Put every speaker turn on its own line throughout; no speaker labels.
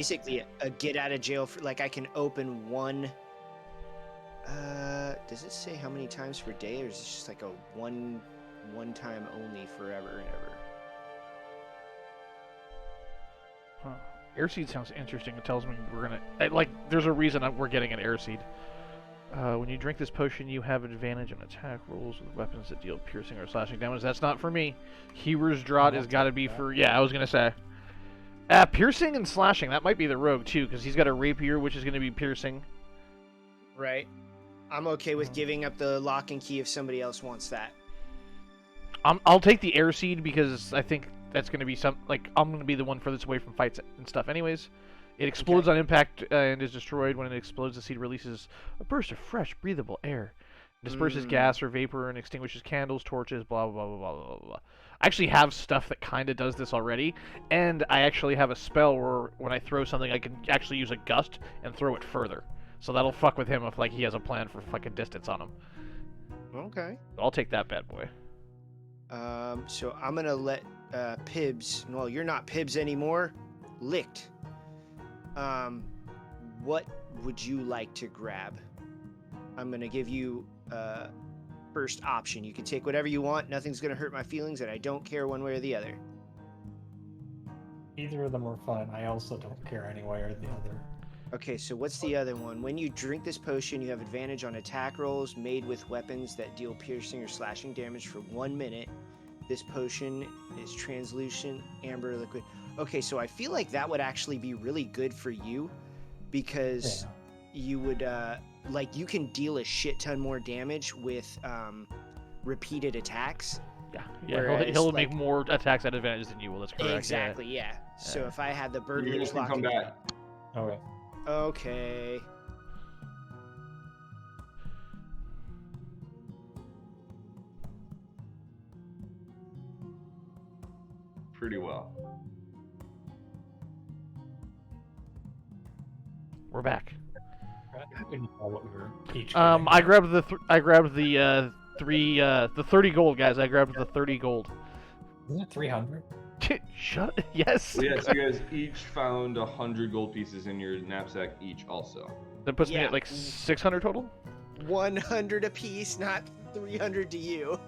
basically a get out of jail for, like, I can open one. Does it say how many times per day, or is it just like a one time only forever and ever?
Huh. Air seed sounds interesting. It tells me we're gonna there's a reason we're getting an air seed. When you drink this potion, you have advantage on attack rolls with weapons that deal piercing or slashing damage. That's not for me. Healer's Draught has got to be for... Yeah, I was going to say. Piercing and slashing, that might be the rogue, too, because he's got a rapier, which is going to be piercing.
Right. I'm okay with giving up the lock and key if somebody else wants that.
I'll take the air seed, because I think that's going to be some... Like, I'm going to be the one furthest away from fights and stuff anyways. It explodes on impact and is destroyed. When it explodes, the seed releases a burst of fresh, breathable air. It disperses gas or vapor and extinguishes candles, torches, blah, blah, blah, blah, blah, blah. I actually have stuff that kind of does this already, and I actually have a spell where when I throw something, I can actually use a gust and throw it further. So that'll fuck with him if like he has a plan for fucking distance on him.
Okay.
I'll take that bad boy.
So I'm going to let Pibs... Well, you're not Pibs anymore. Licked. What would you like to grab? I'm going to give you first option. You can take whatever you want. Nothing's going to hurt my feelings, and I don't care one way or the other.
Either of them are fun. I also don't care any way or the other.
Okay, so what's the other one? When you drink this potion, you have advantage on attack rolls made with weapons that deal piercing or slashing damage for 1 minute. This potion is translucent, amber liquid. Okay, so I feel like that would actually be really good for you because you would, you can deal a shit ton more damage with repeated attacks.
Yeah,
Whereas,
he'll make more attacks at advantage than you will. That's correct.
Exactly, yeah. So if I had the burglars
locked in... back.
Okay.
Okay.
Pretty well.
We're back.
Each
I grabbed the 30 gold, guys. I grabbed the 30 gold.
Isn't it 300?
Shut. Yes.
So yeah, so you guys each found 100 gold pieces in your knapsack each also.
That puts me at like 600 total?
100 apiece, not 300 to you.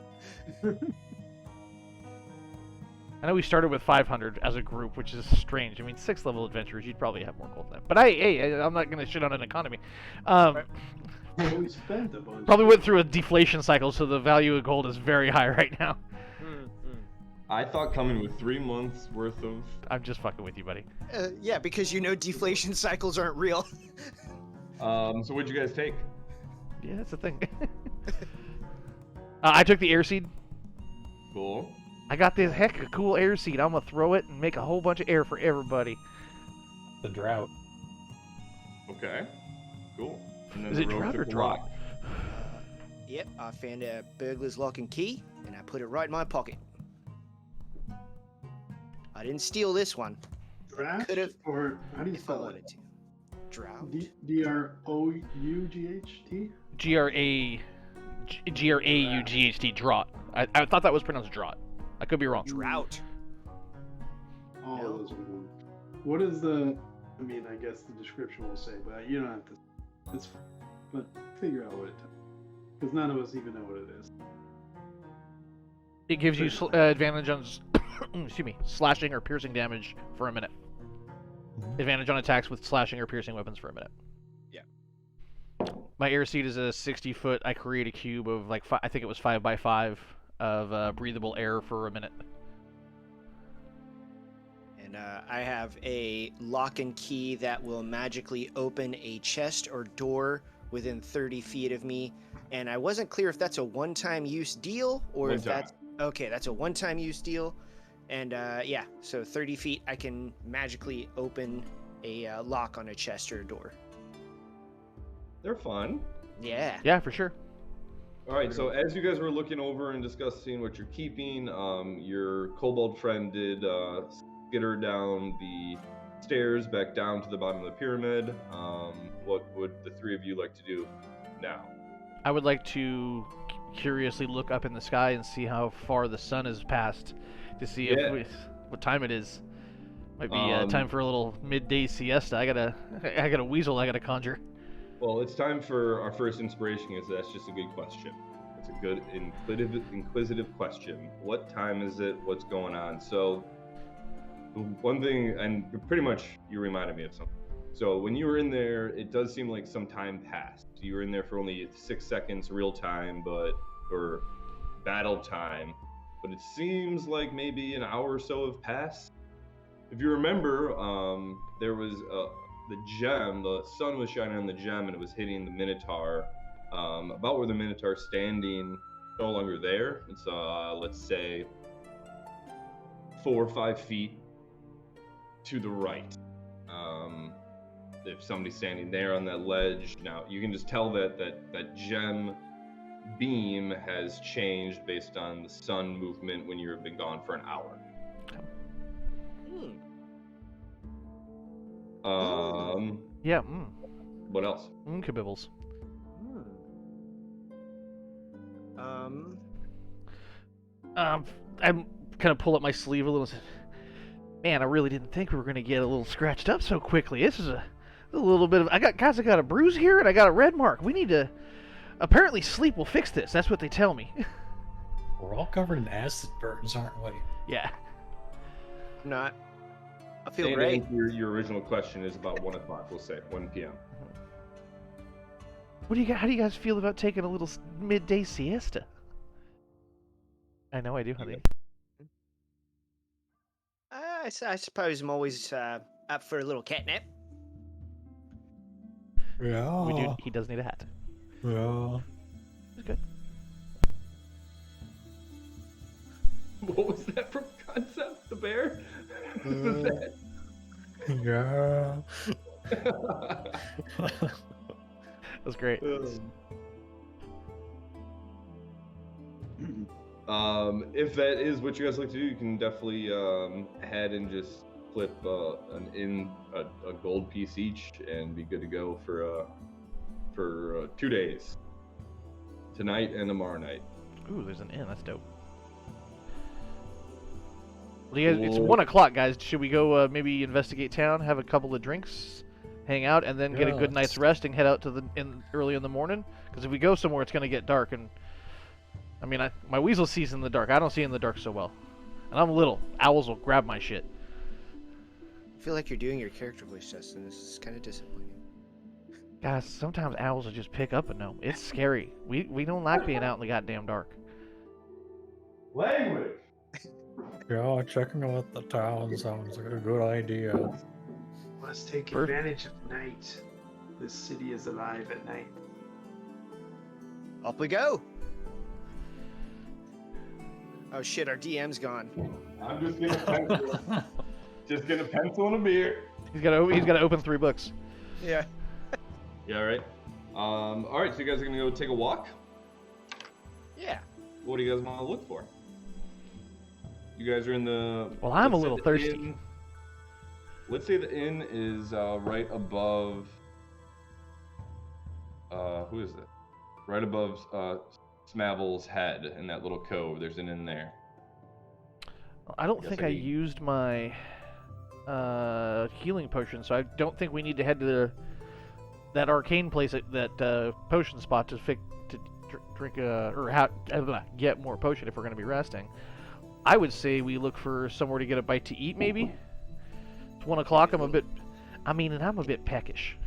I know we started with 500 as a group, which is strange. I mean, 6th level adventurers, you'd probably have more gold than that. But I'm not going to shit on an economy.
Well, we spent a bunch.
Probably went through a deflation cycle, so the value of gold is very high right now.
I thought coming with 3 months worth of...
I'm just fucking with you, buddy.
Yeah, because you know deflation cycles aren't real.
So what'd you guys take?
Yeah, that's the thing. I took the air seed.
Cool.
I got this heck of a cool air seed. I'm going to throw it and make a whole bunch of air for everybody.
The drought.
Okay. Cool. And then
Is
the
it
rogue
drought or
took the
drought?
rock.
Yep, I found a burglar's lock and key, and I put it right in my pocket. I didn't steal this one.
Draft?
Could've,
Or how do you
if I
spell
wanted
it?
to. Drought.
D-R-O-U-G-H-T?
G-R-A-U-G-H-T, drought. I thought that was pronounced drought. I could be wrong.
Drought.
All
No.
those are one. What is the... I mean, I guess the description will say, but you don't have to... It's... But figure out what it... Because none of us even know what it is.
It gives you advantage on excuse me, slashing or piercing damage for a minute. Advantage on attacks with slashing or piercing weapons for a minute.
Yeah.
My air seed is a 60-foot. I create a cube of like I think it was 5 by 5 of breathable air for a minute.
And I have a lock and key that will magically open a chest or door within 30 feet of me. And I wasn't clear if that's a one-time use deal or if that's... Okay, that's a one-time use deal. And yeah, so 30 feet, I can magically open a lock on a chest or a door.
They're fun.
Yeah.
Yeah, for sure.
All right, so as you guys were looking over and discussing what you're keeping, your kobold friend did skitter down the stairs back down to the bottom of the pyramid. What would the three of you like to do now?
I would like to curiously look up in the sky and see how far the sun has passed to see if what time it is. Might be time for a little midday siesta. I got a weasel I gotta conjure.
Well, it's time for our first inspiration, because that's just a good question. It's a good inquisitive question. What time is it? What's going on? So, one thing, and pretty much you reminded me of something. So when you were in there, it does seem like some time passed. You were in there for only 6 seconds real time, or battle time, but it seems like maybe an hour or so have passed. If you remember, there was the gem, the sun was shining on the gem, and it was hitting the Minotaur, about where the Minotaur's standing, no longer there. It's, let's say, 4 or 5 feet to the right. If somebody's standing there on that ledge, now you can just tell that gem beam has changed based on the sun movement when you've been gone for an hour.
Yeah.
What else?
Kabibbles. I'm kind of pull up my sleeve a little. Man, I really didn't think we were gonna get a little scratched up so quickly. This is a little bit of. I got a bruise here and I got a red mark. We need to. Apparently, sleep will fix this. That's what they tell me.
We're all covered in acid burns, aren't we?
Yeah.
I'm not. I feel
And
great.
Your original question is about 1 o'clock. We'll say 1 p.m.
How do you guys feel about taking a little midday siesta? I know I do, honey.
I suppose I'm always up for a little catnap.
Yeah.
He does need a hat.
Yeah.
It's good.
What was that from Concept? The bear?
Yeah.
That's great.
If that is what you guys like to do, you can definitely head and just flip a gold piece each and be good to go for 2 days. Tonight and tomorrow night.
Ooh, there's an inn. That's dope. Well, you guys, it's 1 o'clock, guys. Should we go maybe investigate town, have a couple of drinks, hang out, and then get a good night's rest and head out to early in the morning? Because if we go somewhere, it's gonna get dark, and I mean, my weasel sees in the dark. I don't see in the dark so well, and I'm little. Owls will grab my shit.
I feel like you're doing your character voice, Justin. This is kind of disappointing.
Guys, sometimes owls will just pick up a no. It's scary. We don't like being out in the goddamn dark.
Language!
Yeah, checking out the town sounds like a good idea.
Let's take
Perfect.
advantage of night. This city is alive at night.
Up we go. Oh shit, our DM's gone.
I'm just gonna pencil in a beer.
He's got to open 3 books.
Yeah.
Yeah, right. All right, so you guys are gonna go take a walk.
Yeah.
What do you guys want to look for? You guys are in the.
Well, I'm a
let's say
little
the
thirsty.
inn- let's say the inn is right above. Who is it? Right above Smavel's head in that little cove. There's an inn there.
I don't
Guess
think
I
I
need-
used my healing potion, so I don't think we need to head to that arcane place, that potion spot to drink get more potion if we're going to be resting. I would say we look for somewhere to get a bite to eat, maybe. It's 1 o'clock. I'm a bit peckish.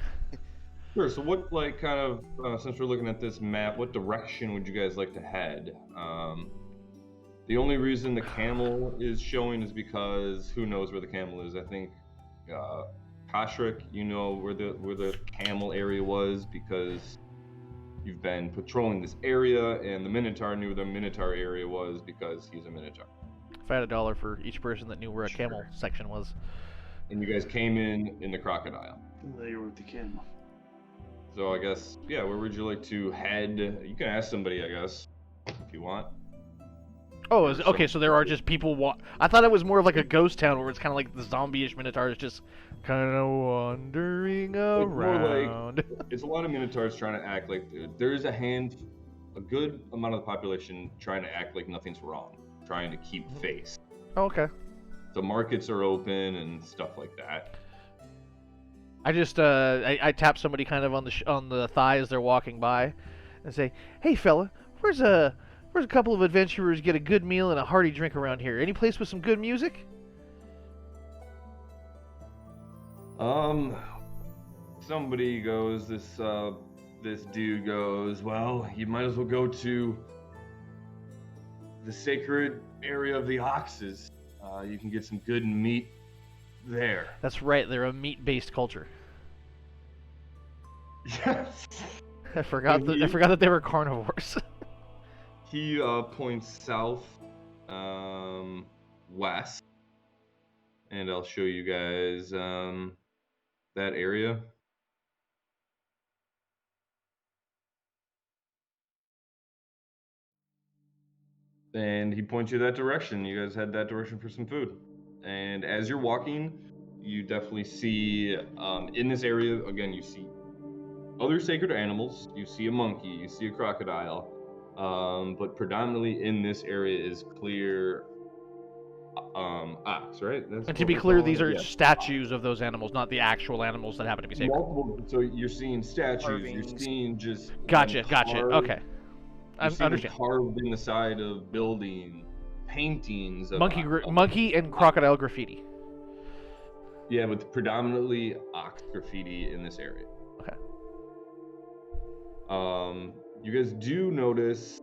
Sure. So, what kind of since we're looking at this map, what direction would you guys like to head? The only reason the camel is showing is because who knows where the camel is. I think Kashrik, you know where the camel area was because you've been patrolling this area, and the Minotaur knew where the Minotaur area was because he's a Minotaur.
If I had $1 for each person that knew where a camel section was.
And you guys came in the crocodile.
Familiar with the camel.
So I guess, yeah, where would you like to head? You can ask somebody, I guess, if you want.
Oh, okay, so there are just people I thought it was more of like a ghost town where it's kind of like the zombie-ish Minotaurs just kind of wandering
It's more
around.
It's a lot of Minotaurs trying to act like there is a good amount of the population trying to act like nothing's wrong, trying to keep face.
Oh, okay.
the markets are open and stuff like that.
I just I tap somebody kind of on the thigh as they're walking by, and say, "Hey fella, where's a couple of adventurers get a good meal and a hearty drink around here? Any place with some good music?"
Somebody goes, this dude goes, well, you might as well go to the sacred area of the oxes. You can get some good meat there.
That's right. They're a meat-based culture.
Yes.
I forgot that they were carnivores.
He points south, west, and I'll show you guys that area. And he points you that direction. You guys head that direction for some food. And as you're walking, you definitely see, in this area, again, you see other sacred animals. You see a monkey, you see a crocodile. But predominantly in this area is clear ox, right? That's
And to be clear, these are statues of those animals, not the actual animals that happen to be sacred.
Multiple, so you're seeing statues,
Carvings.
you're seeing just...
Gotcha.
carved-
Okay. I
you're seeing them
understand.
carved in the side of building, paintings of...
Monkey and crocodile graffiti.
Yeah, but predominantly ox graffiti in this area.
Okay.
You guys do notice,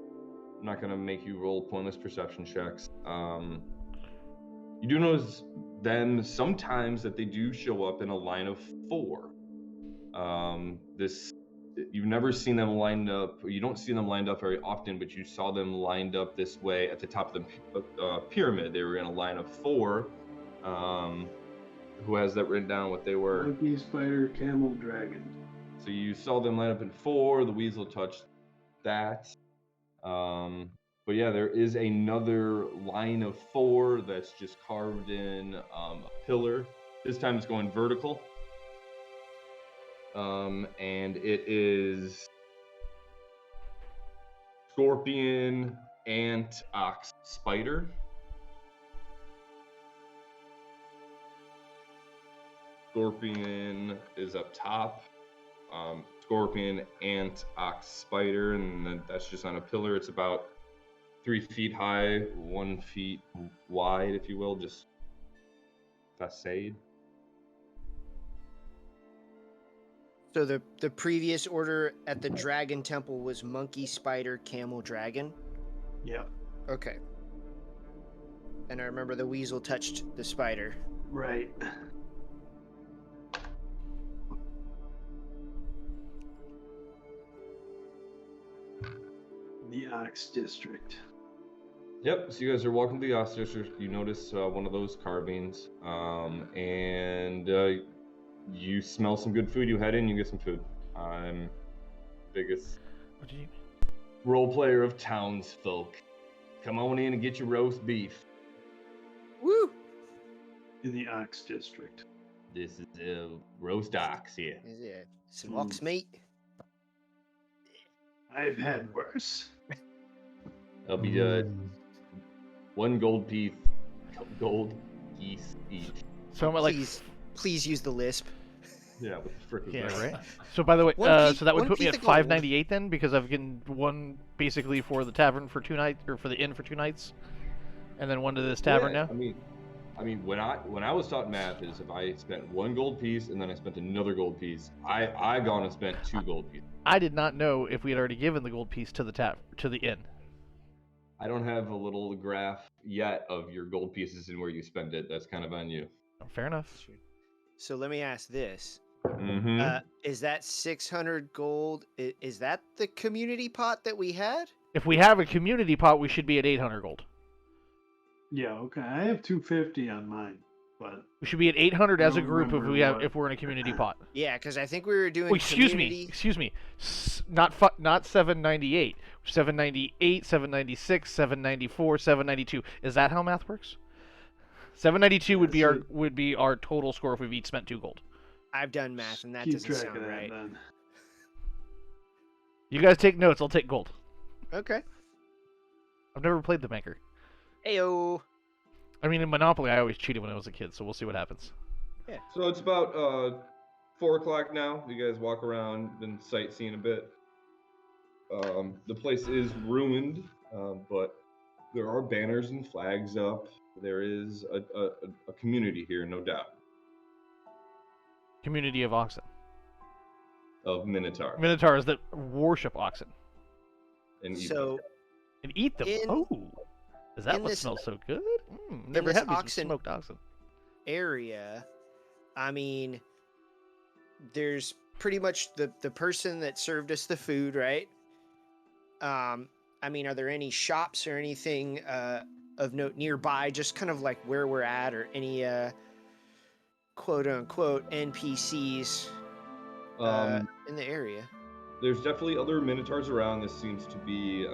I'm not gonna make you roll pointless perception checks. You do notice them sometimes that they do show up in a line of 4. You've never seen them lined up, or you don't see them lined up very often, but you saw them lined up this way at the top of the pyramid. They were in a line of 4. Who has that written down, what they were?
Monkey, spider, camel, dragon.
So you saw them line up in 4. The weasel touched that. But yeah, there is another line of 4 that's just carved in a pillar. This time it's going vertical. And it is scorpion, ant, ox, spider. Scorpion is up top. Scorpion, ant, ox, spider, and then that's just on a pillar. It's about 3 feet high, 1 feet wide, if you will, just facade.
So the previous order at the Dragon Temple was monkey, spider, camel, dragon?
Yeah.
Okay. And I remember the weasel touched the spider.
Right. The Ox District.
Yep, so you guys are walking to the Ox District. You notice one of those carvings, and you smell some good food. You head in, you get some food. I'm biggest
What did you?
role player of townsfolk. Come on in and get your roast beef.
Woo!
In the Ox District.
This is roast ox here.
Is it some ox meat?
I've had worse.
I'll be 1 gold piece each.
So I'm at like.
Please use the lisp.
Yeah, what the frick is
Yeah,
that?
right. So by the way,
One
so that would
one
put me
piece
at
of gold.
598 then, because I've gotten 1 basically for the tavern for 2 nights, or for the inn for 2 nights, and then 1 to this tavern
Yeah,
now.
I mean, when I was taught math, is if I spent 1 gold piece and then I spent another gold piece, I gone and spent 2 gold pieces.
I did not know if we had already given the gold piece to the inn.
I don't have a little graph yet of your gold pieces and where you spend it. That's kind of on you.
Oh, fair enough.
So let me ask this.
Mm-hmm.
Is that 600 gold? Is that the community pot that we had?
If we have a community pot, we should be at 800 gold.
Yeah, okay. I have 250 on mine, but
We should be at 800 as a
don't
group
remember
if we're in a community pot.
Yeah, because I think we were doing.
Oh, excuse
community...
me. Not 798. 798, 796, 794, 792. Is that how math works? 792 would be our total score if we've each spent 2 gold.
I've done math, and that
keep
doesn't
track
sound
of that
right.
then.
You guys take notes. I'll take gold.
Okay.
I've never played the Banker.
Ayo.
I mean, in Monopoly, I always cheated when I was a kid, so we'll see what happens.
So it's about 4 o'clock now. You guys walk around, been sightseeing a bit. The place is ruined, but there are banners and flags up. There is a community here, no doubt,
Community of oxen.
of Minotaur.
Minotaurs that worship oxen
And
So
and eat them.
In-
Oh, is that
in
what
this-
smells so good? Never
this
had me some
oxen-
smoked oxen.
area, I mean, there's pretty much the person that served us the food, right? I mean, are there any shops or anything of note nearby, just kind of like where we're at, or any quote unquote NPCs in the area?
There's definitely other Minotaurs around. This seems to be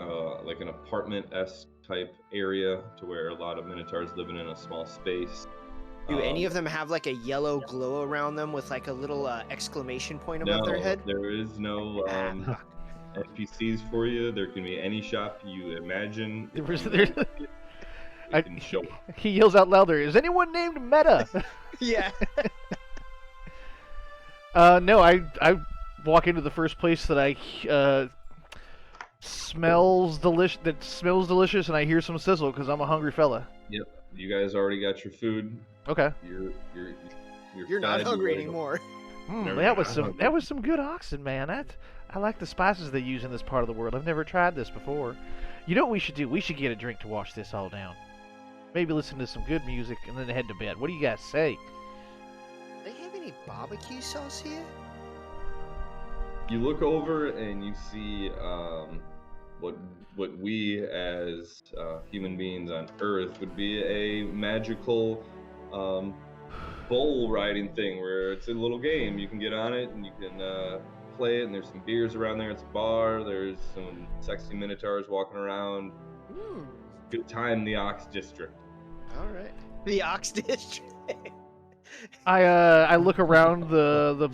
like an apartment-esque type area to where a lot of Minotaurs living in a small space.
Do any of them have like a yellow glow around them with like a little exclamation point above their head?
There is no
Fuck.
NPCs for you. There can be any shop you imagine.
There was-
You
there-
it
I-
can show up.
He yells out louder. Is anyone named Meta?
Yeah.
No, I walk into the first place that I smells delicious, and I hear some sizzle because I'm a hungry fella.
Yep, you guys already got your food.
Okay.
You're not
fed,
hungry
you're ready to go.
anymore.
Never
That was some good oxen, man. I like the spices they use in this part of the world. I've never tried this before. You know what we should do? We should get a drink to wash this all down. Maybe listen to some good music and then head to bed. What do you guys say?
Do they have any barbecue sauce here?
You look over and you see what we as human beings on Earth would be a magical bull riding thing, where it's a little game. You can get on it and you can play it, and there's some beers around there. It's a bar. There's some sexy Minotaurs walking around. Good time in the Ox District.
All right. The Ox District.
I look around the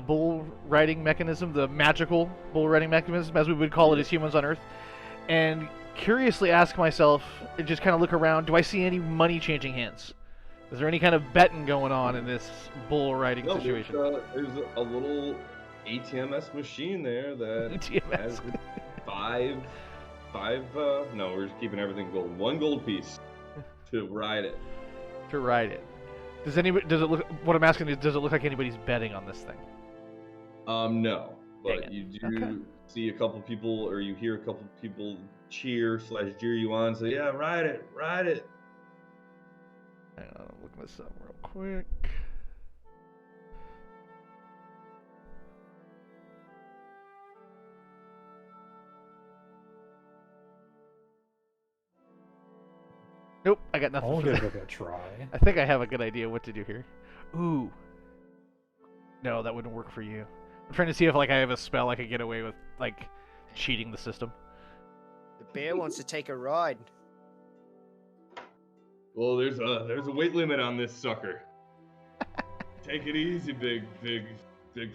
bull riding mechanism, the magical bull riding mechanism, as we would call it as humans on Earth, and curiously ask myself, and just kind of look around, do I see any money changing hands? Is there any kind of betting going on in this bull riding
No,
situation?
there's a little ATMS machine there that
ATMS.
has five. No, we're just keeping everything gold. 1 gold piece to ride it.
To ride it. Does it look? What I'm asking is, does it look like anybody's betting on this thing?
No,
Dang
but
it.
you do
Okay.
see a couple people, or you hear a couple people cheer you on, say, "Yeah, ride it."
Hang on, I'm looking this up real quick. Nope, I got nothing.
I'll
for
give
that.
it a try.
I think I have a good idea what to do here. Ooh. No, that wouldn't work for you. I'm trying to see if I have a spell I could get away with, cheating the system.
The bear wants to take a ride.
Well, there's a weight limit on this sucker. Take it easy, big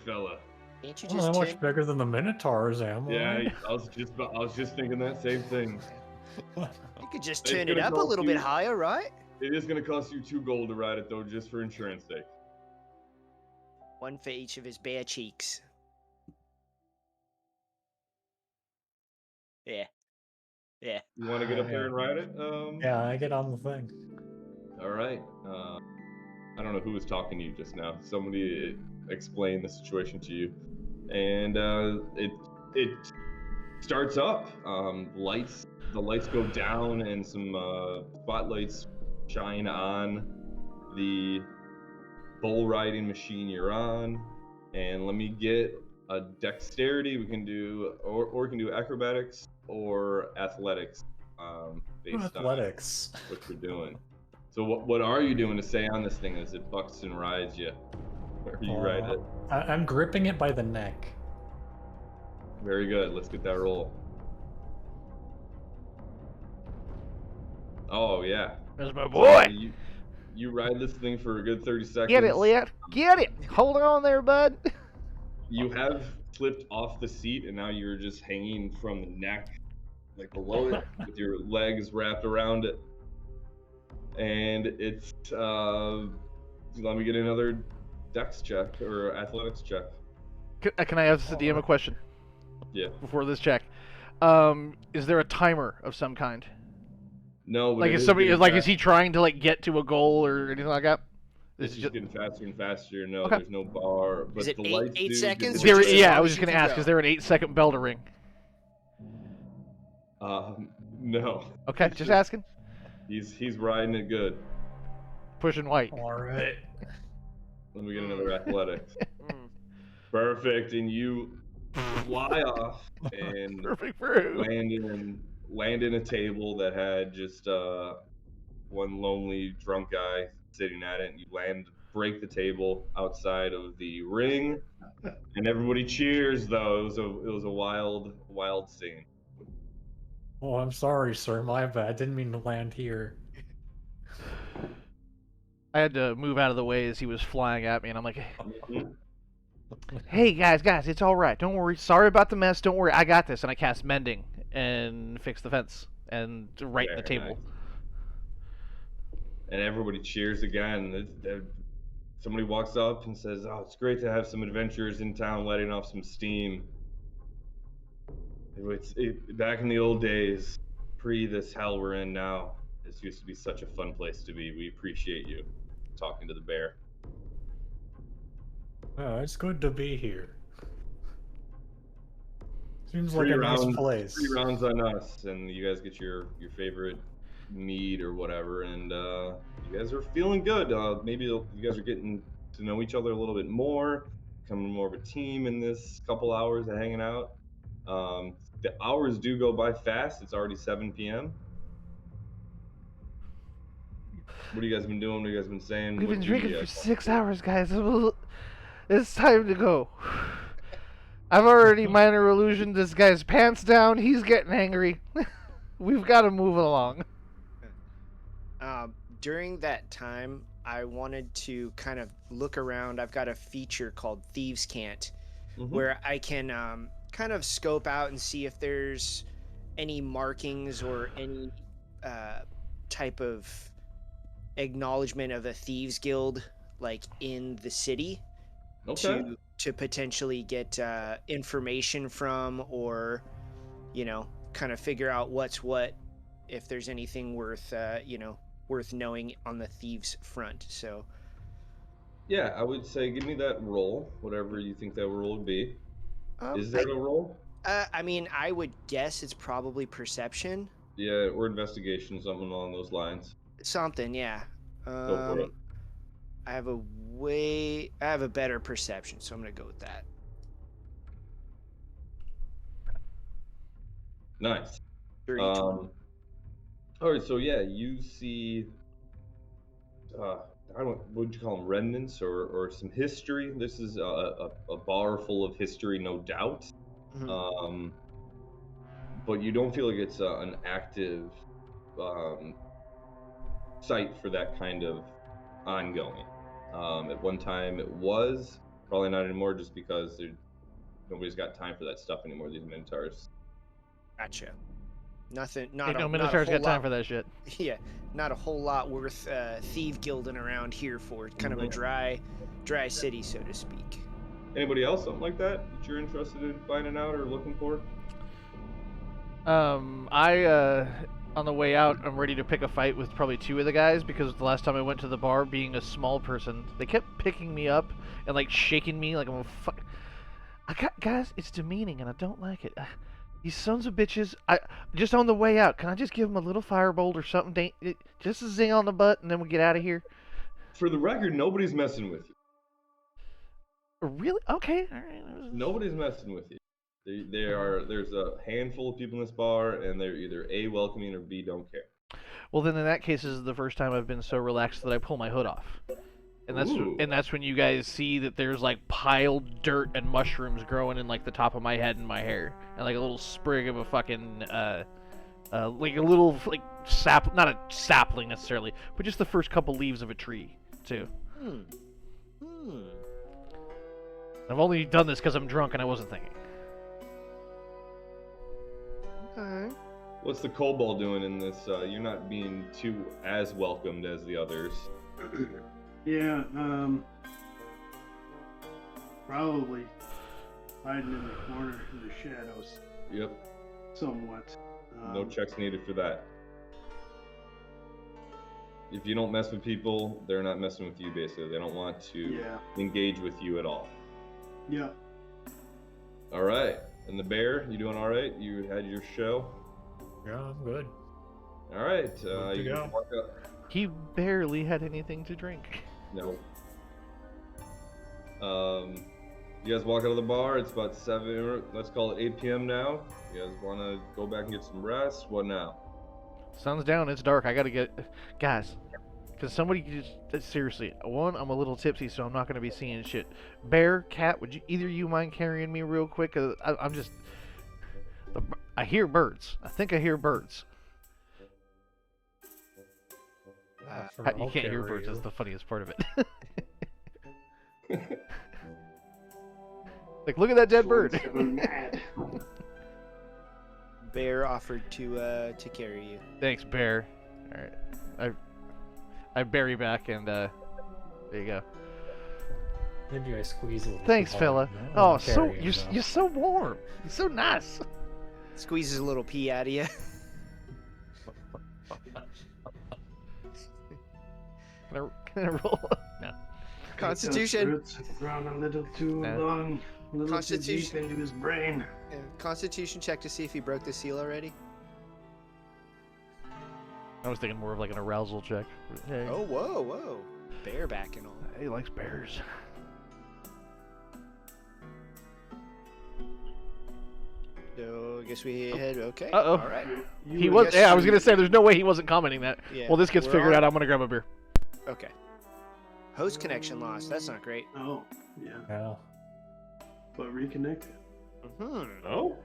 fella.
Can't you
Well,
just
how much
turn...
bigger than the Minotaurs, am I?
Yeah, I was just thinking that same thing.
You could just
It's
turn it
gonna
up a
cost
little bit
you-
higher, right?
It is gonna cost you 2 gold to ride it though, just for insurance sake.
One for each of his bare cheeks. Yeah. Yeah.
You want to get up there and ride it?
Yeah, I get on the thing.
All right. I don't know who was talking to you just now. Somebody explained the situation to you, and it starts up. The lights go down, and some spotlights shine on the bull riding machine you're on. And let me get a dexterity. We can do, or we can do acrobatics or athletics, based
Athletics.
on what you're doing. So what are you doing to stay on this thing as it bucks and rides you? Or you ride it?
I'm gripping it by the neck.
Very good. Let's get that roll. Oh yeah.
There's my boy!
You ride this thing for a good 30 seconds.
Get it, Lit! Get it! Hold on there, bud!
You have flipped off the seat, and now you're just hanging from the neck, like below it, with your legs wrapped around it. And it's let me get another dex check or athletics check.
Can I ask the DM a question
Yeah.
before this check? Is there a timer of some kind?
No, but
Like,
it
is
is
somebody
getting
like, is
fast-
he trying to like get to a goal or anything like that?
It's just getting faster and faster. No,
Okay.
there's no bar, but
Is it
the
eight-
lights
eight
do
seconds,
get
or
There,
just as
yeah, I
long
was
as
just
you
gonna
can
ask.
go?
Is there an 8-second bell to ring?
No.
Okay,
It's
just asking.
He's riding it good.
Pushing white.
All right.
Let me get another athletics.
Mm.
Perfect, and you fly off and
Perfect for who?
land in a table that had just one lonely drunk guy sitting at it, and you break the table outside of the ring, and everybody cheers. Though it was a wild scene.
Oh, I'm sorry, sir. My bad. Didn't mean to land here.
I had to move out of the way as he was flying at me, and I'm like,
Mhm.
"Hey guys, it's all right. Don't worry. Sorry about the mess. Don't worry. I got this." And I cast mending and fix the fence and right in the
Very
table.
nice. And everybody cheers again. Somebody walks up and says, "Oh, it's great to have some adventurers in town, letting off some steam. Back in the old days, pre this hell we're in now, this used to be such a fun place to be. We appreciate you." Talking to the bear.
It's good to be here. Seems like
Three
a nice
rounds,
place.
3 rounds on us, and you guys get your favorite mead or whatever, and you guys are feeling good. Maybe you guys are getting to know each other a little bit more, becoming more of a team in this couple hours of hanging out. The hours do go by fast. It's already 7 p.m. What have you guys been doing? What have you guys been saying?
We've
What
been
do
drinking
you
for
guys
6 hours, guys. It's time to go. I've already minor illusioned this guy's pants down. He's getting angry. We've got to move along.
During that time, I wanted to kind of look around. I've got a feature called Thieves' Cant, where I can kind of scope out and see if there's any markings or any type of acknowledgement of a thieves guild, like in the city,
Okay.
to potentially get information from, or kind of figure out what's what, if there's anything worth worth knowing on the thieves front. So
Yeah, I would say give me that roll, whatever you think that roll would be. Is there a roll?
I mean, I would guess it's probably perception.
Yeah, or investigation, something along those lines.
Something, yeah.
Go for it.
I have a better perception, so I'm gonna go with that.
Nice.
32.
All right, so yeah, you see, I don't, what would you call them, remnants or some history. This is a bar full of history, no doubt.
Mhm.
But you don't feel like it's an active site for that kind of ongoing. At one time it was, probably not anymore, just because nobody's got time for that stuff anymore, these minotaurs.
Gotcha. Nothing. Not
Ain't
a,
no
not a
Minotaur's
whole
got time
lot.
for that shit.
Yeah, not a whole lot worth thieve gilding around here for. Kind of a dry city, so to speak.
Anybody else, something like that you're interested in finding out or looking for?
On the way out, I'm ready to pick a fight with probably 2 of the guys, because the last time I went to the bar, being a small person, they kept picking me up and like shaking me like I'm a fuck. Guys, it's demeaning and I don't like it. These sons of bitches. I just on the way out. Can I just give them a little firebolt or something? Just a zing on the butt, and then we get out of here.
For the record, nobody's messing with you.
Really? Okay. All right.
Nobody's messing with you. There's a handful of people in this bar, and they're either A, welcoming, or B, don't care.
Well, then in that case, this is the first time I've been so relaxed that I pull my hood off. And that's when you guys see that there's like piled dirt and mushrooms growing in like the top of my head and my hair, and like a little sprig of a fucking like a little like not a sapling necessarily, but just the first couple leaves of a tree too. I've only done this because I'm drunk and I wasn't thinking.
Okay.
What's the kobold doing in this? You're not being too as welcomed as the others.
Yeah, probably hiding in the corner in the shadows,
Yep.
somewhat.
No checks needed for that. If you don't mess with people, they're not messing with you, basically. They don't want to
Yeah.
engage with you at all.
Yeah.
All right. And the bear, you doing all right? You had your show?
Yeah, I'm good.
All right.
Good to
You
go.
can walk up.
He barely had anything to drink.
No. You guys walk out of the bar. It's about 7, let's call it 8 p.m. now. You guys want to go back and get some rest? What now?
Sun's down, it's dark. I gotta get... Guys, can somebody just... Seriously, one, I'm a little tipsy, so I'm not gonna be seeing shit. Bear, Cat, would you either of you mind carrying me real quick? I'm just... I hear birds. I think I hear birds.
Sure,
You
I'll
can't hear
carry
birds,
you.
that's the funniest part of it. Like, look at that dead bird.
Mad.
Bear offered to carry you.
Thanks, Bear. Alright. I bury back and, there you go.
Maybe I squeeze a little.
Thanks,
too
fella.
hard.
Oh,
I'm
so
carrying
you're
though.
you're so warm. You're so nice.
Squeezes a little pee out of you.
Can I roll? No.
Constitution.
Roots run a little too
Nah.
long, a little too
Constitution.
deep into his brain.
Constitution check to see if he broke the seal already.
I was thinking more of like an arousal check. Hey,
Oh, whoa. Bear back and all.
he likes bears.
So I guess we head. Okay.
Uh-oh.
All right.
He
were-
was. Yeah, I was gonna say there's no way he wasn't commenting that.
Yeah.
Well, this gets
We're
figured
on-
out. I'm gonna grab a beer.
Okay. Host connection lost. That's not great.
Oh, yeah.
Yeah.
But reconnected.
Hmm.
Oh.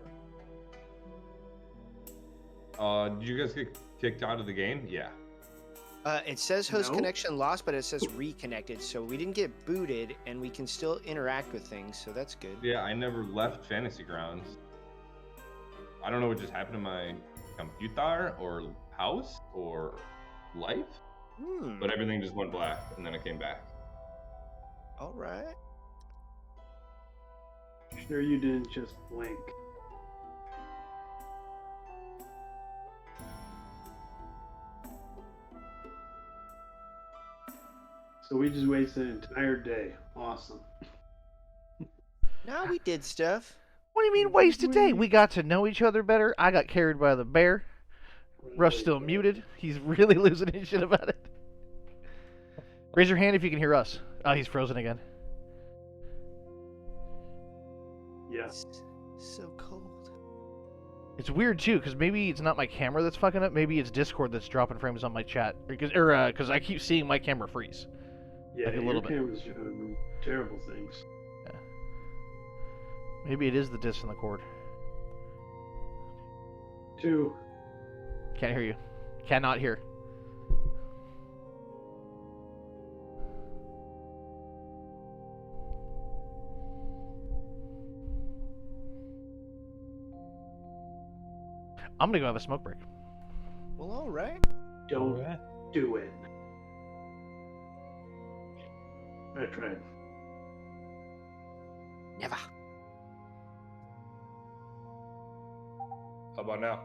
Did you guys get kicked out of the game? Yeah.
It says host
No.
connection lost, but it says reconnected. So we didn't get booted, and we can still interact with things. So that's good.
Yeah, I never left Fantasy Grounds. I don't know what just happened to my computer or house or life,
Hmm.
but everything just went black and then it came back.
All right.
Sure you didn't just blink. So we just wasted an entire day. Awesome.
Now we did stuff.
What do you mean waste a day? We got to know each other better. I got carried by the bear. Ruff's still muted. He's really losing his shit about it. Raise your hand if you can hear us. Oh, he's frozen again.
Yeah.
It's so cold.
It's weird too, because maybe it's not my camera that's fucking up. Maybe it's Discord that's dropping frames on my chat, because I keep seeing my camera freeze.
Yeah,
Like a
your
little bit.
camera's doing terrible things.
Maybe it is the disc in the cord.
2.
Can't hear you. Cannot hear. I'm gonna go have a smoke break.
Well, all right.
Don't
Alright.
do it. I tried.
Never.
How about now?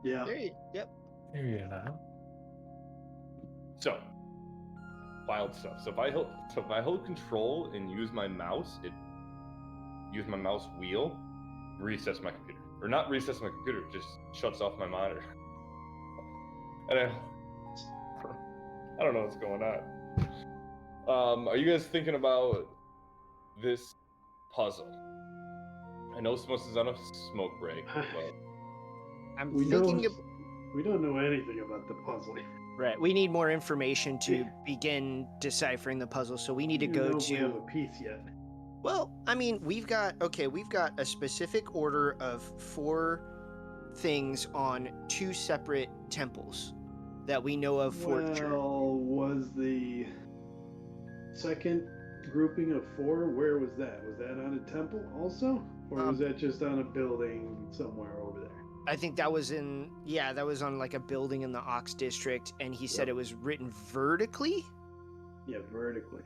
Yeah.
There you. Yep.
Here you know.
So, wild stuff. So if I hold control and use my mouse, use my mouse wheel, resets my computer. Or not resets my computer, it just shuts off my monitor. And I don't know what's going on. Are you guys thinking about this puzzle? I know Smuss is on a smoke break, but
I'm
We
thinking.
don't know anything about the puzzle.
Right. We need more information to begin deciphering the puzzle. So we need to
You
go
know we have
to.
a piece yet.
Well, I mean, we've got a specific order of 4 things on 2 separate temples that we know of for sure.
Well, was the second grouping of 4, where was that? Was that on a temple also? Or was that just on a building somewhere over there?
I think that was that was on like a building in the Ox district, and he said
Yep.
it was written vertically.
Yeah, vertically.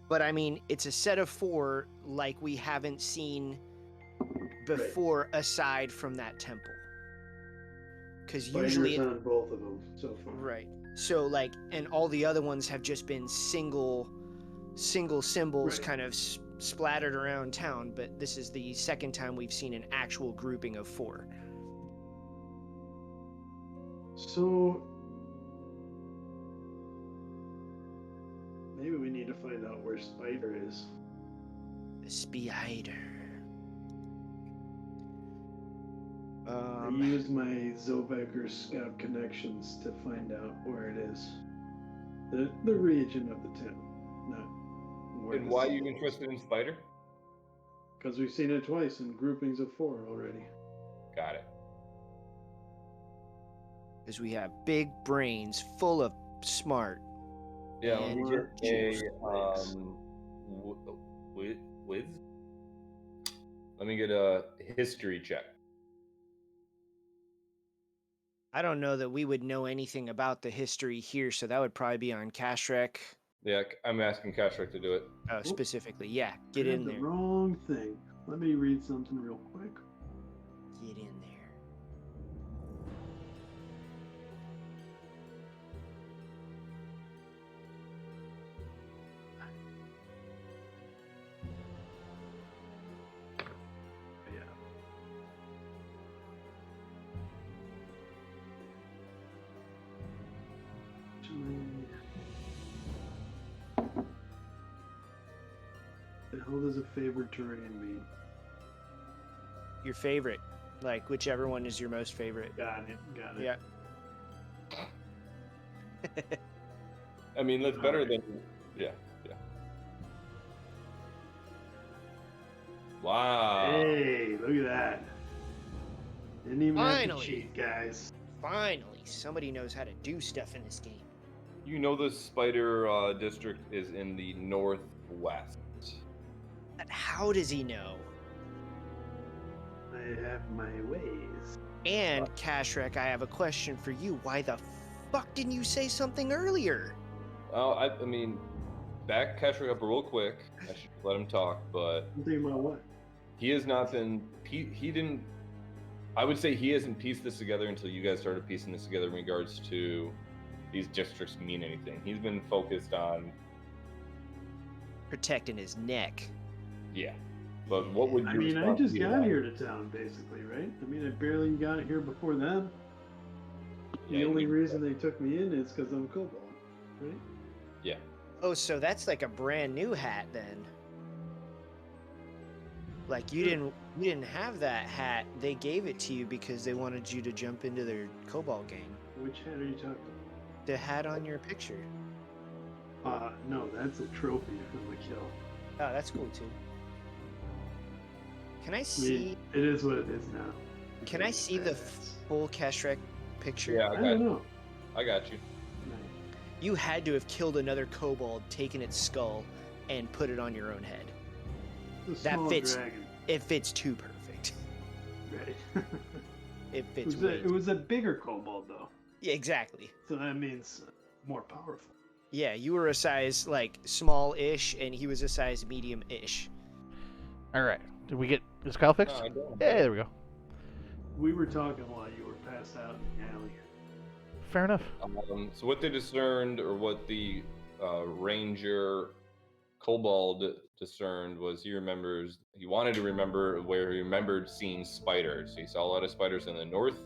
But I mean, it's a set of 4 like we haven't seen before aside from that temple. Because usually,
Spiders on both of them so far.
right. So like, and all the other ones have just been single symbols
Right.
kind of splattered around town, but this is the second time we've seen an actual grouping of 4.
So maybe we need to find out where Spider is.
The Spider.
I used my Zobecker Scout connections to find out where it is. The region of the town. Not where
And
the
why are you
symbol is.
interested in Spider?
Because we've seen it twice in groupings of 4 already.
Got it.
Because we have big brains full of smart.
Yeah, let me
And
get a
juice.
whiz. Let me get a history check.
I don't know that we would know anything about the history here, so that would probably be on Kashrek
Yeah, I'm asking Kashrek to do it.
specifically. Yeah, get
I had
in
the
there.
wrong thing. Let me read something real quick.
Get in there.
Yeah. The hell does a favored terrain mean?
Your favorite. Like, whichever one is your most favorite.
Got it.
Yeah.
I mean, that's better
Alright.
than. Yeah. Wow.
Hey, look at that. Didn't even have to
Finally.
cheat, guys.
Finally, somebody knows how to do stuff in this game.
You know the Spider district is in the northwest.
But how does he know?
I have my ways.
And, Kashrek, I have a question for you. Why the fuck didn't you say something earlier?
Oh, I mean, back Kashrek up real quick. I should let him talk, but
I'm thinking about what?
he has not been. He didn't. I would say he hasn't pieced this together until you guys started piecing this together in regards to these districts mean anything. He's been focused on,
Protecting his neck.
yeah. But what would
I
your
mean, I
response
just
be to
got
that?
here to town, basically, right? I mean, I barely got here before them.
Yeah,
The only
you-
reason they took me in is because I'm Kobold, right?
Yeah.
Oh, so that's like a brand new hat then. Like you didn't have that hat. They gave it to you because they wanted you to jump into their Kobold gang.
Which hat are you talking about?
The hat on your picture.
No, that's a trophy from the kill.
Oh, that's cool too. Can I
I
see?
mean, it is what it is now.
Can I see the full Kashrek picture?
Yeah,
I don't know.
I got you.
You had to have killed another kobold, taken its skull, and put it on your own head.
The
That
small
fits.
dragon,
It fits too perfect.
right?
It
it,
fits
was
way.
it was a bigger kobold, though.
Yeah, exactly.
So that means more powerful.
Yeah, you were a size like small-ish, and he was a size medium-ish.
All right. Did we get this Kyle fixed?
No, I don't.
Yeah, there we go.
We were talking while you were passed out in the alley.
Fair enough.
So what they discerned, or what the ranger Kobold discerned, was he wanted to remember where he remembered seeing spiders. He saw a lot of spiders in the northwest.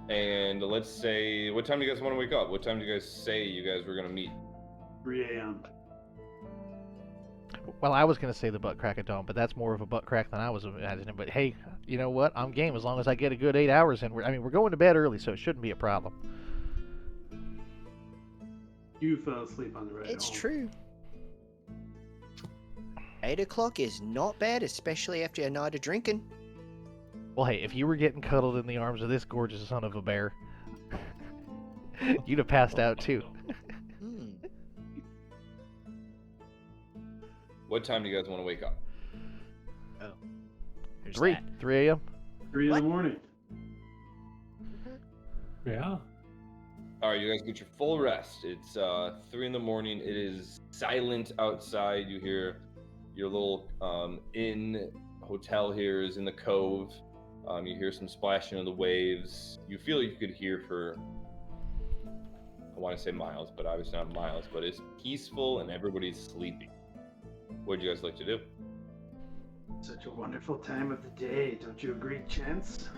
And let's say, what time do you guys want to wake up? What time do you guys say you guys were going to meet?
3 a.m.
Well, I was going to say the butt crack of dawn, but that's more of a butt crack than I was imagining. But hey, you know what? I'm game as long as I get a good 8 hours in. We're going to bed early, so it shouldn't be a problem.
You fell asleep on the ride
It's
home.
true. 8 o'clock is not bad, especially after a night of drinking.
Well, hey, if you were getting cuddled in the arms of this gorgeous son of a bear, you'd have passed out too.
Hmm.
What time do you guys want to wake up?
There's
3
that.
3 a.m.
3 in
What?
the morning.
Yeah.
All right, you guys get your full rest. It's 3 in the morning. It is silent outside. You hear your little inn hotel here is in the cove. You hear some splashing of the waves. You feel you could hear for, I want to say miles, but obviously not miles, but it's peaceful and everybody's sleeping. What would you guys like to do?
Such a wonderful time of the day, don't you agree, Chance?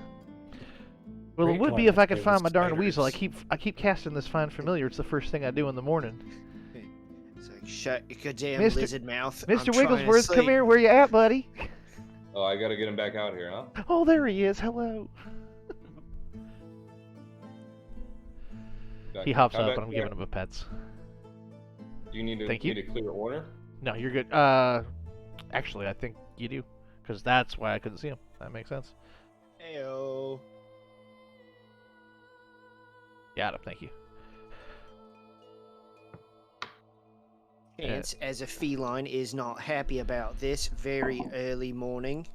Well, it
Great
would be if I could
play
find
with
my darn weasel. I
spiders.
keep casting this find familiar. It's the first thing I do in the morning.
It's like, shut your goddamn
Mr.
lizard mouth. I'm
Mr.
trying to
Wigglesworth, come
sleep.
here. Where you at, buddy?
Oh, I gotta get him back out here, huh?
Oh, there he is. Hello. He hops
Come
up,
back
and I'm
here.
giving him a pets.
You need to
Thank you.
need a clear order.
No, you're good. Actually, I think you do, because that's why I couldn't see him. That makes sense.
Heyo.
Got him. Thank you.
Chance, as a feline, is not happy about this very early morning.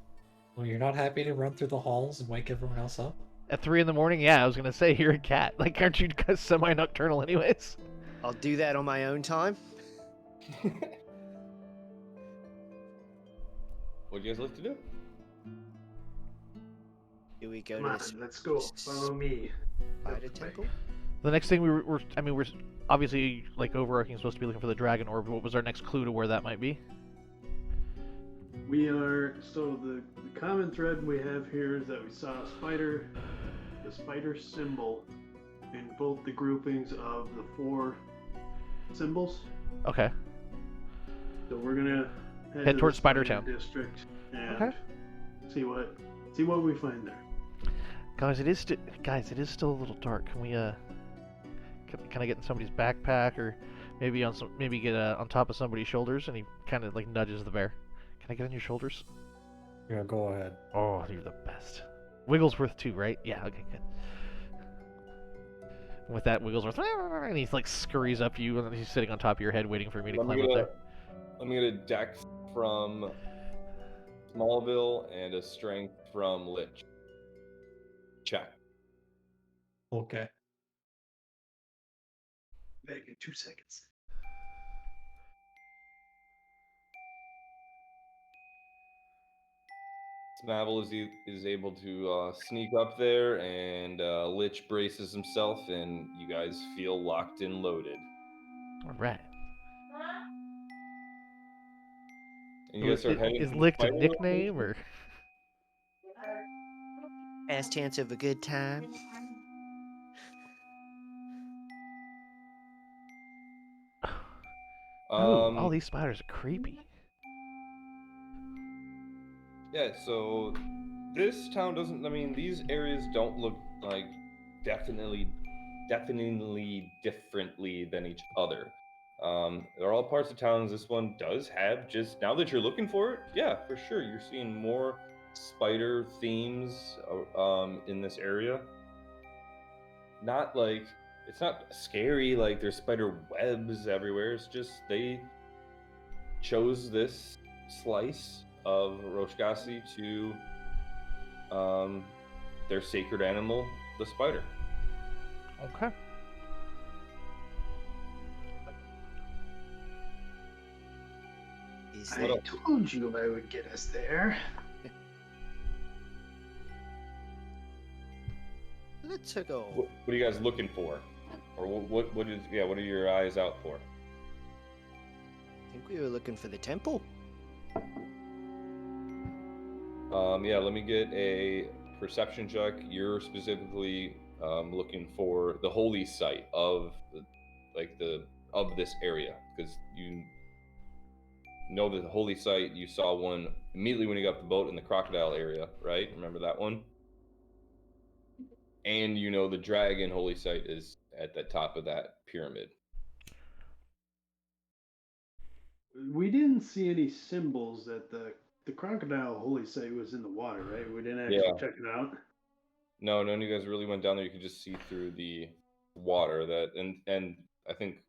Well, you're not happy to run through the halls and wake everyone else up?
At 3 in the morning, yeah, I was gonna say you're a cat. Like, aren't you guys semi-nocturnal anyways?
I'll do that on my own time.
What do you guys like to do?
Do we go
Come
to
on,
this
let's go. Follow me.
spider temple?
The next thing we were obviously like overarching supposed to be looking for the dragon orb. What was our next clue to where that might be?
We are, so the common thread we have here is that we saw a spider, the spider symbol in both the groupings of the 4 symbols.
Okay.
So we're gonna
Head
to the
towards Spider
Spider
Town.
District and
Okay.
see what we find there.
Guys, it is still a little dark. Can we can I get in somebody's backpack or maybe get on top of somebody's shoulders? And he kind of like nudges the bear. Can I get on your shoulders?
Yeah, go ahead.
Oh, you're the best. Wigglesworth too, right? Yeah. Okay, good. With that, Wigglesworth, and he's like scurries up you, and he's sitting on top of your head, waiting for me to climb up there.
Let me get a dex from Smallville and a strength from Lich. Check.
Okay.
Back in 2 seconds.
Smavel is able to sneak up there, and Lich braces himself, and you guys feel locked and loaded.
All right.
And you guys start heading
Is
to the
Licked a
spider
nickname
location?
or?
Past tense of a good time.
Ooh, all these spiders are creepy.
Yeah, so this town doesn't. I mean, these areas don't look like definitely differently than each other. They're all parts of towns. This one does have, just now that you're looking for it, yeah, for sure. You're seeing more spider themes in this area. Not like, it's not scary like there's spider webs everywhere. It's just they chose this slice of Roshgazi to their sacred animal, the spider.
Okay.
I told you I would get us there.
Let's go.
What are you guys looking for, or what are your eyes out for?
I think we were looking for the temple.
Yeah, let me get a perception check. You're specifically looking for the holy site of this area, because you know that the holy site, you saw one immediately when you got off the boat in the crocodile area, right? Remember that one? And you know the dragon holy site is at the top of that pyramid.
We didn't see any symbols that the crocodile holy site was in the water, right? We didn't actually check it out.
No, none of you guys really went down there. You could just see through the water and I think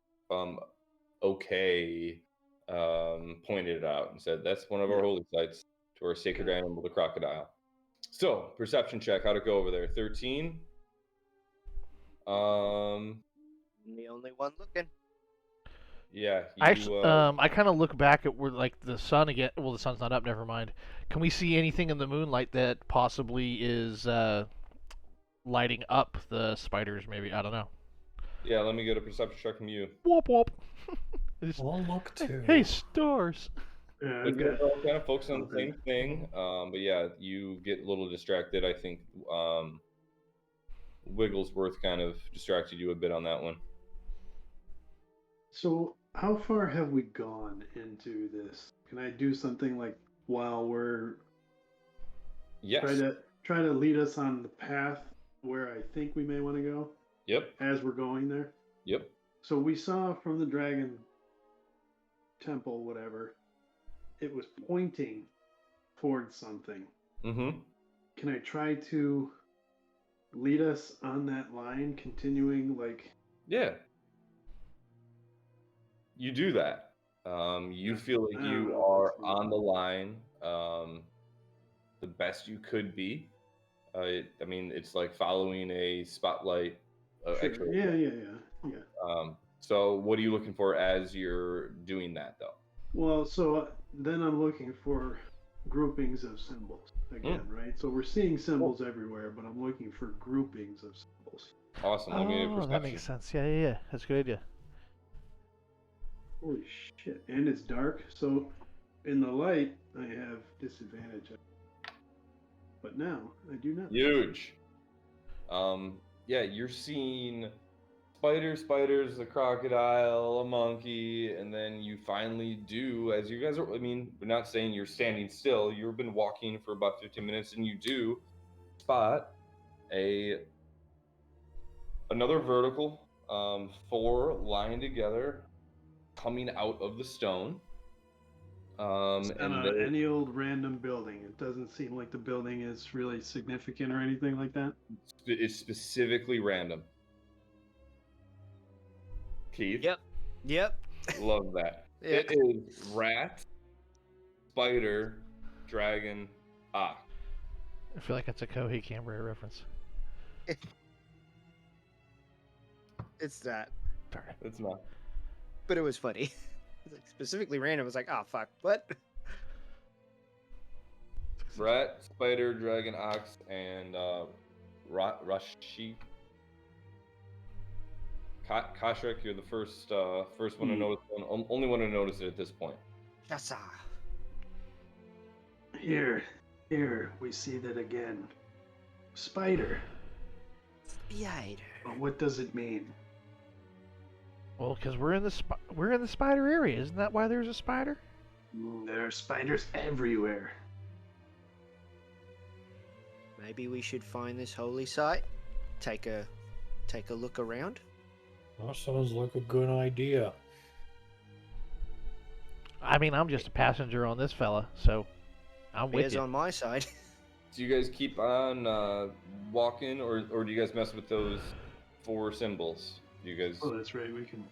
pointed it out and said that's one of our holy sites to our sacred animal, the crocodile. So, perception check. How'd it go over there? 13.
I'm the only one looking.
Yeah.
I actually, I kind of look back at where like the sun again. Well, the sun's not up. Never mind. Can we see anything in the moonlight that possibly is lighting up the spiders? Maybe, I don't know.
Yeah, let me get a perception check from you.
Whoop whoop. Just,
I'll look too.
hey, stars.
Yeah,
It's
I've got,
all kind of focusing on the
Okay.
same thing. But yeah, you get a little distracted. I think Wigglesworth kind of distracted you a bit on that one.
so how far have we gone into this? Can I do something like while we're
Yes.
try to lead us on the path where I think we may want to go
Yep.
as we're going there?
Yep.
So we saw from the dragon temple, whatever, it was pointing towards something.
Mm-hmm.
Can I try to lead us on that line, continuing like?
Yeah. You do that. You feel like you are on the line the best you could be. I mean, it's like following a spotlight.
Sure.
Actually,
Yeah.
So, what are you looking for as you're doing that, though?
Well, so then I'm looking for groupings of symbols again, right? So we're seeing symbols everywhere, but I'm looking for groupings of symbols.
Awesome. Let me get a
Oh,
perception.
that makes sense. Yeah. That's a good idea.
Holy shit! And it's dark, so in the light I have disadvantage. But now I do not.
Huge. Yeah, you're seeing spiders, a crocodile, a monkey, and then you finally do, as you guys are, I mean, we're not saying you're standing still, you've been walking for about 15 minutes, and you do spot another vertical, 4 lying together, coming out of the stone.
It's not any old random building. It doesn't seem like the building is really significant or anything like that.
It's specifically random. Keith?
Yep.
Love that.
Yeah.
It is rat, spider, dragon, ox.
I feel like that's a Kohei Cambria reference.
It's that.
Darn it.
It's not.
But it was funny. It's like specifically random. I was like, oh fuck, what?
Rat, spider, dragon, ox, and Rushi. Kashrik, you're the first one to notice. Only one to notice it at this point.
Yassa.
Here we see that again. Spider.
Spider.
But what does it mean?
Well, because we're in the spider area. Isn't that why there's a spider?
There are spiders everywhere.
Maybe we should find this holy site. Take a look around.
That sounds like a good idea.
I mean, I'm just a passenger on this fella, so I'm with
Bears
you.
on my side.
Do you guys keep on walking, or do you guys mess with those 4 symbols? Do you guys?
Oh, that's right. We can.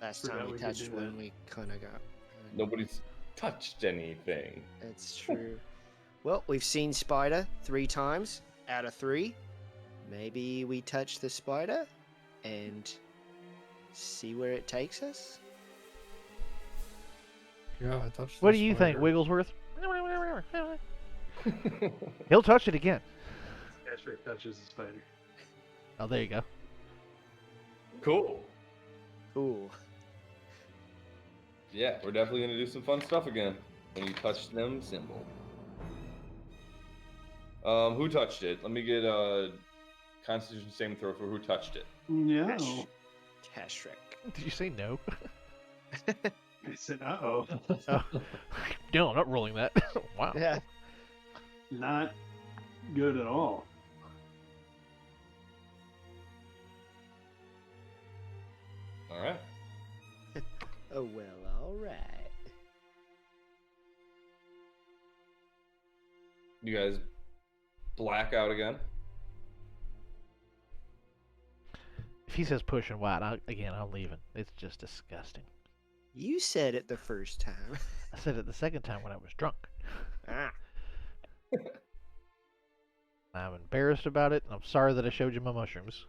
Last
Forgot
time
we
we
could
touched
do
one,
that.
we kind of got.
Nobody's touched anything.
That's true. Well, we've seen spider 3 times out of 3. Maybe we touch the spider and see where it takes us.
Yeah, I touched.
What
the
do you think,
spider.
Wigglesworth? He'll touch it again.
Astrid touches the spider.
Oh, there you go.
Cool.
Cool.
Yeah, we're definitely gonna do some fun stuff again when you touch them symbol. Who touched it? Let me get a Constitution saving throw for who touched it.
No.
Tashrik.
Did you say no?
I said, uh-oh.
Oh. No, I'm not rolling that. Wow.
Yeah.
Not good at all.
All right.
Oh well, all right.
You guys black out again.
If he says push and white, I'm leaving. It's just disgusting.
You said it the first time.
I said it the second time when I was drunk.
Ah.
I'm embarrassed about it, and I'm sorry that I showed you my mushrooms.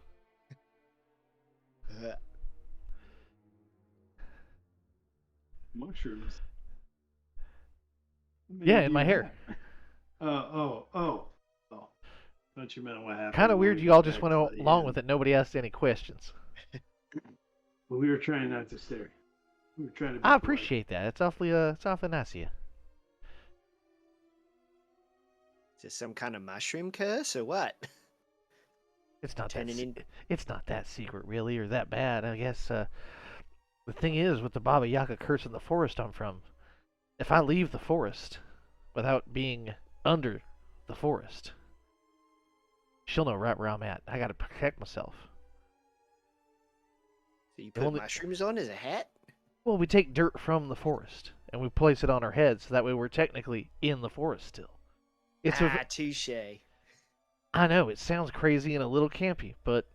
Mushrooms. How many
Yeah,
do
in my
you
hair.
have? Oh. Thought you meant what happened.
Kind of
when
weird
we
you
got
all just
back
went
to the
along
inn.
with it. Nobody asked any questions.
Well, we were trying not to stare. We were trying to be
I
polite.
appreciate that. It's awfully nice of you.
Is this some kind of mushroom curse or what?
It's not that.
Turning in.
It's not that secret, really, or that bad. I guess. The thing is, with the Baba Yaga curse in the forest I'm from, if I leave the forest without being under the forest, she'll know right where I'm at. I gotta protect myself.
So you
The
put
only-
mushrooms on as a hat?
Well, we take dirt from the forest and we place it on our heads, so that way we're technically in the forest still. It's
Touche.
I know it sounds crazy and a little campy, but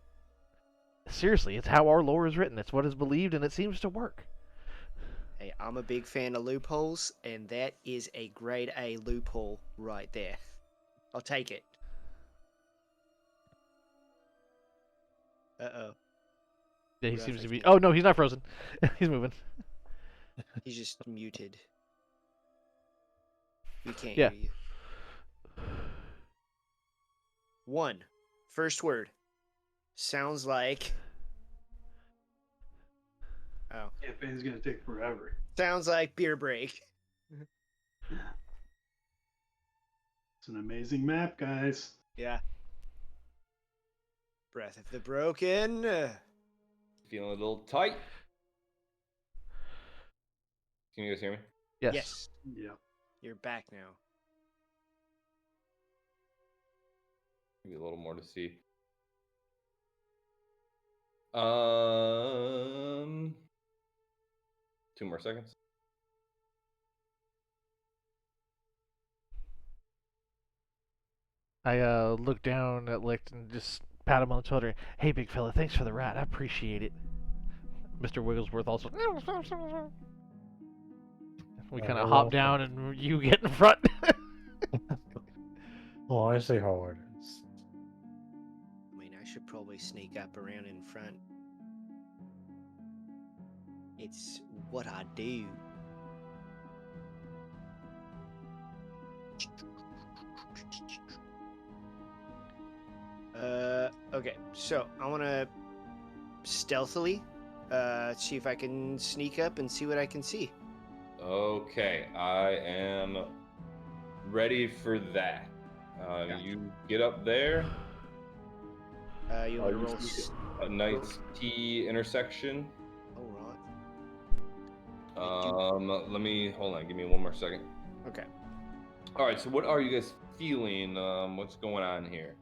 seriously, it's how our lore is written. It's what is believed, and it seems to work.
Hey, I'm a big fan of loopholes, and that is a grade A loophole right there. I'll take it. Uh-oh.
Yeah, he
Rough,
seems
I
to be.
think.
Oh no, he's not frozen. He's moving.
He's just muted. We can't
Yeah.
hear you. 1. First word. Sounds like... Oh.
Campaign's gonna take forever.
Sounds like beer break.
It's an amazing map, guys.
Yeah. Breath of the Broken.
Feeling a little tight. Can you guys hear me?
Yes.
Yes.
Yeah.
You're back now.
Maybe a little more to see. 2 more seconds.
I look down at Licht and just pat him on the shoulder. Hey, big fella, thanks for the ride. I appreciate it. Mr. Wigglesworth also. We kind of hop down and you get in front.
Oh, I see how it is.
I mean, I should probably sneak up around in front. It's what I do. Okay, so I want to stealthily see if I can sneak up and see what I can see.
Okay, I am ready for that.
Gotcha.
You get up there.
You want to roll?
A nice T intersection.
All right.
Let me hold on. Give me 1 more second.
Okay.
All right. So, what are you guys feeling? What's going on here?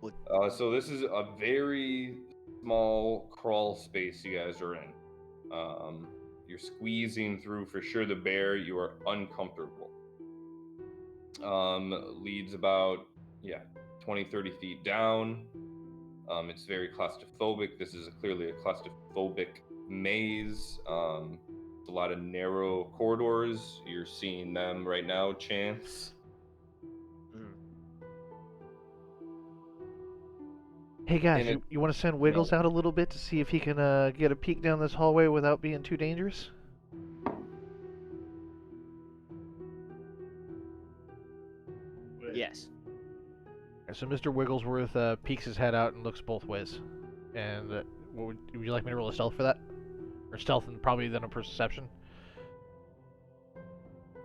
What?
So this is a very small crawl space you guys are in. You're squeezing through for sure. The bear. You are uncomfortable. Leads about 20-30 feet down. It's very claustrophobic. This is clearly a claustrophobic maze. It's a lot of narrow corridors. You're seeing them right now, Chance.
Hey guys,
And
you want to send Wiggles out a little bit to see if he can get a peek down this hallway without being too dangerous?
Yes.
So Mr. Wigglesworth peeks his head out and looks both ways. And would you like me to roll a stealth for that? Or stealth and probably then a perception?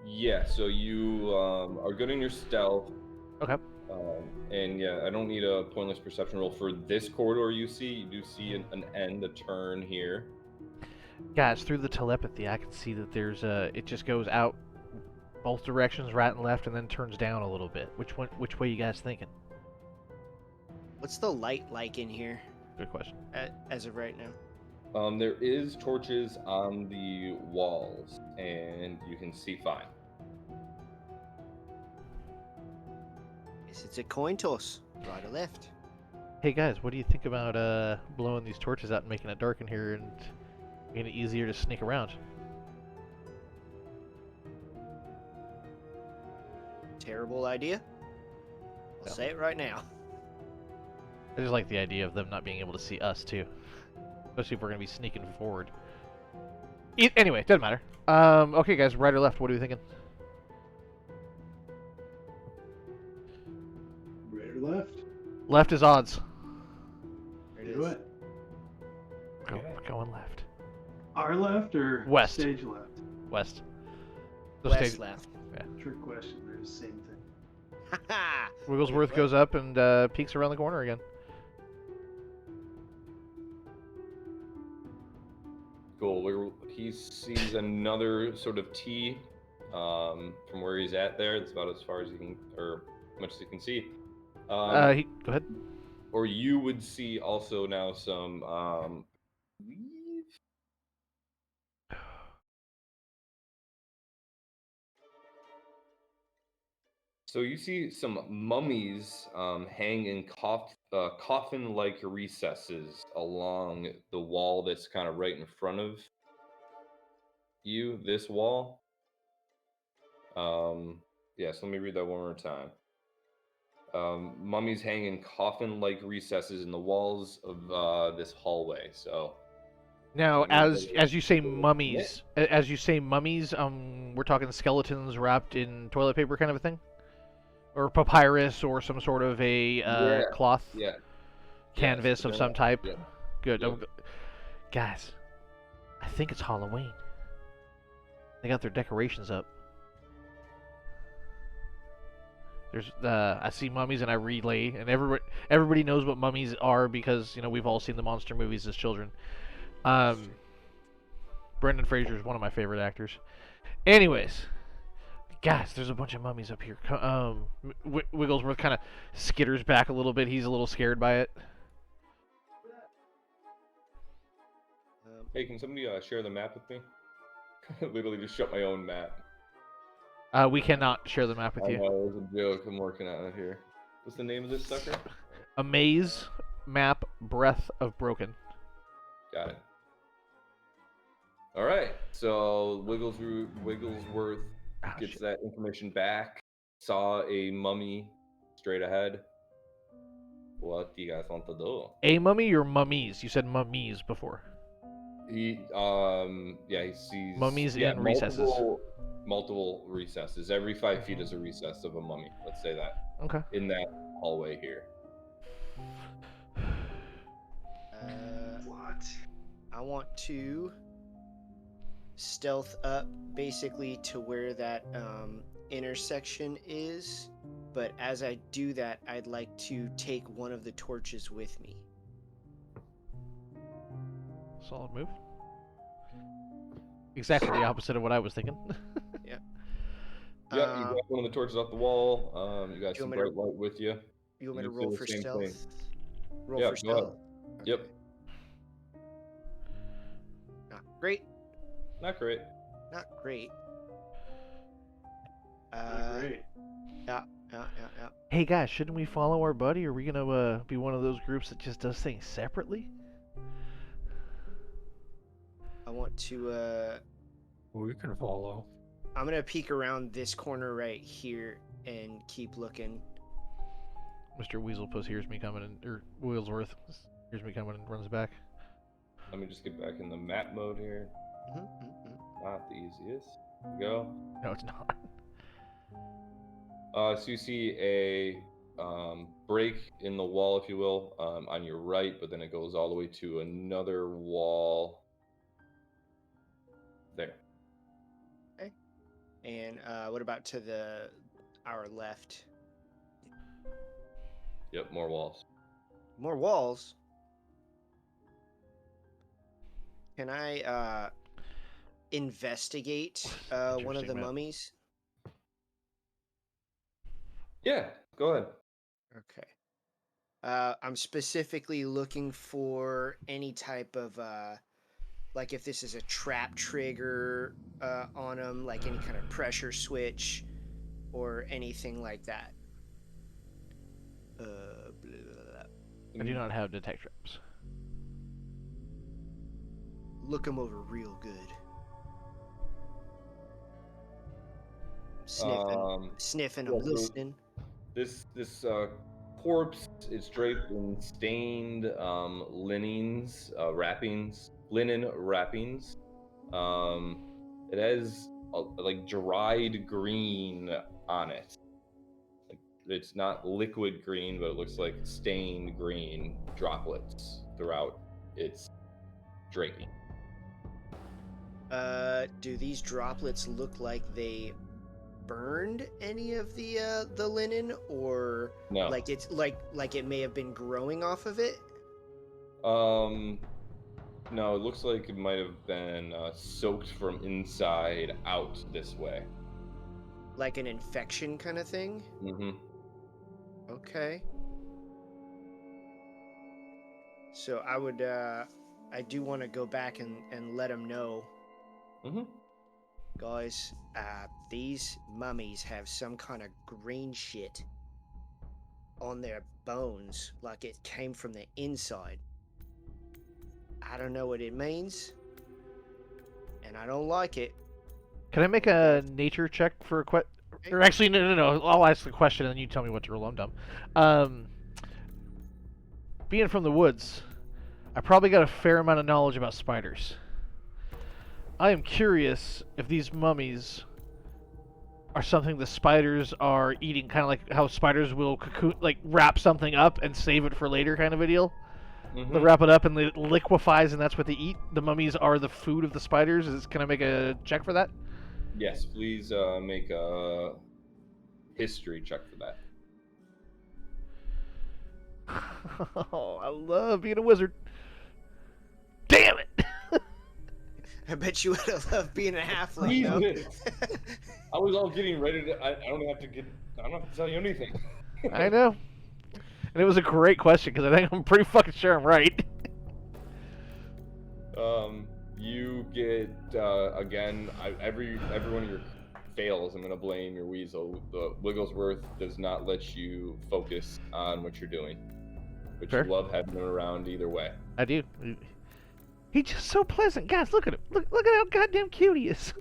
Yeah, so you are good in your stealth.
Okay.
And I don't need a pointless perception roll for this corridor you see. You do see an end, a turn here.
Guys, through the telepathy, I can see that there's it just goes out both directions, right and left, and then turns down a little bit. Which way you guys thinking?
What's the light like in here
Good question.
as of right now?
There is torches on the walls, and you can see fine.
Guess it's a coin toss, right or left.
Hey guys, what do you think about blowing these torches out and making it dark in here and making it easier to sneak around?
Terrible idea. I'll say it right now.
I just like the idea of them not being able to see us too, especially if we're gonna be sneaking forward. Anyway, doesn't matter. Okay, guys, right or left? What are you thinking?
Right or left?
Left is odds.
There it
Do
is.
it.
We're going left.
Our left or
West.
stage left?
West. So
West
stage-
left.
Trick question. They're the same thing.
Ha
Wigglesworth goes up and peeks around the corner again.
Cool. He sees another sort of T from where he's at there. It's about as far as he can, or much as he can see.
Go ahead.
Or you would see also now some so you see some mummies hang in coffin-like recesses along the wall that's kind of right in front of you, this wall. Yeah, so let me read that one more time. Mummies hang in coffin-like recesses in the walls of this hallway. So
Now, as you say mummies,
Yeah.
we're talking skeletons wrapped in toilet paper, kind of a thing, or papyrus, or some sort of a cloth,
Yeah.
canvas of some type.
Yeah.
Good.
Yep.
Guys, I think it's Halloween. They got their decorations up. There's I see mummies and I relay, and everybody knows what mummies are because we've all seen the monster movies as children. Brendan Fraser is one of my favorite actors. Anyways, guys, there's a bunch of mummies up here. Wigglesworth kind of skitters back a little bit. He's a little scared by it.
Hey, can somebody share the map with me? Literally just shut my own map.
We cannot share the map with
I
you.
know, it was a joke. I'm working on it here. What's the name of this sucker?
A maze map, Breath of Broken.
Got it. All right. So Wigglesworth gets
shit.
that information back. Saw a mummy straight ahead. What do you guys want to do?
A mummy or mummies? You said mummies before.
He sees
Mummies in recesses.
Multiple recesses. Every 5 feet is a recess of a mummy. Let's say that.
Okay.
In that hallway here.
What?
I want to stealth up basically to where that intersection is, but as I do that, I'd like to take one of the torches with me.
Solid move. Exactly the opposite of what I was thinking.
Yeah, you grab one of the torches off the wall. You got
you
some
want me to-
bright light with you.
You want me
You
to
do
roll
the
for
same
stealth?
thing.
Roll
Yeah,
for
go ahead.
stealth?
Yep.
Okay. Not great.
Not great.
Not great.
Not great.
Yeah.
Hey guys, shouldn't we follow our buddy? Are we gonna be one of those groups that just does things separately?
I want to
We can follow.
I'm gonna peek around this corner right here and keep looking.
Mr. Weaselpuss hears me coming, or Wigglesworth hears me coming and runs back.
Let me just get back in the map mode here.
Mm-hmm.
Not the easiest. Here we go.
No, it's not.
So you see a break in the wall, if you will, on your right, but then it goes all the way to another wall there.
Okay. And what about to our left?
Yep, more walls.
More walls. Can I investigate one of
Interesting
the
map.
mummies?
Yeah, go ahead.
Okay. I'm specifically looking for any type of like if this is a trap trigger on them, like any kind of pressure switch or anything like that. Blah, blah, blah.
I do not have detect traps.
Look them over real good. Sniffing them,
yeah, so-
listening.
This corpse is draped in stained linens, linen wrappings. It has like dried green on it. Like, it's not liquid green, but it looks like stained green droplets throughout its draping.
Do these droplets look like they burned any of the linen, or
No.
like it's like it may have been growing off of it?
No, it looks like it might have been soaked from inside out this way.
Like an infection kind of thing?
Mm-hmm.
Okay. So I do want to go back and let them know,
Mm-hmm.
guys, these mummies have some kind of green shit on their bones, like it came from the inside. I don't know what it means, and I don't like it.
Can I make a nature check for a Or actually, no. I'll ask the question and then you tell me what to roll. I'm dumb. Being from the woods, I probably got a fair amount of knowledge about spiders. I am curious if these mummies are something the spiders are eating, kind of like how spiders will cocoon, like wrap something up and save it for later, kind of a deal.
Mm-hmm.
They wrap it up and it liquefies, and that's what they eat. The mummies are the food of the spiders. Can I make a check for that?
Yes, please make a history check for that.
Oh, I love being a wizard. Damn it!
I bet you would have loved being a halfling, though.
I was all getting ready to. I don't have to tell you anything.
I know. And it was a great question because I think I'm pretty fucking sure I'm right.
You get again. Every one of your fails, I'm gonna blame your weasel. The Wigglesworth does not let you focus on what you're doing, but
Fair.
you love having him around either way.
I do. He's just so pleasant, guys. Look at him. Look at how goddamn cute he is.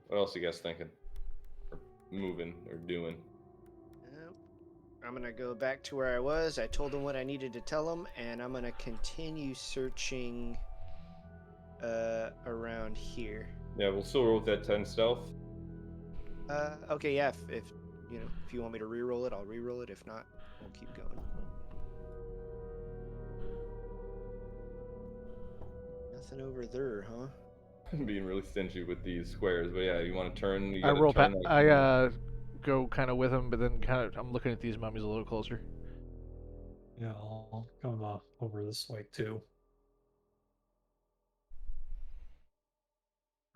What else are you guys thinking? Or moving or doing?
I'm gonna go back to where I was. I told them what I needed to tell them, and I'm gonna continue searching around here.
Yeah, we'll still roll with that 10 stealth.
Okay, yeah. If if you want me to re-roll it, I'll re-roll it. If not, we'll keep going. Nothing over there, huh?
I'm being really stingy with these squares, but yeah, you want to turn. You
I
gotta
roll
turn
past.
like-
Go kind of with him, but then I'm looking at these mummies a little closer.
Yeah, I'll come over this way too.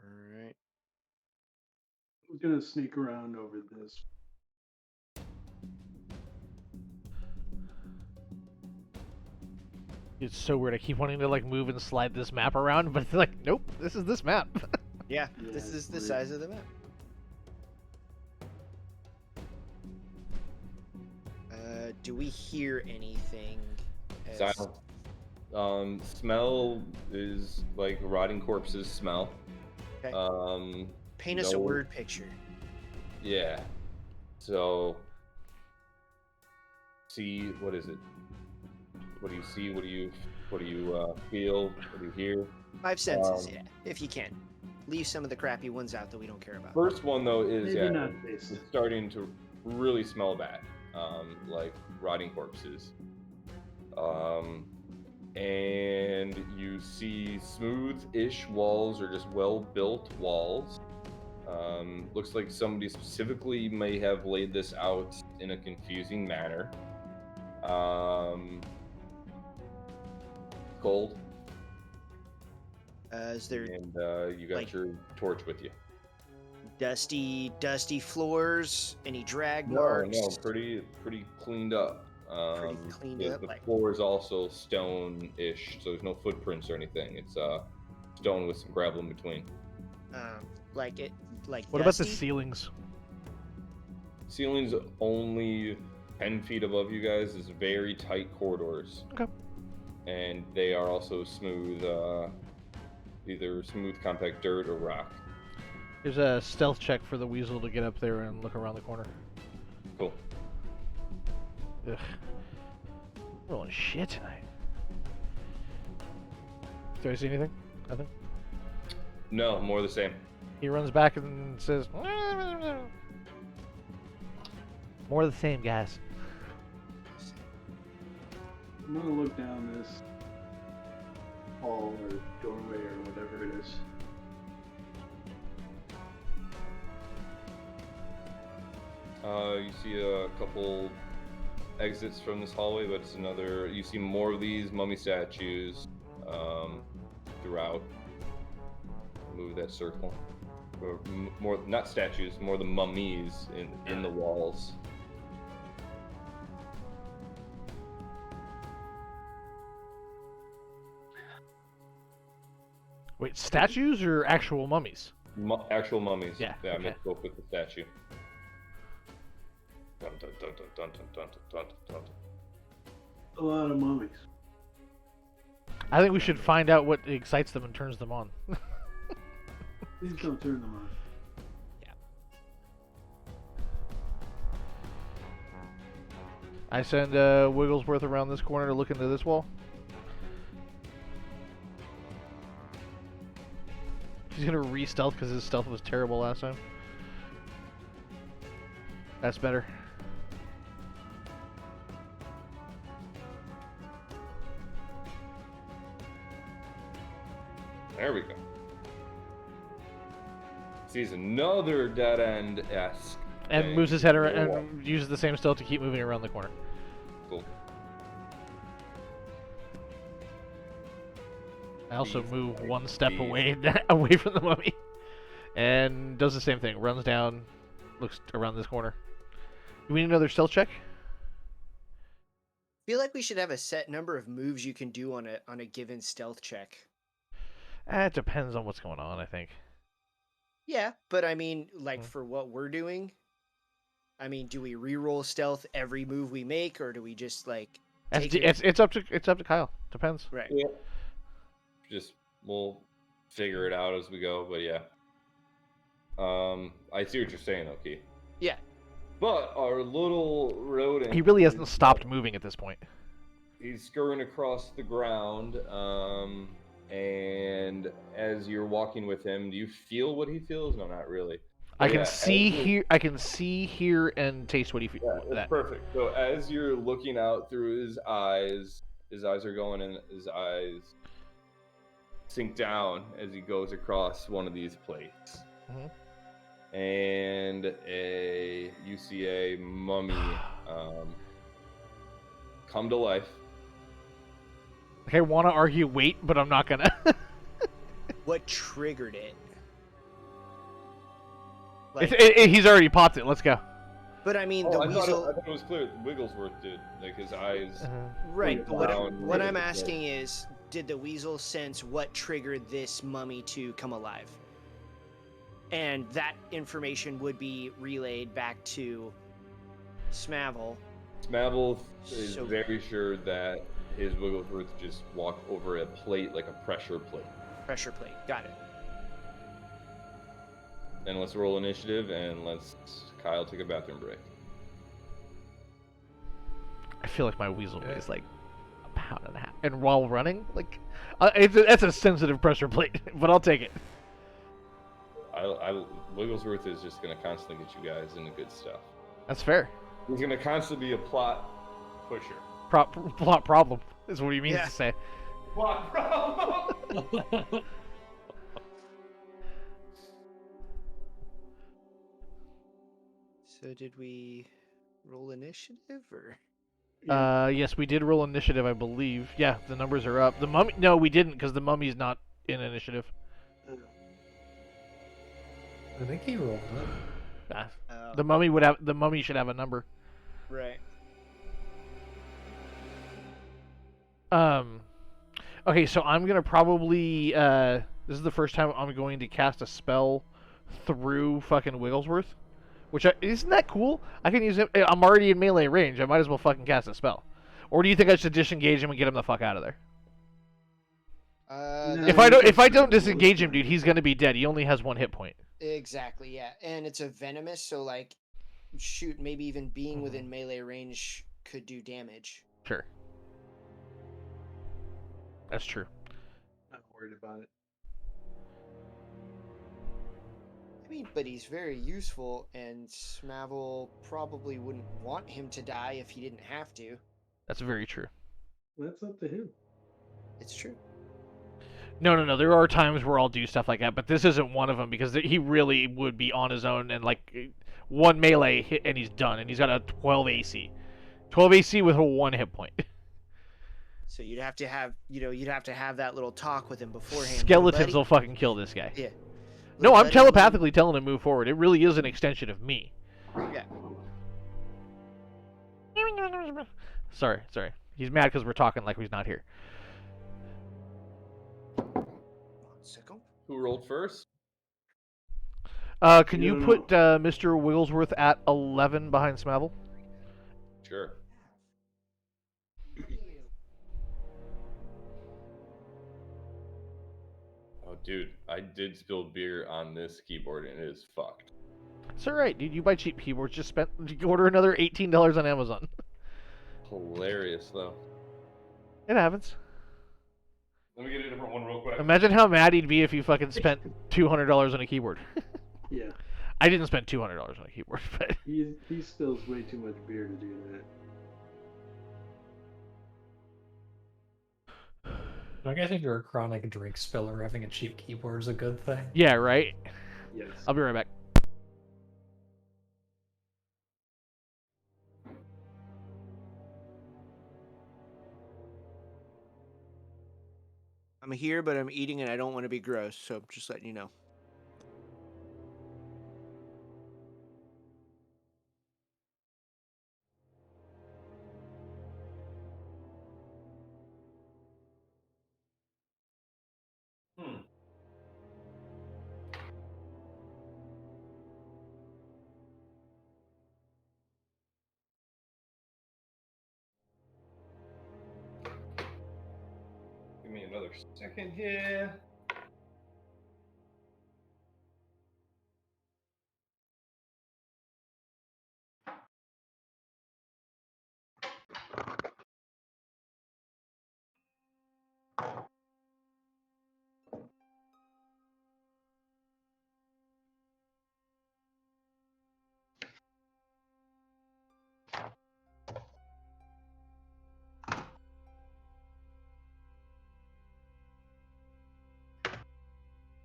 All right.
I'm gonna sneak around over this.
It's so weird. I keep wanting to like move and slide this map around, but it's like, nope, this is this map.
Yeah,
Yeah,
this is the
weird.
size of the map. Do we hear anything?
Silent. Smell is like rotting corpses smell.
Okay. Paint us a
no-
word picture.
Yeah. So, see, what is it? What do you see? What do you feel? What do you hear?
5 senses, yeah, if you can. Leave some of the crappy ones out that we don't care about.
First one though is
Maybe not this.
it's starting to really smell bad, like rotting corpses. And you see smooth-ish walls, or just well-built walls. Looks like somebody specifically may have laid this out in a confusing manner. Cold,
Is there
and you got
like-
your torch with you.
dusty floors? Any drag
No,
marks?
pretty cleaned up.
Pretty cleaned
the,
up,
The
like-
floor is also stone-ish, so there's no footprints or anything. It's stone with some gravel in between.
Like it, like
What about the
dusty?
ceilings?
Ceiling's only 10 feet above you guys. Is very tight corridors.
Okay.
And they are also smooth, either smooth compact dirt or rock.
There's a stealth check for the weasel to get up there and look around the corner.
Cool.
Ugh. Rolling shit tonight. Do I see anything? Nothing?
No, more of the same.
He runs back and says, more of the same, guys.
I'm gonna look down this hall or doorway or whatever it is.
You see a couple exits from this hallway, but it's another. You see more of these mummy statues throughout. Move that circle. Or more, not statues, more the mummies in the walls.
Wait, statues or actual mummies?
Actual mummies.
Yeah,
I
okay.
misspoke with the statue. Dun, dun, dun, dun, dun, dun, dun, dun, dun.
A lot of mummies.
I think we should find out what excites them and turns them on.
Please don't turn them on.
I send Wigglesworth around this corner to look into this wall. He's gonna re-stealth because his stealth was terrible last time. That's better.
There we go. Sees another dead end-esque.
And
thing.
moves his head around
Whoa.
and uses the same stealth to keep moving around the corner.
Cool.
I also
These
move
are
one step
these.
away from the mummy, and does the same thing. Runs down, looks around this corner. Do we need another stealth check?
I feel like we should have a set number of moves you can do on a given stealth check.
It depends on what's going on, I think.
Yeah, but I mean, like
Hmm.
for what we're doing, I mean, do we re-roll stealth every move we make, or do we just like take it?
It's up to Kyle. Depends.
Right?
Yeah. Just we'll figure it out as we go, but yeah. I see what you're saying, okay.
Yeah.
But our little rodent.
He really hasn't stopped moving at this point.
He's scurrying across the ground, and as you're walking with him, do you feel what he feels? No, not really.
I can
Yeah,
see,
as you're-
hear. I can see, hear, and taste what he feels.
Yeah, that's perfect. So as you're looking out through his eyes are going, and his eyes sink down as he goes across one of these plates.
Mhm.
And you see a mummy come to life.
Like, I want to argue weight, but I'm not gonna.
What triggered it?
He's already popped it. Let's go.
But I mean,
Oh,
the
I
weasel.
thought it was clear. Wigglesworth did. Like his eyes.
Right, but
down,
what
ready
I'm
to go.
asking is, did the weasel sense what triggered this mummy to come alive? And that information would be relayed back to Smavel.
Smavel is
So-
very sure that his Wigglesworth just walked over a plate like a pressure plate.
Pressure plate. Got it.
And let's roll initiative and let's Kyle take a bathroom break.
I feel like my weasel weighs like a pound and a half, and while running, like, that's a sensitive pressure plate, but I'll take it.
Wigglesworth is just gonna constantly get you guys into good stuff.
That's fair.
He's gonna constantly be a plot pusher.
Plot problem is what he means
Yeah.
to say.
Plot problem.
So did we roll initiative or?
Yes, we did roll initiative, I believe. Yeah, the numbers are up. The mummy? No, we didn't, because the mummy's not in initiative.
I think he rolled it.
Ah,
Oh,
the mummy should have a number.
right.
Okay, so I'm gonna probably this is the first time I'm going to cast a spell through fucking Wigglesworth, isn't that cool? I can use it. I'm already in melee range. I might as well fucking cast a spell. Or do you think I should disengage him and get him the fuck out of there?
No.
If I don't disengage him, dude, he's gonna be dead. He only has 1 hit point.
Exactly, yeah. And it's a venomous, so like, shoot, maybe even being within melee range could do damage.
Sure. That's true.
Not worried about it.
I mean, but he's very useful, and Smavel probably wouldn't want him to die if he didn't have to.
That's very true.
That's up to him.
It's true.
No. There are times where I'll do stuff like that, but this isn't one of them because he really would be on his own and like one melee hit and he's done, and he's got a 12 AC. 12 AC with a 1 hit point.
So you'd have to have that little talk with him beforehand.
Skeletons will fucking kill this guy.
Yeah.
No, I'm
Buddy,
telepathically telling him to move forward. It really is an extension of me.
Yeah.
Sorry. He's mad because we're talking like he's not here.
Sickle.
Who rolled first?
Can you put Mr. Wigglesworth at 11 behind Smavel?
Sure. Oh, dude, I did spill beer on this keyboard and it is fucked.
It's alright, dude. You buy cheap keyboards. Just order another $18 on Amazon.
Hilarious, though.
It happens.
Let me get a different one real quick.
Imagine how mad he'd be if you fucking spent $200 on a keyboard.
Yeah.
I didn't spend $200 on a keyboard, but
He spills way too much beer to do that.
I guess if you're a chronic drink spiller, having a cheap keyboard is a good thing.
yeah, right.
Yes.
I'll be right back.
I'm here, but I'm eating and I don't want to be gross, so I'm just letting you know.
Give me another second here.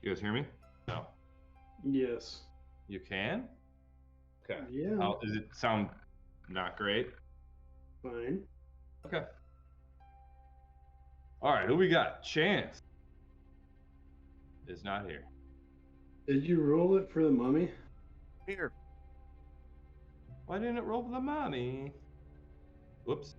You guys hear me? No.
Yes.
You can? Okay.
Yeah.
Does it sound not great?
Fine.
Okay. All right, who we got? Chance is not here.
Did you roll it for the mummy?
Here.
Why didn't it roll for the mommy? Whoops.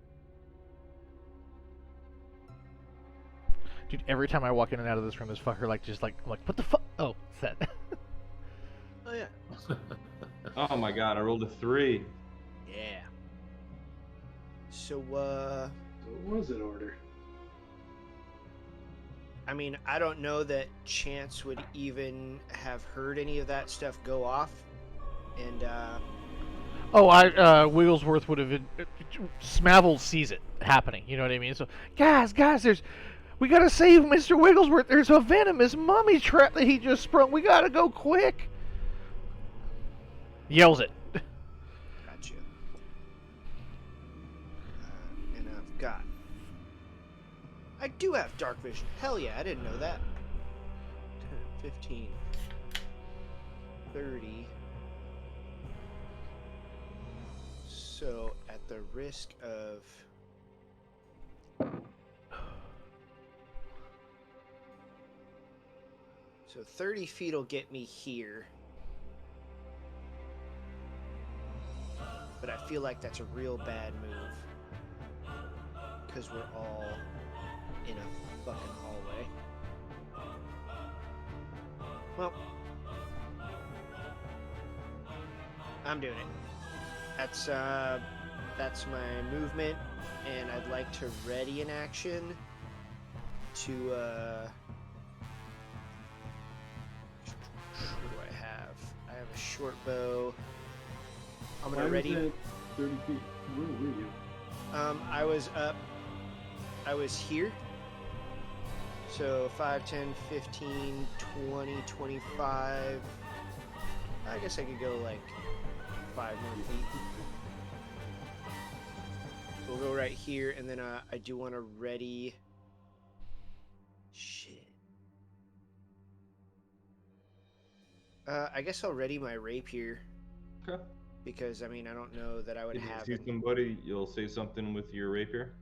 Dude, every time I walk in and out of this room, this fucker I'm like, what the fuck? Oh, it's that.
Oh yeah.
Oh my god, I rolled a 3.
Yeah. So
So it was in order.
I mean, I don't know that Chance would even have heard any of that stuff go off, and
Wigglesworth would have. Smavel sees it happening. You know what I mean? So, guys, we gotta save Mr. Wigglesworth. There's a venomous mummy trap that he just sprung. We gotta go quick. Yells it.
gotcha. And I've got. I do have dark vision. Hell yeah, I didn't know that. 10, 15, 30. So, at the risk of. So 30 feet will get me here. But I feel like that's a real bad move. Because we're all in a fucking hallway. Well, I'm doing it. That's my movement, and I'd like to ready an action to what do I have? I have a short bow. I'm
Why
gonna
was
ready.
that 30 feet? Where were you?
I was up. I was here. So 5, 10, 15, 20, 25. I guess I could go like 5 more feet. We'll go right here, and then I do want to ready. Shit. I guess I'll ready my rapier
Okay.
because I mean I don't know that I would
If you
have
see
it.
somebody, you'll say something with your rapier.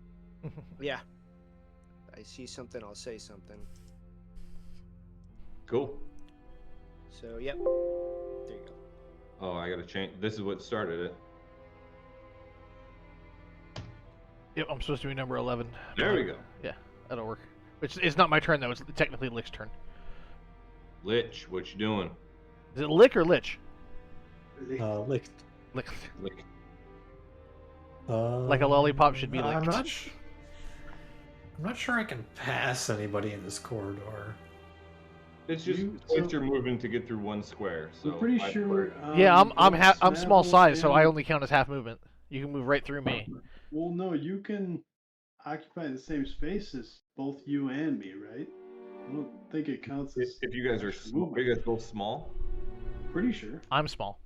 Yeah. I see something, I'll say something.
Cool.
So yep. There you go.
Oh, I gotta change. This is what started it.
Yep, I'm supposed to be number 11.
There we go.
Yeah, that'll work. Which it's not my turn though. It's technically Lick's turn.
Lich, what you doing?
Is it Lick or Lich?
Licked.
Lick.
Lick.
Like a lollipop should be licked.
I'm not sure I can pass anybody in this corridor.
It's just twice you're moving to get through one square. So
I'm pretty
5
sure.
squares.
Yeah, I'm
both
small
Snavel
size, so I
and-
only count as half movement. You can move right through me.
Well, no, you can occupy the same space as both you and me, right? I don't think it counts as.
If you guys are small, are you guys both small?
Pretty sure.
I'm small.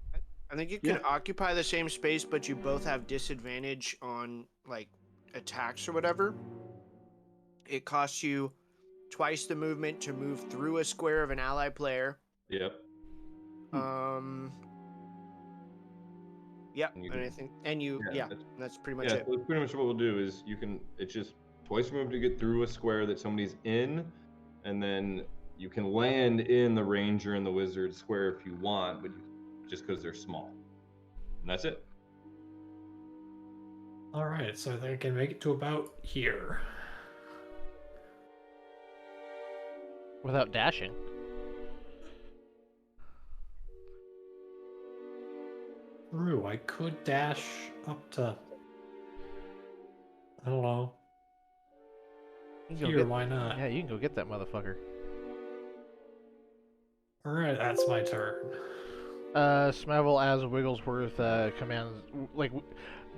I think you can
Yeah.
occupy the same space, but you both have disadvantage on like attacks or whatever. It costs you twice the movement to move through a square of an ally player.
Yep.
Yeah,
And you
and
can-
I think, and you, yeah, that's pretty much
Yeah,
it.
so pretty much what we'll do is it's just twice move to get through a square that somebody's in, and then you can land in the ranger and the wizard square if you want, but just because they're small. And that's it.
Alright, so I think I can make it to about here.
Without dashing.
True, I could dash up to... I don't know.
You can go
Here,
get-
why not?
Yeah, you can go get that motherfucker.
Alright, that's my turn.
Smavel as Wigglesworth commands like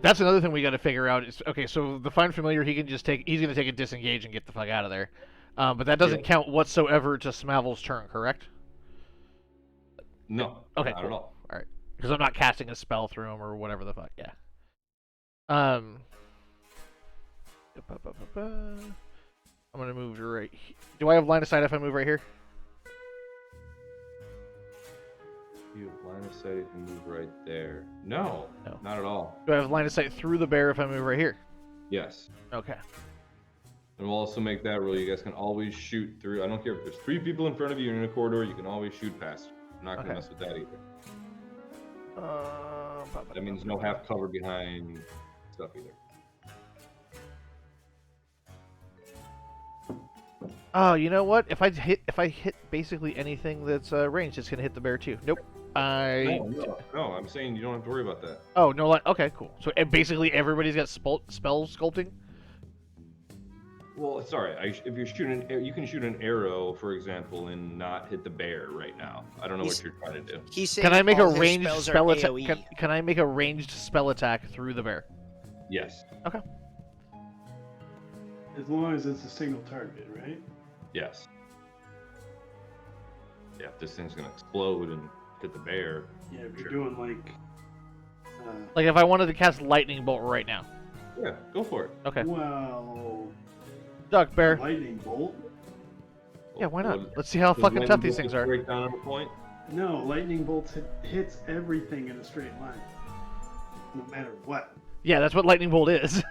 that's another thing we got to figure out is okay. So the Find Familiar, he's gonna take a disengage and get the fuck out of there, but that doesn't count whatsoever to Smavel's turn, correct?
No.
Okay,
Not
cool.
at all.
All right, because I'm not casting a spell through him or whatever the fuck. Yeah. I'm gonna move right. Do I have line of sight if I move right here?
You have line of sight, you can move right there. No,
No.
not at all.
Do I have line of sight through the bear if I move right here?
Yes.
Okay.
And we'll also make that rule. You guys can always shoot through. I don't care if there's 3 people in front of you in a corridor, you can always shoot past. I'm not going to
Okay.
mess with that either. That means no half cover behind stuff either.
Oh, you know what? If I hit basically anything that's ranged, it's gonna hit the bear too. Nope.
No, I'm saying you don't have to worry about that.
Oh no! Okay, cool. So basically everybody's got spell sculpting.
Well, sorry. If you're shooting, you can shoot an arrow, for example, and not hit the bear right now. I don't know what you're trying to do.
He's saying
Can I make a
all his
ranged
spells are
spell attack?
AoE.
Can I make a ranged spell attack through the bear?
Yes.
Okay.
As long as it's a single target, right?
Yes. Yeah, if this thing's gonna explode and hit the bear.
Yeah, if you're
Sure.
doing like.
Like if I wanted to cast lightning bolt right now.
Yeah, go for it.
Okay.
Well,
Duck bear.
lightning bolt.
Yeah, why not?
Well,
Let's see how
does
fucking tough
lightning
these
bolt
things
just
are.
Break down on a point.
No, lightning bolts hits everything in a straight line, no matter what.
Yeah, that's what lightning bolt is.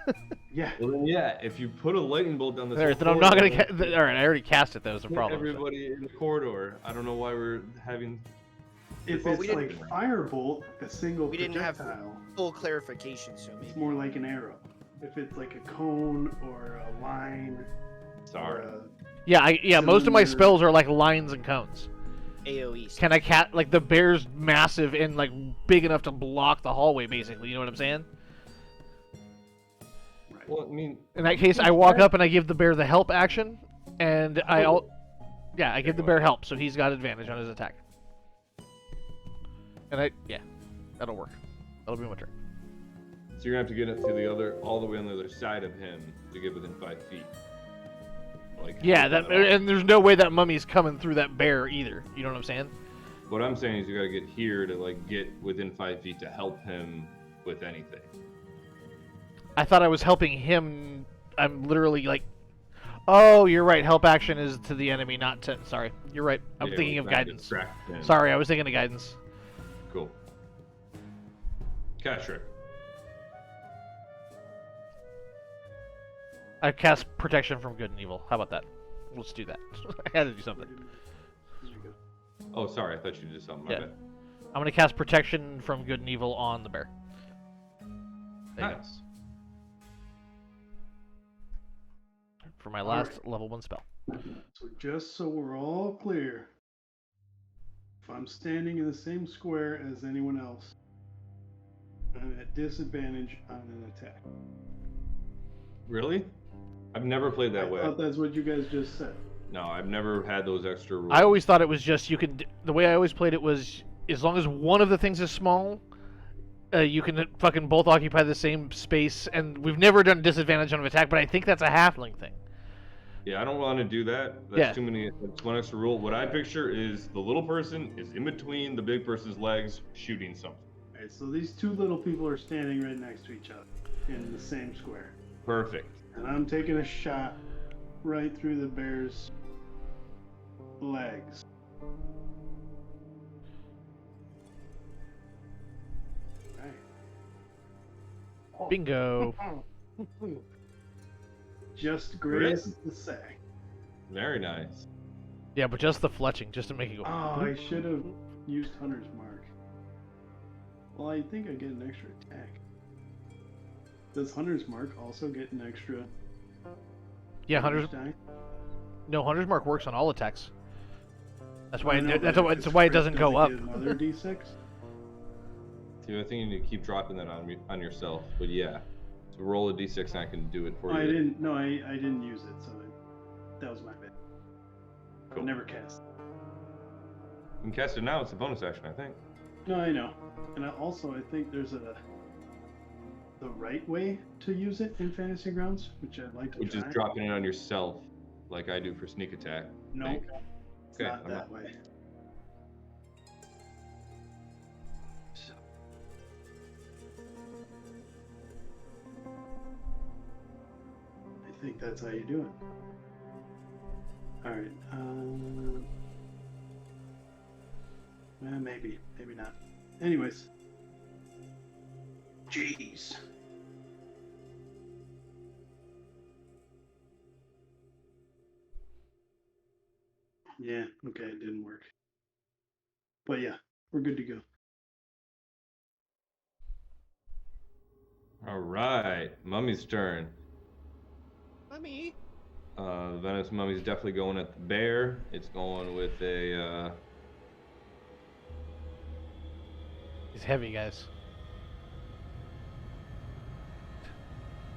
Yeah.
Well then, yeah. If you put a lightning bolt down this.
Alright, then I'm not gonna. All right, I already cast it. That was a
hit
problem. so.
everybody in the corridor. I don't know why we're having.
If
Well,
it's
we
like
didn't-
firebolt, a single
We didn't have
projectile,
full clarification, so
it's
maybe.
more like an arrow. If it's like a cone or a line,
Sorry.
or a,
Yeah, most of my
Cylinder.
spells are like lines and cones.
AoE. stuff.
Can I like the bear's massive and like big enough to block the hallway, basically. You know what I'm saying?
right.
Well, I mean,
In that case, I walk up and I give the bear the help action, and I give the bear help, so he's got advantage on his attack. And that'll work. That'll be my turn.
So you're gonna have to get it to all the way on the other side of him to get within 5 feet. Like
Yeah, and there's no way that mummy's coming through that bear either. You know what I'm saying?
What I'm saying is you gotta get here to like get within 5 feet to help him with anything.
I thought I was helping him. I'm literally like, oh, you're right. Help action is to the enemy, not to. Sorry, you're right. I'm
Yeah,
thinking of
not
guidance.
distract him.
Sorry, I was thinking of guidance.
Cool. Catch her.
I cast protection from good and evil. How about that? Let's do that. I had to do something.
There you go.
Oh, sorry. I thought you did something. My
Yeah.
bad.
I'm gonna cast protection from good and evil on the bear. There you go.
Nice.
For my last level 1 spell.
So just so we're all clear, if I'm standing in the same square as anyone else, I'm at disadvantage on an attack.
Really? I've never played that way.
I thought that's what you guys just said.
No, I've never had those extra rules.
I always thought it was just the way I always played it was as long as one of the things is small, you can fucking both occupy the same space, and we've never done disadvantage on an attack, but I think that's a halfling thing.
Yeah, I don't want to do that. That's too many. That's one extra rule. What I picture is the little person is in between the big person's legs shooting something.
Alright, so these two little people are standing right next to each other in the same square.
Perfect.
And I'm taking a shot right through the bear's legs. Right.
Bingo.
Just grazes the sack.
Very nice.
Yeah, but just the fletching, just to make it go.
Oh, I should have used Hunter's Mark. Well, I think I get an extra attack. Does Hunter's Mark also get an extra?
Yeah, Hunter's Mark works on all attacks. That's why that's why it doesn't go up.
Another D6.
See, I think you need to keep dropping that on yourself. But yeah, so roll a d6 and I can do it for you.
I didn't. No, I didn't use it, so that was my bad.
Cool.
Never cast.
You can cast it now. It's a bonus action, I think.
No, I know, and I think there's the right way to use it in Fantasy Grounds, which I'd like to
Which
try.
is dropping it on yourself, like I do for sneak attack.
No,
Think.
it's
Okay,
not
I'm
that
not-
way. So. I think that's how you do it. All right. Maybe not. Anyways. Jeez. Yeah, okay, it didn't work. But yeah, we're good to go.
All right, Mummy's turn.
Mummy.
Venice Mummy's definitely going at the bear. It's going with a.
He's heavy, guys.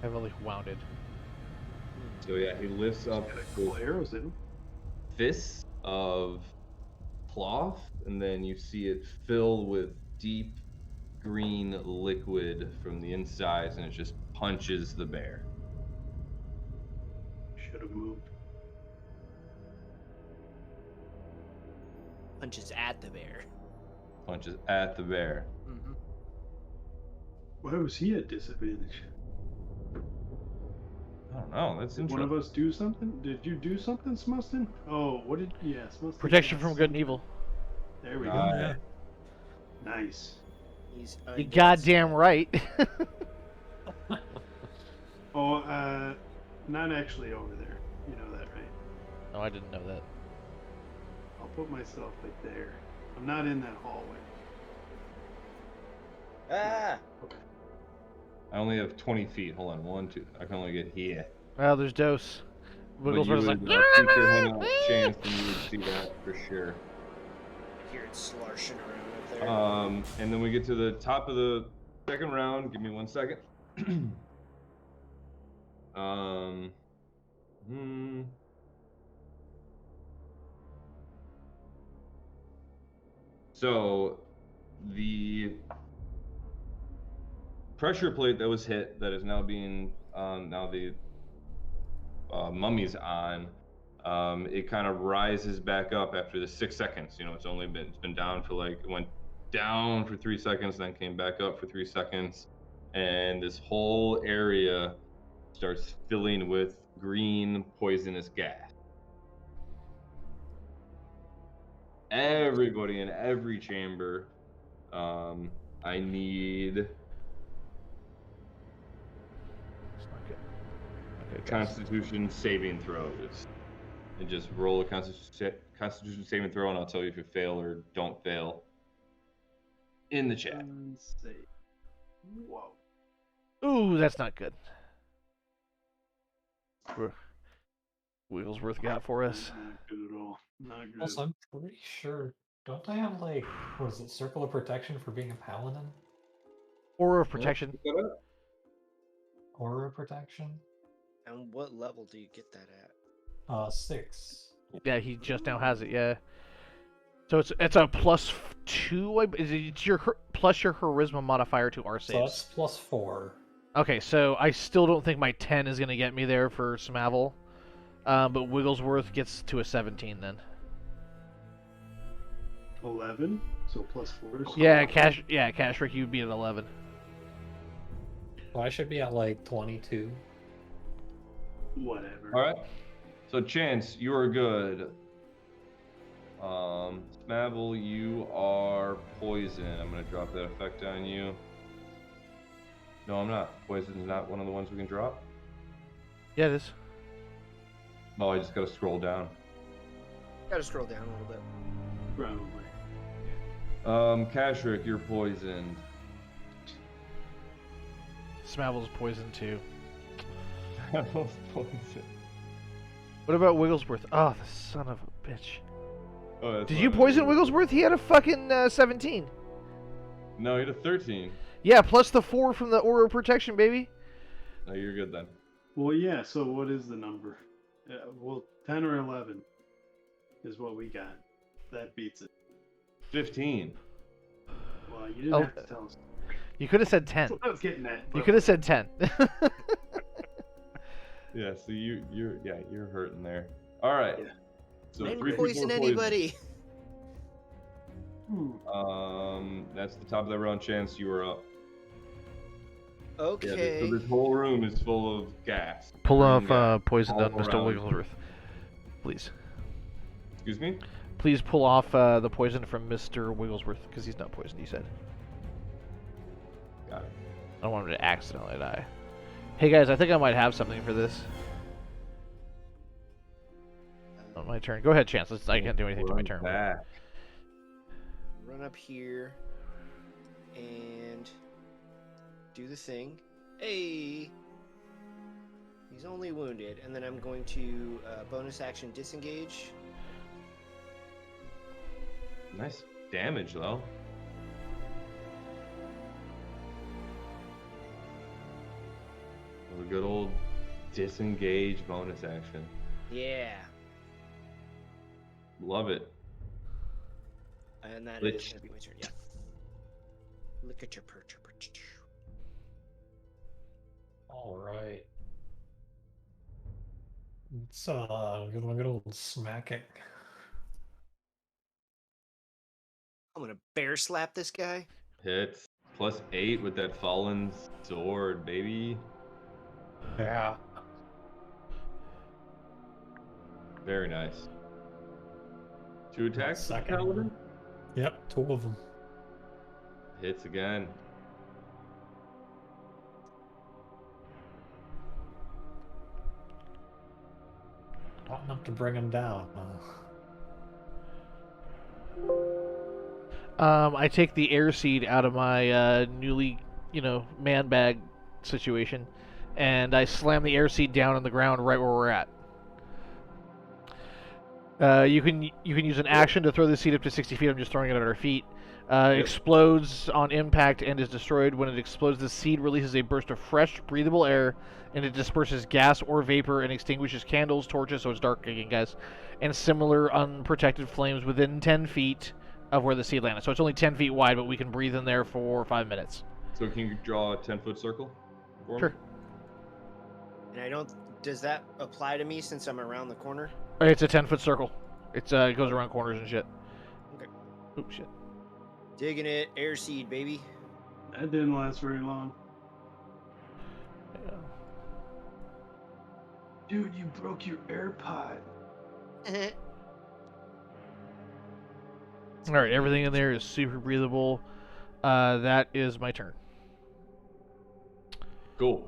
Heavily wounded.
So yeah, he lifts up
Got a couple arrows in him.
fists of cloth, and then you see it fill with deep green liquid from the insides, and it just punches the bear.
Should have moved.
Punches at the bear.
Punches at the bear.
Mm-hmm.
Why was he at disadvantage?
I don't know. That's
Did one
interesting.
of us do something? Did you do something, Smustin? Oh, what did? Yeah, Smustin.
Protection
cast
from good and
something.
evil.
There we go.
Right.
Nice.
He's
You
undead.
goddamn right.
Oh, not actually over there. You know that, right?
No, I didn't know that.
I'll put myself like there. I'm not in that hallway.
Ah!
Okay.
I only have 20 feet. Hold on, 1, 2. I can only get here.
Well, there's Dose.
But
Wiggles
you
was
would
like,
keep your hand out chance, and you would see that for sure.
I hear it sloshing around up there.
And then we get to the top of the second round. Give me 1 second. So the pressure plate that was hit, that is now being now the mummy's on. It kind of rises back up after the 6 seconds. It's been down for it went down for 3 seconds, then came back up for 3 seconds, and this whole area starts filling with green poisonous gas. Everybody in every chamber, I need
It's not good. Okay, guys.
Constitution saving throws. And just roll a Constitution saving throw, and I'll tell you if you fail or don't fail in the chat.
Save. Whoa.
Ooh, that's not good. Wigglesworth got it for us.
Not good at all. Not good.
Also, I'm pretty sure. Don't I have was it Circle of Protection for being a paladin?
Aura of protection.
Aura Protection?
And what level do you get that at?
6.
Yeah, he just now has it. Yeah. So it's a +2. It's plus your charisma modifier to our
So
saves.
that's +4.
Okay, so I still don't think my 10 is gonna get me there for Smavel, but Wigglesworth gets to a 17 then.
11, so +4. So
Yeah, Kashrik, you'd be at 11.
Well, I should be at 22.
Whatever.
All right. So Chance, you are good. Smavel, you are poison. I'm gonna drop that effect on you. No, I'm not. Poison is not one of the ones we can drop.
Yeah, it is.
Oh, I just gotta scroll down.
Gotta scroll down a little bit.
Probably.
Kashrik, you're poisoned.
Smavel's poison too.
Poison.
What about Wigglesworth? Oh, the son of a bitch.
Oh, that's
Did
not
you
it.
poison Wigglesworth? He had a fucking 17.
No, you had a 13.
Yeah, plus the 4 from the Aura of Protection, baby.
No, you're good then.
Well, yeah, so what is the number? Well, 10 or 11 is what we got. That beats it.
15.
Well, you didn't have to tell us.
You could have said 10.
That's what I was getting at.
You could have said 10.
Yeah, so you're hurting there. All right.
Yeah.
So
I didn't
3 people
poison
are
anybody.
That's the top of that round. Chance, you are up.
Okay.
Yeah, so this whole room is full of gas.
Pull
Green
off
gas
poison
all
on Mr.
around.
Wigglesworth, please.
Excuse me?
Please pull off the poison from Mr. Wigglesworth, because he's not poisoned, you said.
Got it.
I don't want him to accidentally die. Hey guys, I think I might have something for this. On my turn. Go ahead, Chance. I can't do anything to my
Run
turn.
back.
Run up here and do the thing. Hey! He's only wounded, and then I'm going to bonus action disengage.
Nice damage, though. A good old disengage bonus action.
Yeah.
Love it.
And that
Lich.
is going to be my turn, yeah. Look at your perch.
Alright. It's good old smacking.
I'm going to bear slap this guy.
Hits. +8 with that fallen sword, baby.
Yeah.
Very nice. 2 attacks.
Second.
Paladin?
Yep, 2 of them.
Hits again.
Not enough to bring him down.
I take the air seed out of my newly, man bag situation, and I slam the air seed down on the ground right where we're at. You can use an action to throw the seed up to 60 feet. I'm just throwing it at our feet. Explodes on impact and is destroyed. When it explodes, the seed releases a burst of fresh, breathable air, and it disperses gas or vapor and extinguishes candles, torches, so it's dark again, guys, and similar unprotected flames within 10 feet of where the seed landed. So it's only 10 feet wide, but we can breathe in there for 5 minutes.
So can you draw a 10-foot circle for
Sure.
me?
And I don't. Does that apply to me since I'm around the corner?
It's a 10-foot circle. It goes around corners and shit.
Okay.
Oops, shit.
Digging it, air seed, baby.
That didn't last very long.
Yeah.
Dude, you broke your AirPod.
All right, everything in there is super breathable. That is my turn.
Cool.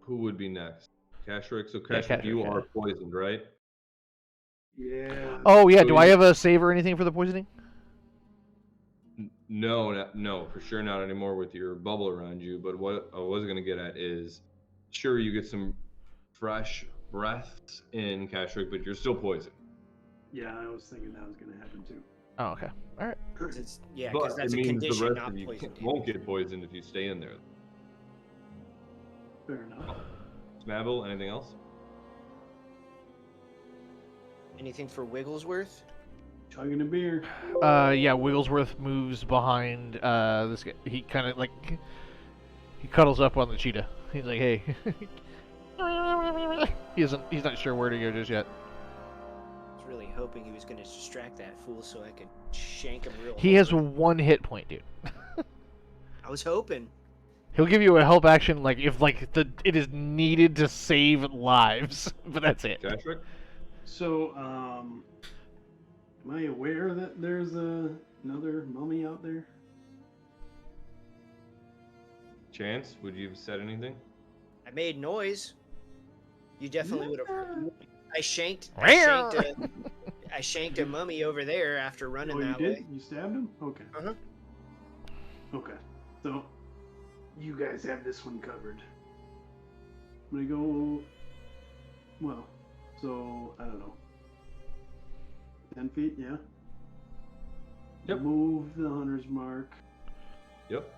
Who would be next? Kashrik. So Kashrik,
Kashrik,
you
yeah.
are poisoned, right?
Yeah.
Oh yeah,
So
do I
you-
have a save or anything for the poisoning?
No, for sure not anymore with your bubble around you. But what I was gonna get at is, sure, you get some fresh breaths in Kashrik, but you're still poisoned.
Yeah, I was thinking that was going to happen too.
Oh, okay. All right.
Yeah,
But
because that's
it
a
means the
condition,
rest
not
of you
poison
won't
damage.
get poisoned if you stay in there.
Fair enough.
Smabble, anything else?
Anything for Wigglesworth?
Chugging a beer.
Yeah, Wigglesworth moves behind this guy. He kind of like he cuddles up on the cheetah. He's like, "Hey." He's not sure where to go just yet.
I was really hoping he was going to distract that fool so I could shank him real
He has
hard.
1 hit point, dude.
I was hoping.
He'll give you a help action like if it is needed to save lives, but that's it.
Kashrik?
So, am I aware that there's another mummy out there?
Chance, would you have said anything?
I made noise. You definitely would have heard. I shanked a mummy over there after running
Oh, you
that
did?
way.
You stabbed him? Okay.
Uh-huh.
Okay. So, you guys have this one covered. I'm gonna go. Well, so I don't know. 10 feet, yeah.
Yep.
Move the hunter's mark
Yep.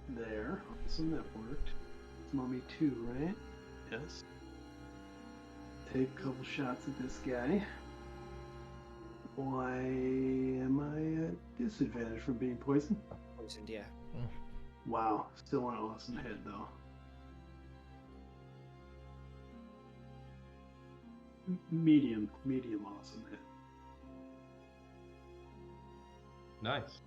there. Awesome, that worked. It's mummy 2, right? Yes. Take a couple shots at this guy. Why am I at disadvantage from being poisoned?
Poisoned, yeah.
Wow, still an awesome hit though. Medium awesome hit.
Nice.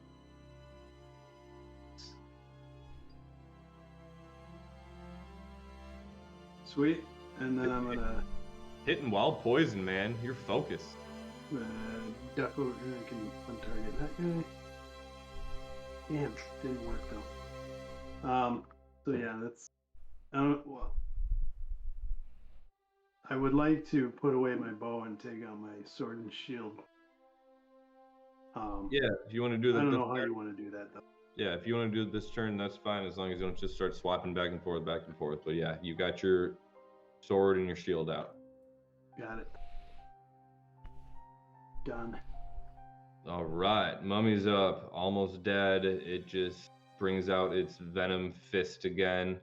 Sweet, and then I'm gonna
Hitting while poisoned, man. You're focused.
duck over here. I can untarget that guy. Damn, didn't work though. So yeah, that's. Well, I would like to put away my bow and take out my sword and shield.
Yeah, if you want to do
I
that.
don't know how you want to do that though.
Yeah, if you want to do this turn, that's fine, as long as you don't just start swapping back and forth. But yeah, you got your sword and your shield out.
Got it. Done.
All right, mummy's up, almost dead. It just brings out its venom fist again.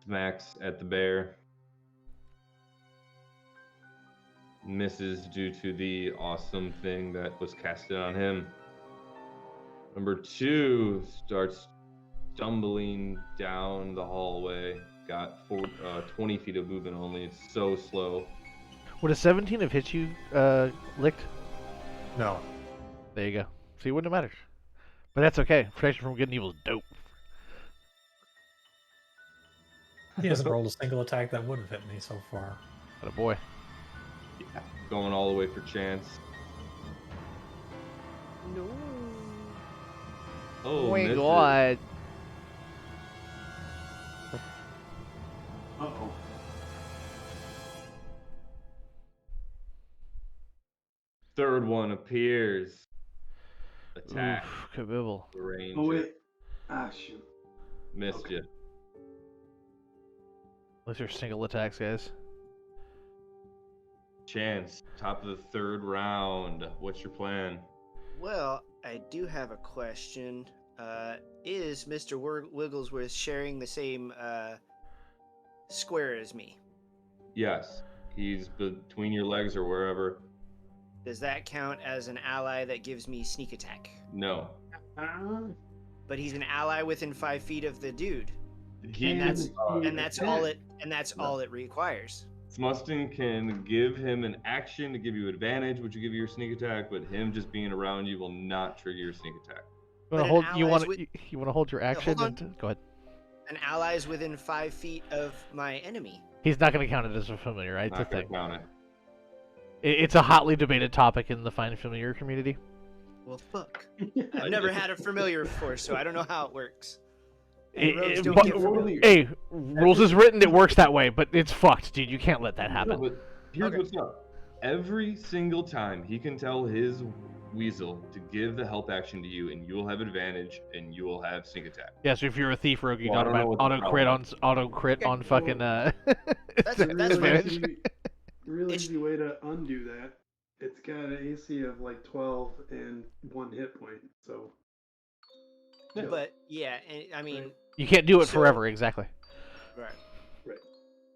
Smacks at the bear. Misses due to the awesome thing that was casted on him. Number 2 starts stumbling down the hallway. Got 20 feet of movement only. It's so slow.
Would a 17 have hit you, licked?
No.
There you go. See, it wouldn't have mattered. But that's okay. Protection from good and evil is dope.
He hasn't rolled a single attack that would have hit me so far.
What a boy.
Going all the way for Chance.
No.
Oh,
my
misses.
god.
Uh-oh.
Third one appears. Attack.
Oof, kabibble.
Range.
Oh wait. Ah shoot.
Missed
Okay.
you.
Those are single attacks, guys.
Chance. Top of the 3rd round. What's your plan?
Well, I do have a question. Is Mr. Wigglesworth sharing the same square as me?
Yes. He's between your legs or wherever.
Does that count as an ally that gives me sneak attack?
No.
But he's an ally within 5 feet of the dude,
He
and that's all
it.
all it requires.
Smuston can give him an action to give you advantage, which will give you your sneak attack, but him just being around you will not trigger your sneak attack.
You want to hold your action?
hold on.
Go ahead.
An ally is within 5 feet of my enemy.
He's not going to count it as a familiar, right?
Not gonna count it.
It's a hotly debated topic in the Find Familiar community.
Well, fuck. I've never had a familiar before, so I don't know how it works.
Hey, rules is written, it works that way, but it's fucked, dude. You can't let that happen.
No, but here's what's up. Every single time he can tell his weasel to give the help action to you, and you'll have advantage, and you will have sneak attack.
Yeah, so if you're a thief rogue, you
Well, I
got
don't know what the
auto crit on fucking
That's
advantage.
Real easy way to undo that. It's got an AC of like 12 and 1 hit point, so.
But yeah, I mean,
You can't do it forever, exactly.
right.
Right.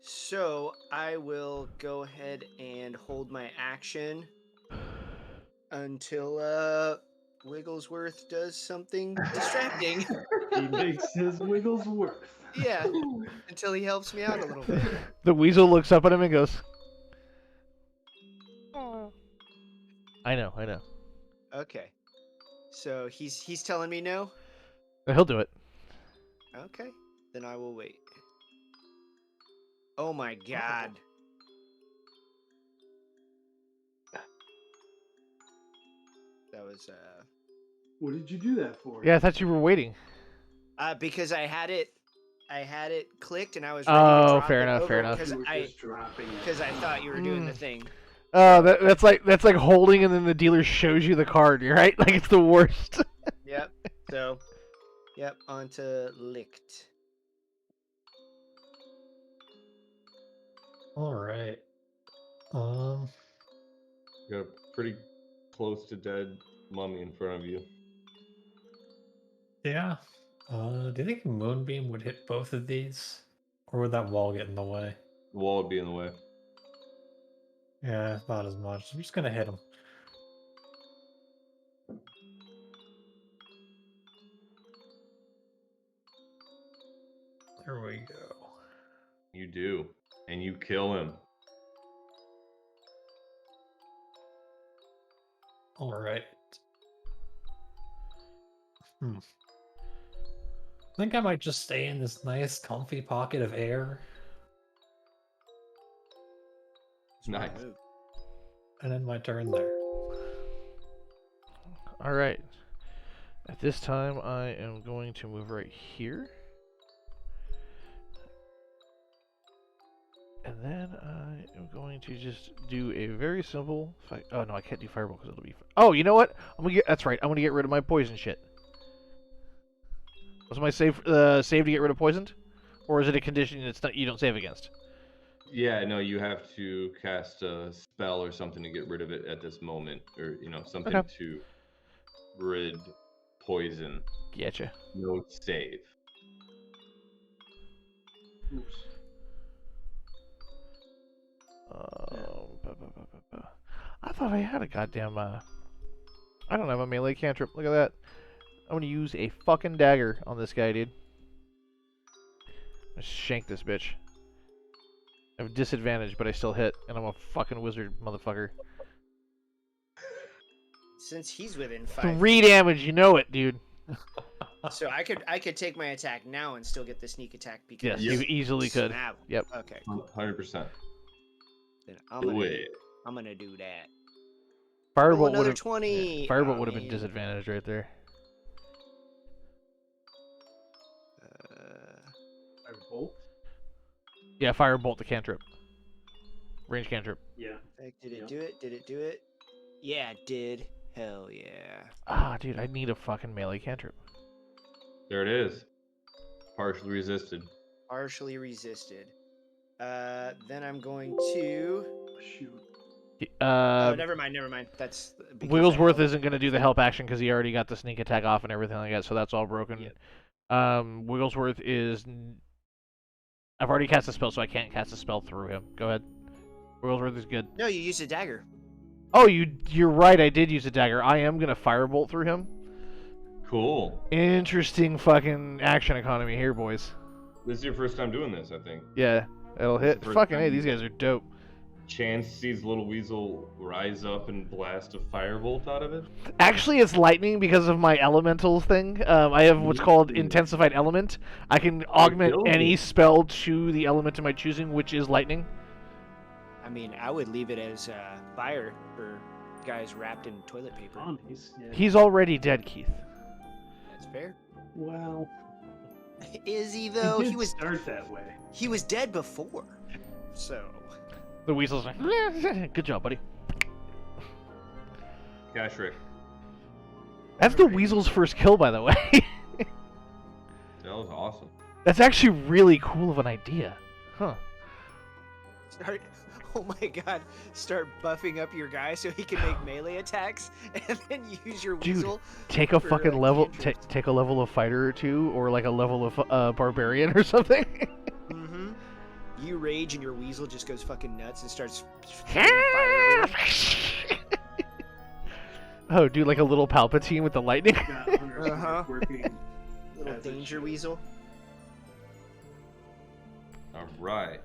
So I will go ahead and hold my action until Wigglesworth does something distracting.
He makes his wiggles worth.
Yeah, until he helps me out a little bit.
The weasel looks up at him and goes, I know.
Okay. So he's telling me no?
He'll do it.
Okay. Then I will wait. Oh my god. That was
What did you do that for?
Yeah, I thought you were waiting.
because I had it clicked and I was ready to
Oh,
drop
fair
it
enough,
over
fair enough.
because
You were
I
just dropping it.
because I thought you were doing the thing.
That's like holding and then the dealer shows you the card, right? Like it's the worst.
Yep. So, yep, onto licked.
All right.
You got a pretty close to dead mummy in front of you.
Yeah. Do you think Moonbeam would hit both of these? Or would that wall get in the way?
The wall would be in the way.
Yeah, not as much. I'm just gonna hit him. There we go.
You do. And you kill him.
All right. I think I might just stay in this nice, comfy pocket of air
Nice.
and end my turn there.
All right. At this time, I am going to move right here. And then I am going to just do a very simple fight. Oh no, I can't do fireball because it'll be. Oh, you know what? That's right. I'm gonna get rid of my poison shit. Was my save to get rid of poisoned, or is it a condition it's not you don't save against?
Yeah, no, you have to cast a spell or something to get rid of it at this moment, or something
Okay.
to rid poison.
Getcha.
No save.
Oops.
I thought I had a goddamn. I don't have a melee cantrip. Look at that. I'm gonna use a fucking dagger on this guy, dude. Let's shank this bitch. I have disadvantage, but I still hit, and I'm a fucking wizard, motherfucker.
Since he's within 5
3 damage, you know it, dude.
so I could take my attack now and still get the sneak attack because
Yes, you easily could.
Snap.
Yep.
Okay.
100%.
Then
Do it.
I'm gonna do that.
Firebolt
Roll
would
another
have.
20.
Firebolt
Oh,
would have been
man.
disadvantaged right there.
Firebolt?
Yeah, firebolt the cantrip. Range cantrip.
Yeah.
Did it
Yeah.
do it? Did it do it? Yeah, it did. Hell yeah.
Ah, dude, I need a fucking melee cantrip.
There it is. Partially resisted.
Partially resisted. Then I'm going to.
Shoot.
Oh, never mind. That's because I
Wigglesworth
held-
isn't going to do the help action because he already got the sneak attack off and everything like that, so that's all broken.
Yep.
Wigglesworth is. I've already cast a spell, so I can't cast a spell through him. Go ahead. Wigglesworth is good.
No, you used a dagger.
Oh, you're right. I did use a dagger. I am gonna firebolt through him.
Cool.
Interesting fucking action economy here, boys.
This is your first time doing this, I think.
Yeah, it'll
This is
hit.
the first
Fucking
time
hey,
you-
these guys are dope.
Chance sees Little Weasel rise up and blast a firebolt out of it.
Actually, it's lightning because of my elemental thing. I have what's called intensified element. I can augment
killed
any
you.
spell to the element of my choosing, which is lightning.
I mean, I would leave it as fire for guys wrapped in toilet paper.
Oh, nice. Yeah.
He's already dead, Keith.
That's fair.
Well,
Is he
it
though?
did
He was
start that way.
he was dead before. So
The weasel's like, good job, buddy.
Cash Rick.
That's the weasel's first kill, by the way.
That was awesome.
That's actually really cool of an idea. Huh.
start. Oh my god! Start buffing up your guy so he can make melee attacks, and then use your
Dude,
weasel.
Take a
For,
fucking level,
cantrips.
take a level of fighter or two, or like a level of barbarian or something.
Mm-hmm. You rage and your weasel just goes fucking nuts and starts spitting fire everywhere.
Oh, dude, like a little Palpatine with the lightning.
Got hunters
Uh-huh.
working.
Little
As it
danger
should.
weasel.
All right.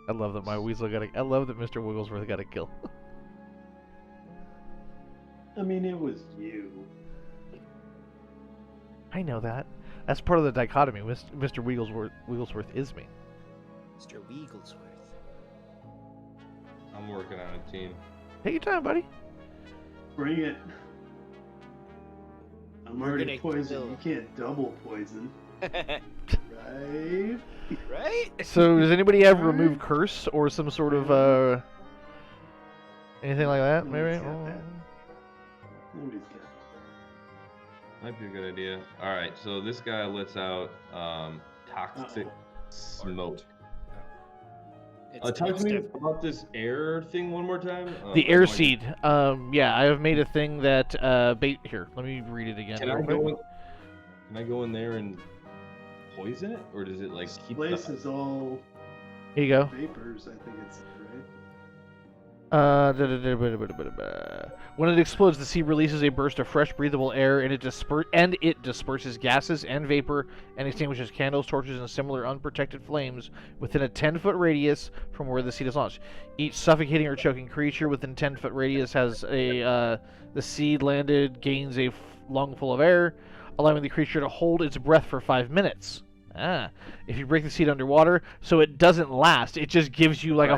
I love that my weasel got a. I love that Mr. Wigglesworth got a kill.
I mean, it was you.
I know that. That's part of the dichotomy. Mr. Wigglesworth is me.
Mr. Wigglesworth.
I'm working on a team.
Take your time, buddy.
Bring it. I'm
We're
already
gonna
poisoned.
kill.
You can't double poison, right?
Right?
So, does anybody have remove curse or some sort of anything like that? Maybe.
Nobody's got that. Nobody's got
Might be a good idea. All right, so this guy lets out toxic smoke.
It's
Talk to me
def-
about this air thing one more time.
The air
like,
seed. Yeah, I have made a thing that bait. Here, let me read it again.
Can
real
I
quick.
go? Can I go in there and poison it, or does it like
This
keep
place
the...
is all
Here you go.
vapors, I think it's right.
When it explodes, the seed releases a burst of fresh, breathable air, and it disperses gases and vapor, and extinguishes candles, torches, and similar unprotected flames within a 10-foot radius from where the seed is launched. Each suffocating or choking creature within 10-foot radius has the seed landed gains a lungful of air, allowing the creature to hold its breath for 5 minutes. If you break the seed underwater, so it doesn't last, it just gives you like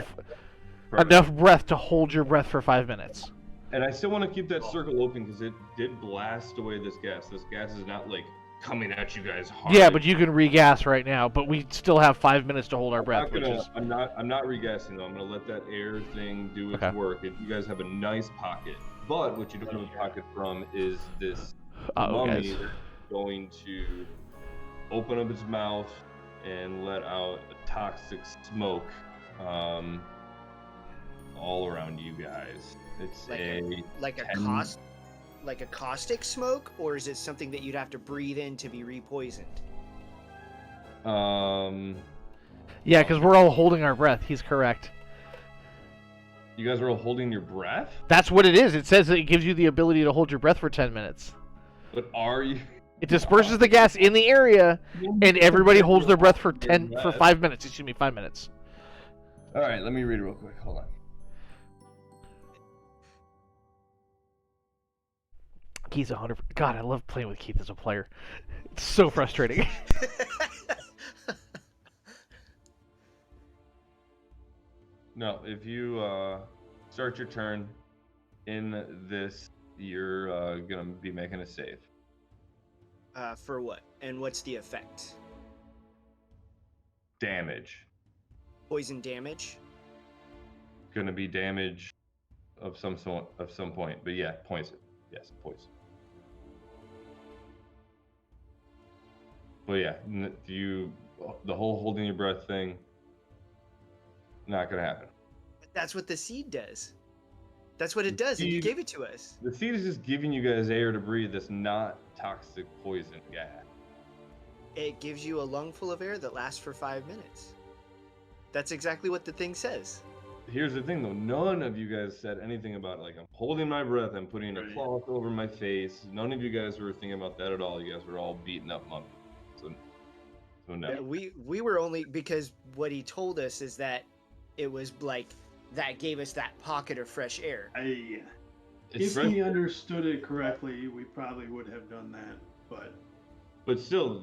Perfect.
enough breath to hold your breath for 5 minutes.
And I still want to keep that circle open because it did blast away this gas. This gas is not like coming at you guys hard.
Yeah, but you can regas right now, but we still have 5 minutes to hold our breath,
I'm
which is
I'm not regassing though. I'm gonna let that air thing do its
Okay.
work. You guys have a nice pocket, but what you don't have a pocket from is this
uh-oh,
mummy
guys.
that's going to open up its mouth and let out a toxic smoke all around you guys. It's
like a caustic smoke, or is it something that you'd have to breathe in to be re-poisoned?
Yeah, because we're all holding our breath. He's correct.
You guys are all holding your breath,
That's what it is. It says that it gives you the ability to hold your breath for 10 minutes.
but are you?
It disperses the gas in the area, and everybody holds their breath for 5 minutes. Excuse me, 5 minutes.
All right, let me read it real quick. Hold on.
Keith's 100. God, I love playing with Keith as a player. It's so frustrating.
No, if you start your turn in this, you're gonna be making a save.
For what? And what's the effect?
Damage.
Poison damage?
Gonna be damage of some point, but yeah, poison. Yes, poison. But yeah, the whole holding your breath thing, not gonna happen.
That's what the seed does. That's what it does, and you
Seed-
gave it to us.
The seed is just giving you guys air to breathe that's not toxic poison gas.
It gives you a lungful of air that lasts for 5 minutes. That's exactly what the thing says.
Here's the thing, though. None of you guys said anything about, like, I'm holding my breath, I'm putting a
Right.
cloth over my face. None of you guys were thinking about that at all. You guys were all beaten up mummies. So no.
We were only because what he told us is that it was like that gave us that pocket of fresh air.
It's
If we understood it correctly, we probably would have done that.
But still,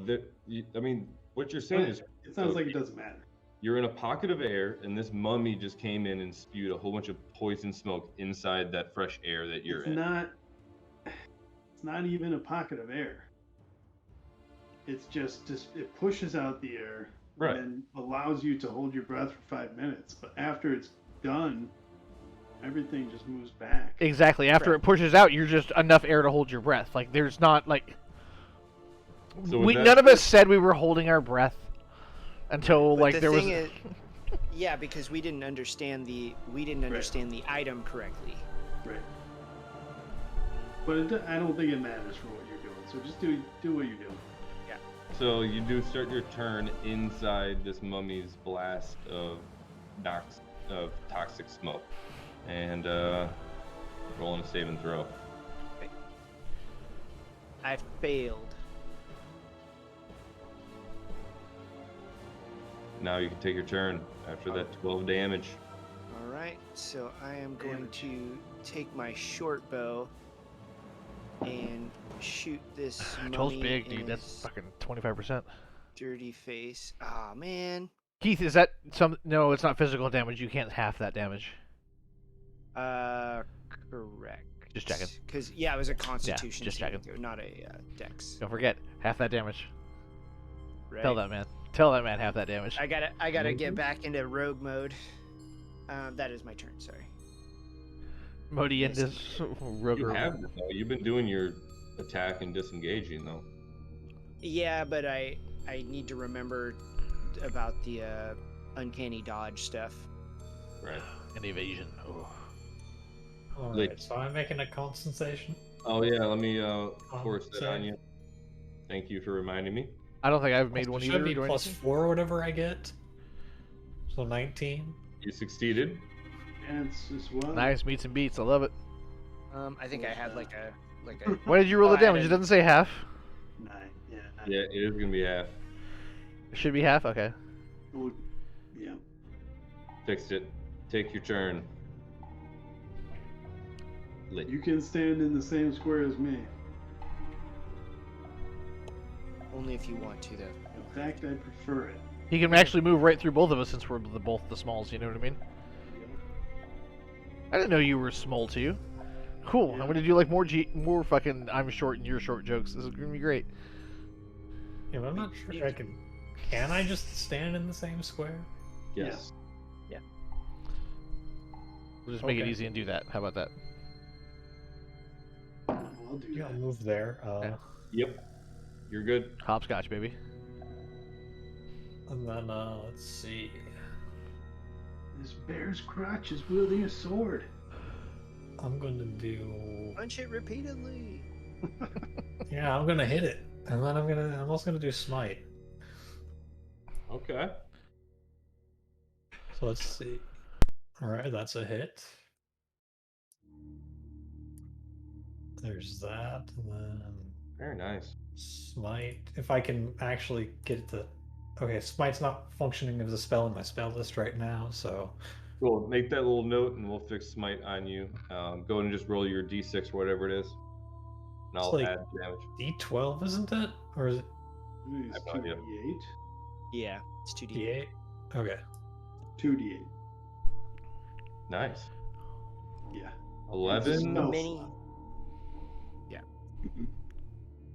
I mean, what you're saying is
it sounds like it doesn't matter.
you're in a pocket of air, and this mummy just came in and spewed a whole bunch of poison smoke inside that fresh air that you're in.
It's not even a pocket of air. It's just it pushes out the air
Right.
and allows you to hold your breath for 5 minutes. But after it's done, everything just moves back.
Exactly. After it pushes out, you're just enough air to hold your breath. Like there's not like
So
none of us said we were holding our breath until
But
like
the
there was.
thing is, yeah, because we didn't understand the the item correctly.
Right. But I don't think it matters for what you're doing. So just do what you're doing.
So you do start your turn inside this mummy's blast of toxic smoke, and rolling a save and throw.
I failed.
Now you can take your turn after that 12 damage.
All right, so I am going to take my short bow and shoot this
12's
mummy
big,
in
dude. That's
his
fucking 25%.
dirty face. Ah, man.
Keith, is that some? No, it's not physical damage. You can't half that damage.
Correct.
Just checking.
Because it was a Constitution
just
saving
checking.
throw, not a Dex.
Don't forget, half that damage.
Right?
Tell that man. Tell that man half that damage.
I gotta get back into rogue mode. That is my turn. Sorry.
Modi and this
You
rogue.
have it, though. You've been doing your attack and disengaging, though.
Yeah, but I need to remember about the uncanny dodge stuff.
Right.
And evasion. Oh.
Alright, so I'm making a concentration.
Oh yeah, let me force that
save.
on you. Thank you for reminding me.
I don't think I've made one
It
either.
should be
do I
plus
anything?
4 or whatever I get. So 19.
You succeeded.
And it's as well.
Nice meets and beats. I love it.
I think I had like a
Why did you roll
Oh,
the
I
damage? It
didn't-
doesn't say half.
9. Yeah. 9.
Yeah, it is gonna be half.
It should be half. Okay.
Well, yeah.
Fixed it. Take your turn. Lit.
You can stand in the same square as me.
only if you want to though.
In fact, I prefer it.
He can actually move right through both of us since we're both the smalls. You know what I mean? I didn't know you were small too. Cool. I'm gonna do like more fucking I'm short and you're short jokes. This is gonna be great.
Yeah, but I'm not sure I can. Can I just stand in the same square?
Yes.
We'll just make it
Okay.
easy and do that. How about that?
I'll do
Yeah, I'll
that.
move there.
Yeah.
Yep. You're good.
Hopscotch, baby.
And then, let's see.
This bear's crotch is wielding a sword.
I'm going to do.
Punch it repeatedly.
Yeah, I'm going to hit it. And then I'm also going to do smite.
Okay.
So let's see. Alright, that's a hit. There's that, and then
Very nice.
smite. If I can actually get it to. Okay, smite's not functioning as a spell in my spell list right now, so.
Cool. Make that little note, and we'll fix smite on you. Go and just roll your d6 or whatever it is, and I'll
like-
add damage.
D12, isn't it? Or is it
It's
I have no idea.
2d8.
Yeah, it's 2D.
D8? Okay.
2d8.
Nice.
Yeah.
11.
No.
Many. Yeah.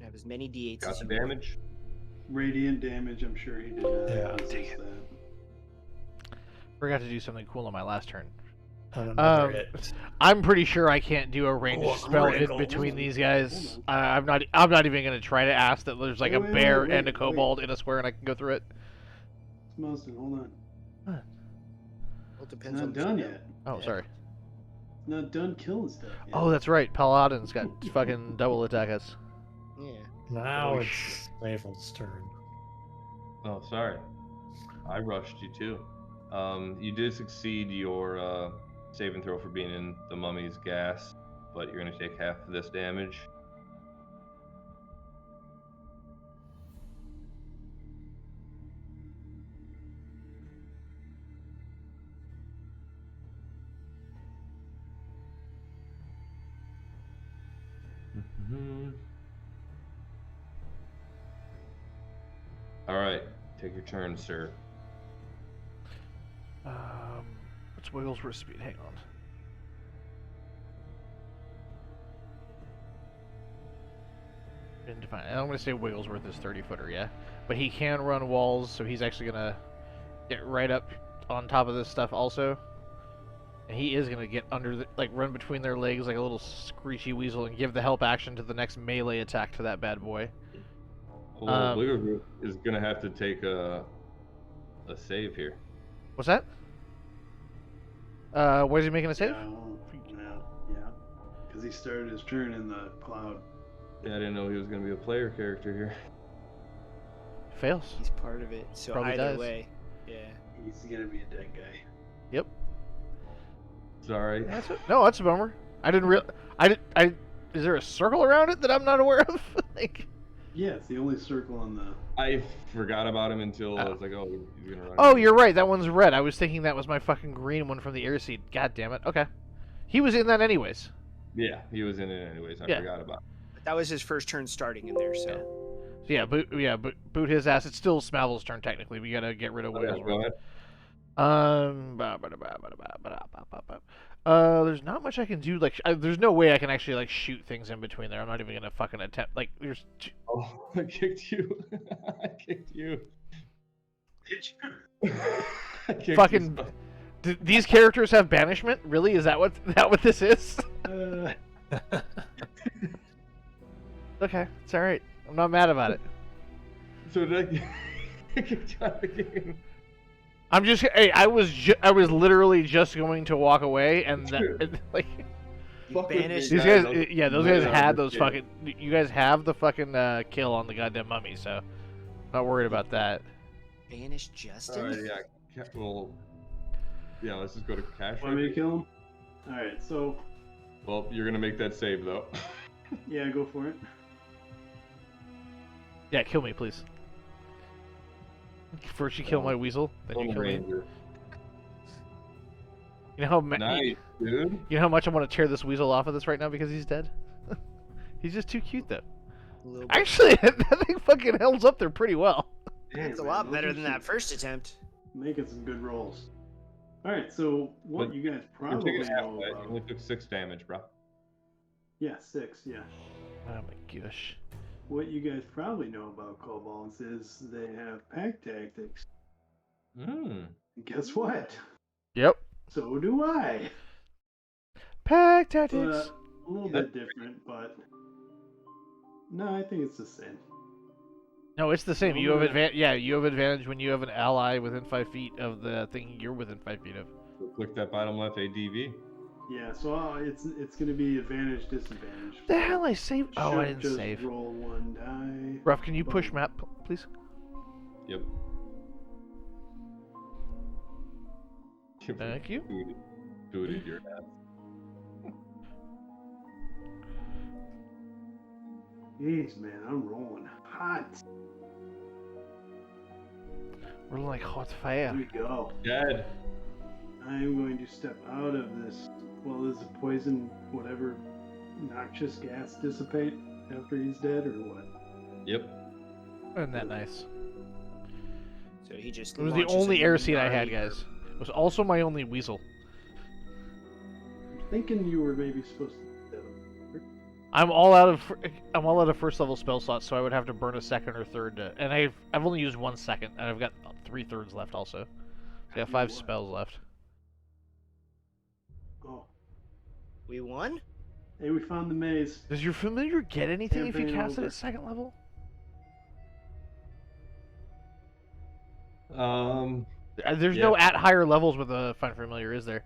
Have as many D8s
Got
as
the
you want.
damage.
Radiant damage, I'm sure he did not.
Yeah.
resist
Dang it.
that.
Forgot to do something cool on my last turn.
Another hit.
I'm pretty sure I can't do a ranged
Oh,
spell in
critical.
between
Hold
these
on.
guys.
Hold
I'm not even gonna try to ask that there's like a
Wait,
bear
wait,
and a
wait.
kobold in a square and I can go through it.
Smelson, hold on.
Well, it
It's
depends
not
on the
done
spell.
yet.
Oh,
Yeah.
sorry.
It's not done killing stuff yet.
Oh, that's right. Paladin's got fucking double attack us.
Yeah.
Now
Oh,
it's Mavel's turn.
Oh, sorry. I rushed you too. You did succeed your saving throw for being in the mummy's gas, but you're gonna take half of this damage. All right, take your turn, sir.
What's Wigglesworth's speed? Hang on. I'm gonna say Wigglesworth is 30-footer, yeah. But he can run walls, so he's actually gonna get right up on top of this stuff also. And he is gonna get under the, like, run between their legs like a little screechy weasel and give the help action to the next melee attack to that bad boy.
Well, Wigglesworth is gonna have to take a save here.
What's that? What is he making a save?
Yeah. Because he started his turn in the cloud.
Yeah, I didn't know he was gonna be a player character here.
Fails.
He's part of it, so
Probably
either
does.
way, yeah.
He's gonna be a dead guy.
Yep.
Sorry.
No, that's a bummer. I didn't real. Is there a circle around it that I'm not aware of? Like.
Yeah, it's the only circle on the.
I forgot about him until I was like, oh, he's gonna run.
Oh, you're right. That one's red. I was thinking that was my fucking green one from the air seed. God damn it. Okay. He was in that anyways.
Yeah, he was in it anyways. I forgot about it.
But that was his first turn starting in there, so.
Boot his ass. It's still Smavel's turn technically. We gotta get rid of
Okay,
Wigglesworth.
go ahead.
There's not much I can do. Like, there's no way I can actually like shoot things in between there. I'm not even gonna fucking attempt. Like, there's.
Oh, I kicked you. I kicked you. I kicked
Fucking.
you.
These characters have banishment? Really? Is that what this is? Okay, it's all right. I'm not mad about it.
So did I kick you out again?
I'm just. Hey, I was literally just going to walk away, and that, like.
You banished.
These guys, those guys had those fucking. You guys have the fucking kill on the goddamn mummy, so not worried about that.
Banished Justin?
Alright, yeah. Well, yeah. Let's just go to cash.
Want me to kill him? All right, so.
Well, you're gonna make that save though.
Yeah, go for it.
Yeah, kill me, please. First you kill my weasel, then you kill me.
Ranger.
You know how
Nice, dude.
You know how much I want to tear this weasel off of this right now because he's dead. He's just too cute though. Actually, that thing fucking holds up there pretty well.
It's a lot better than that first attempt.
Making some good rolls. All right, so what you guys
You're
probably
taking half
know
that. You
about...
only took 6 damage, bro.
Yeah, 6. Yeah.
Oh my gosh.
What you guys probably know about kobolds is they have pack tactics. And guess what?
Yep.
So do I.
Pack tactics.
A little bit different, but no, I think it's the same.
No, it's the same. You have advantage. Yeah, you have advantage when you have an ally within 5 feet of the thing you're within 5 feet of.
So click that bottom left ADV.
Yeah, so it's going to be advantage disadvantage.
The hell I saved? Oh, I didn't
just
save.
Roll 1 die.
Ruff, can you push map, please?
Yep.
Thank you.
Booted your ass.
Jeez, man, I'm rolling hot.
We're like hot fire.
Here we go.
Dead.
I'm going to step out of this. Well, does the poison, whatever noxious gas dissipate after he's dead, or what?
Yep.
Isn't that nice?
So he just.
It was the
launches
only
a
air seed I had,
gnarly
guys. It was also my only weasel.
I'm thinking you were maybe supposed to.
I'm all out of first level spell slots, so I would have to burn a second or third. And I've only used 1 second, and I've got 3/3 left also. So I got 5 spells left.
Oh,
We won?
hey, we found the maze.
Does your familiar get anything if you
Campaign
cast it
over.
at second level? There's no at higher levels with a find familiar, is there?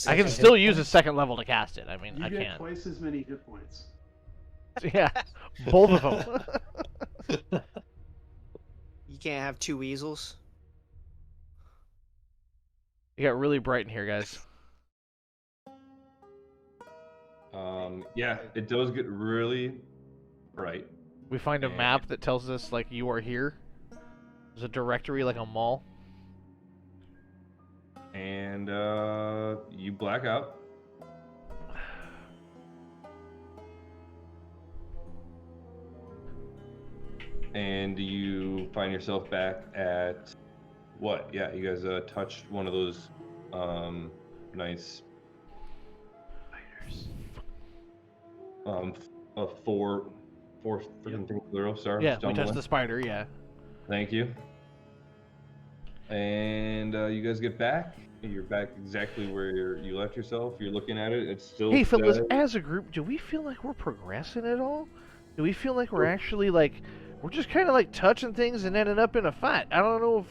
I can still use a second level to cast it. I mean,
You
I
get
can't.
twice as many hit points.
Yeah, both of them.
You can't have 2 weasels.
got really bright in here, guys.
Yeah, it does get really bright.
We find a
And-
map that tells us like you are here. There's a directory like a mall.
And you black out. And you find yourself back at what? Yeah, you guys touched one of those nice four freaking things plural. Sorry,
Yeah, we
stumbling.
touched the spider. Yeah.
Thank you. And you guys get back. You're back exactly where you left yourself. You're looking at it. It's still.
Hey, fellas,
says-
as a group, do we feel like we're progressing at all? Do we feel like we're actually like we're just kind of like touching things and ending up in a fight? I don't know if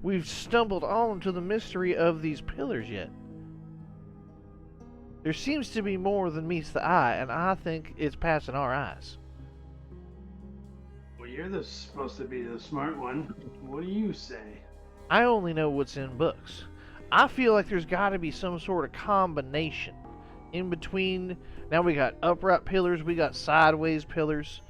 we've stumbled on to the mystery of these pillars yet. There seems to be more than meets the eye, and I think it's passing our eyes.
Well, you're supposed to be the smart one. What do you say?
I only know what's in books. I feel like there's got to be some sort of combination in between. Now we got upright pillars, we got sideways pillars.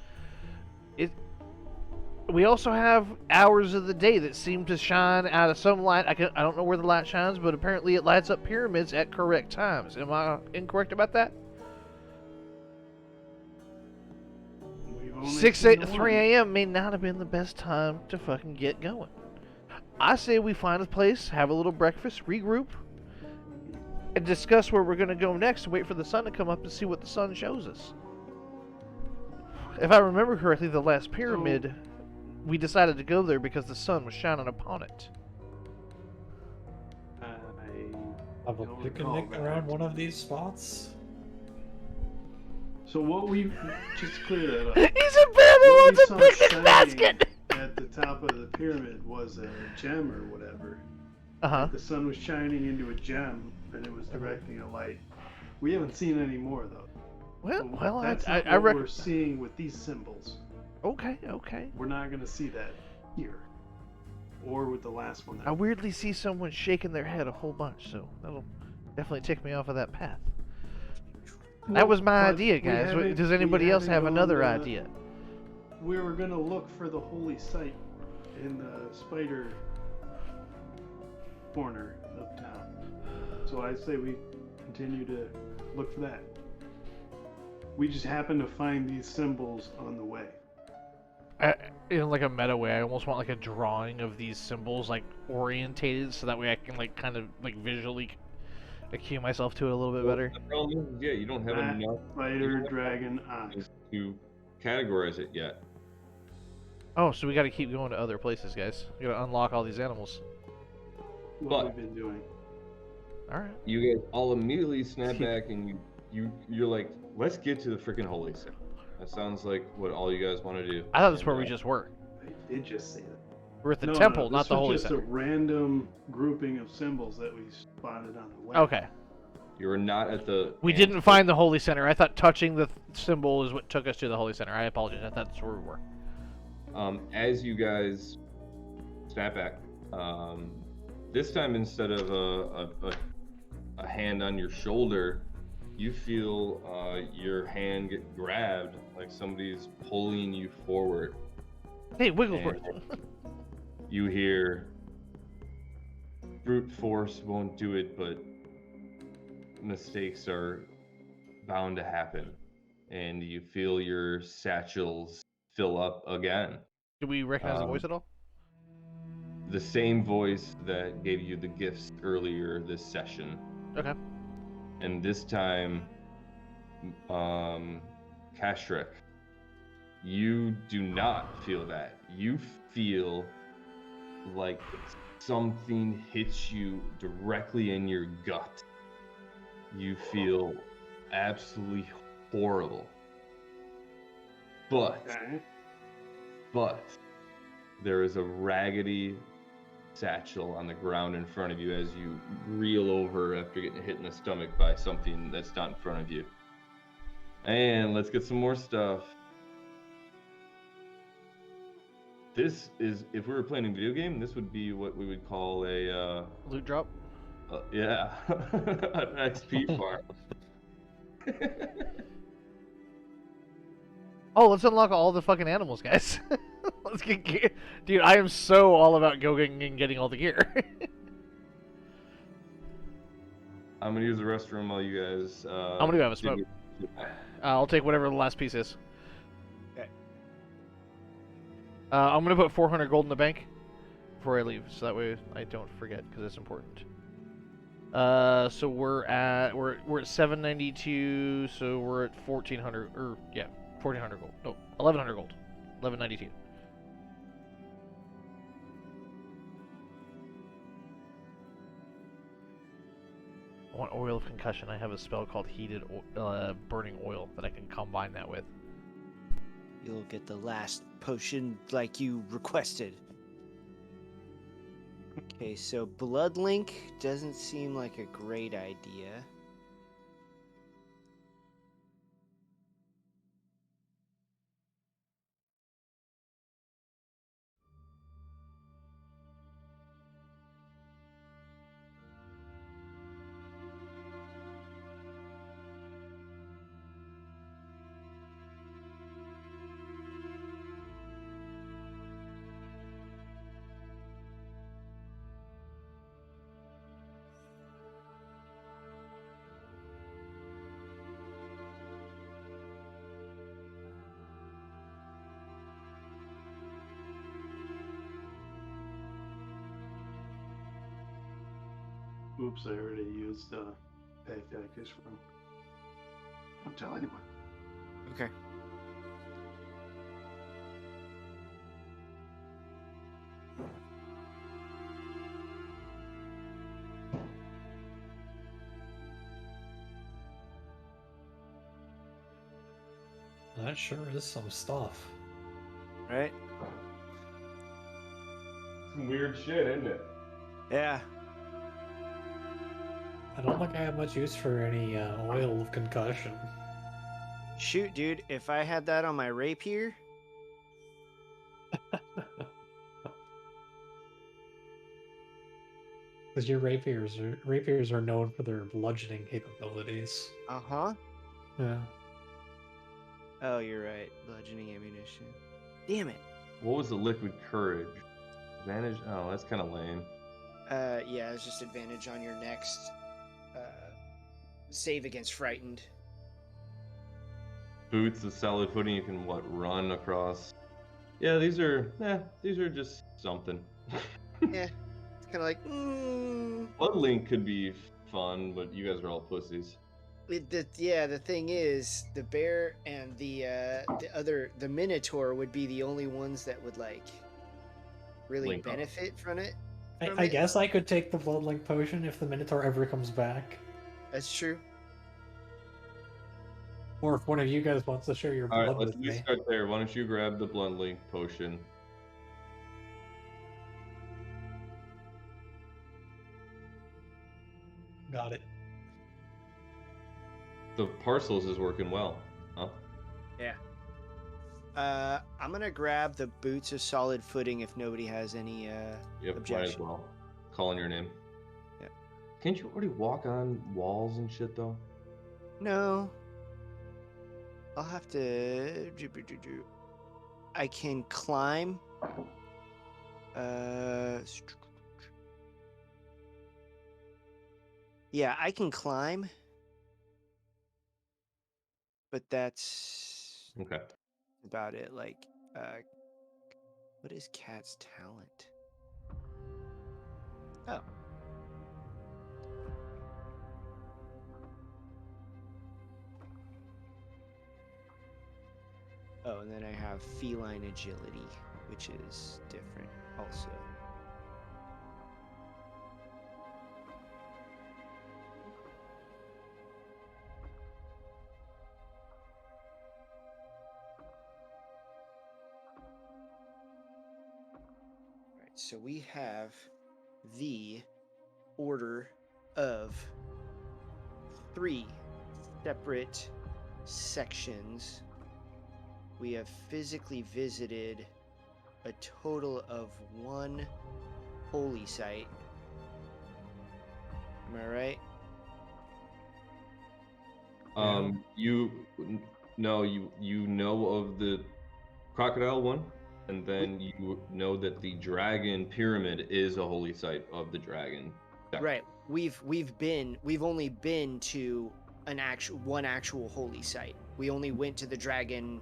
We also have hours of the day that seem to shine out of some light. I don't know where the light shines, but apparently it lights up pyramids at correct times. Am I incorrect about that?
We've only
6
seen the
3
one.
a.m. may not have been the best time to fucking get going. I say we find a place, have a little breakfast, regroup, and discuss where we're going to go next and wait for the sun to come up and see what the sun shows us. If I remember correctly, the last pyramid, we decided to go there because the sun was shining upon it.
Have a
don't
picnic
recall
around
that.
one of these spots?
So what we just to clear that up.
He's a baby
What
wants
we
a
saw
picnic
shining
basket!
At the top of the pyramid was a gem or whatever.
Uh-huh.
The sun was shining into a gem, and it was directing a light. We haven't seen any more though.
Well,
That's
I
not what
reckon...
we're seeing with these symbols.
Okay.
We're not gonna see that here, or with the last one.
I weirdly see someone shaking their head a whole bunch, so that'll definitely tick me off of that path. That was my
But
idea,
we
guys.
haven't-
Does
we
anybody else
haven't
have
gone
another
to-
idea?
We were gonna look for the holy site in the spider corner of town. So I say we continue to look for that. We just happen to find these symbols on the way.
In like a meta way, I almost want like a drawing of these symbols like orientated, so that way I can like kind of like visually cue myself to it a little bit better.
The problem is, yeah, you don't have
Bat,
enough
spider, dragon, ox.
to categorize it yet.
Oh, so we got to keep going to other places, guys. We got to unlock all these animals.
What
But-
we've been doing.
All right.
You guys all immediately snap back and you're like, let's get to the freaking holy site. That sounds like what all you guys want to do.
I thought that's
And,
where we just were.
I did just say that.
We're at the
No,
temple,
no,
not the holy
This was just
center.
a random grouping of symbols that we spotted on the way.
Okay.
you were not at the.
We didn't find the holy center. I thought touching the symbol is what took us to the holy center. I apologize. I thought that's where we were.
As you guys snap back, this time instead of a hand on your shoulder, you feel your hand get grabbed, like somebody's pulling you forward.
Hey, Wigglesworth.
You hear, brute force won't do it, but mistakes are bound to happen. And you feel your satchels fill up again.
Do we recognize the voice at all?
The same voice that gave you the gifts earlier this session.
Okay.
And this time, Kashrik, you do not feel that. You feel like something hits you directly in your gut. You feel absolutely horrible. But there is a raggedy satchel on the ground in front of you as you reel over after getting hit in the stomach by something that's not in front of you. And let's get some more stuff. This is, if we were playing a video game, this would be what we would call a
Loot drop?
Yeah, an XP farm.
Oh, let's unlock all the fucking animals, guys. Let's get gear. Dude, I am so all about going and getting all the gear.
I'm gonna use the restroom while you guys.
I'm gonna go have a smoke. I'll take whatever the last piece is.
Okay.
I'm gonna put 400 gold in the bank before I leave, so that way I don't forget, because it's important. So we're at 792, so we're at 1400, or yeah, 1400 gold. No, 1100 gold, 1192. I want oil of concussion. I have a spell called heated burning oil that I can combine that with.
You'll get the last potion like you requested. Okay, so Blood Link doesn't seem like a great idea.
Oops, I already used pack tactics from. Don't tell anyone.
Okay.
That sure is some stuff.
Right?
Some weird shit, isn't it?
Yeah.
I don't think I have much use for any oil of concussion.
Shoot, dude, if I had that on my rapier,
Because your rapiers are known for their bludgeoning capabilities.
uh-huh.
Yeah.
Oh, you're right. Bludgeoning ammunition. Damn it.
What was the liquid courage? Advantage? Oh, that's kind of lame.
Yeah, it's just advantage on your next save against frightened.
Boots, the solid footing. You can run across. Yeah, these are just something.
Yeah, it's kind of like,
Blood Link could be fun, but you guys are all pussies.
the thing is, the bear and the Minotaur would be the only ones that would like really
Link up.
benefit from it.
I guess I could take the Bloodlink potion if the Minotaur ever comes back.
That's true.
Or if one of you guys wants to share your
All right,
blood
let's
with me.
start there. Why don't you grab the Blood Link potion?
Got it.
The parcels is working well, huh?
Yeah. I'm gonna grab the boots of solid footing if nobody has any
Yep, might as
objection.
well. Calling your name.
Yeah.
Can't you already walk on walls and shit though?
No. I'll have to. I can climb. Yeah, I can climb. But that's
Okay.
about it. Like, what is Cat's talent? Oh. Oh, and then I have feline agility, which is different also. Right, so we have the order of 3 separate sections. We have physically visited a total of 1 holy site. Am I right?
You know of the crocodile one, and then you know that the dragon pyramid is a holy site of the dragon.
Right. We've only been to one actual holy site. We only went to the dragon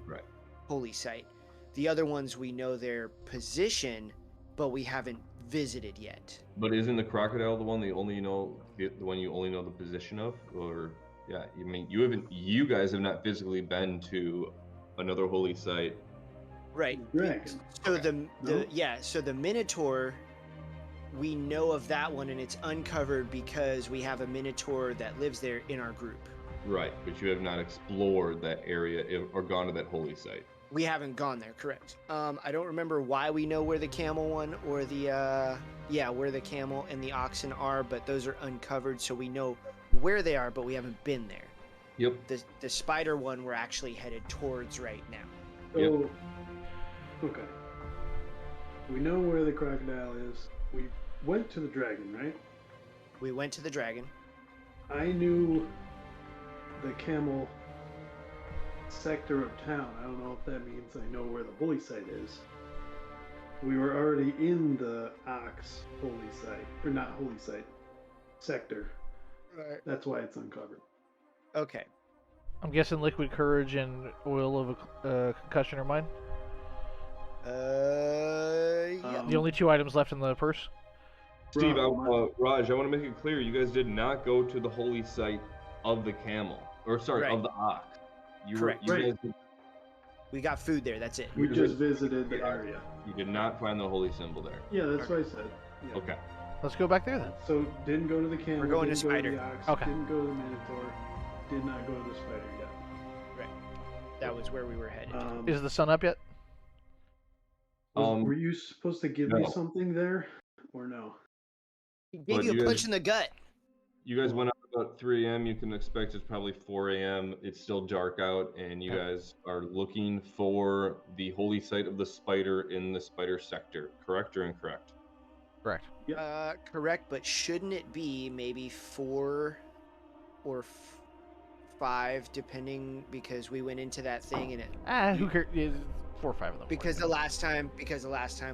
holy site. The other ones we know their position, but we haven't visited yet.
But isn't the crocodile the one that you only know the one you only know the position of? Or yeah, I mean you guys have not physically been to another holy site.
Right.
Dragon.
So
No?
so the Minotaur, we know of that one, and it's uncovered because we have a Minotaur that lives there in our group.
Right, but you have not explored that area or gone to that holy site.
We haven't gone there, correct. I don't remember why we know where the camel one or where the camel and the oxen are, but those are uncovered, so we know where they are, but we haven't been there.
Yep.
The spider one we're actually headed towards right now.
So, okay. We know where the crocodile is. We went to the dragon, right?
We went to the dragon.
I knew the camel sector of town. I don't know if that means I know where the holy site is. We were already in the ox holy site, or not holy site, sector.
Right.
That's why it's uncovered.
Okay.
I'm guessing liquid courage and oil of concussion are mine.
Yeah.
The only two items left in the purse.
Steve,
Raj,
Raj, I want to make it clear, you guys did not go to the holy site of the camel, or sorry,
Right.
of the ox.
Correct.
You
We got food there. That's it.
we just visited the area.
you did not find the holy symbol there.
Yeah, that's what I said. Yeah.
Okay.
Let's go back there then.
So didn't go to the camel.
We're going to
didn't go
spider.
To the ox,
Okay.
Didn't go to the minotaur. Did not go to the spider yet.
That was where we were headed.
Is the sun up yet?
Were you supposed to give me
no.
something there, or no?
He gave
but
you
you
a
guys-
punch in the gut.
You guys went out about 3 a.m. You can expect it's probably 4 a.m. It's still dark out, and you guys are looking for the holy site of the spider in the spider sector. Correct or incorrect?
Correct.
Correct, but shouldn't it be maybe 4 or 5, depending, because we went into that thing and it.
Who cares? 4 or 5 of them.
Because the last time,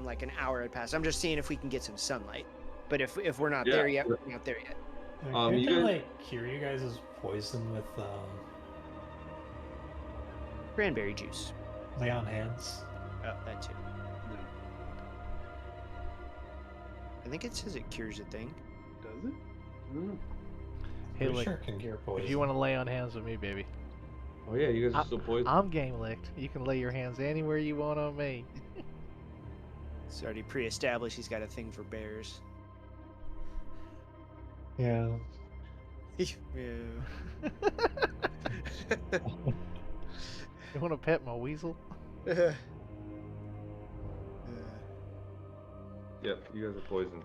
like an hour had passed. I'm just seeing if we can get some sunlight. But if we're not there yet, we're not there yet.
I
you
can
guys-
like cure you guys' poison with
Cranberry juice.
lay on hands.
Oh, that too. I think it says it cures a thing.
Does it? I don't know.
Hey,
We
Lick,
sure can cure poison.
if you want to lay on hands with me, baby,
Oh yeah, you guys are still poisoned.
I'm game licked. You can lay your hands anywhere you want on me.
It's already pre-established. He's got a thing for bears.
Yeah.
Yeah.
You want to pet my weasel?
Yep, you guys are poisoned.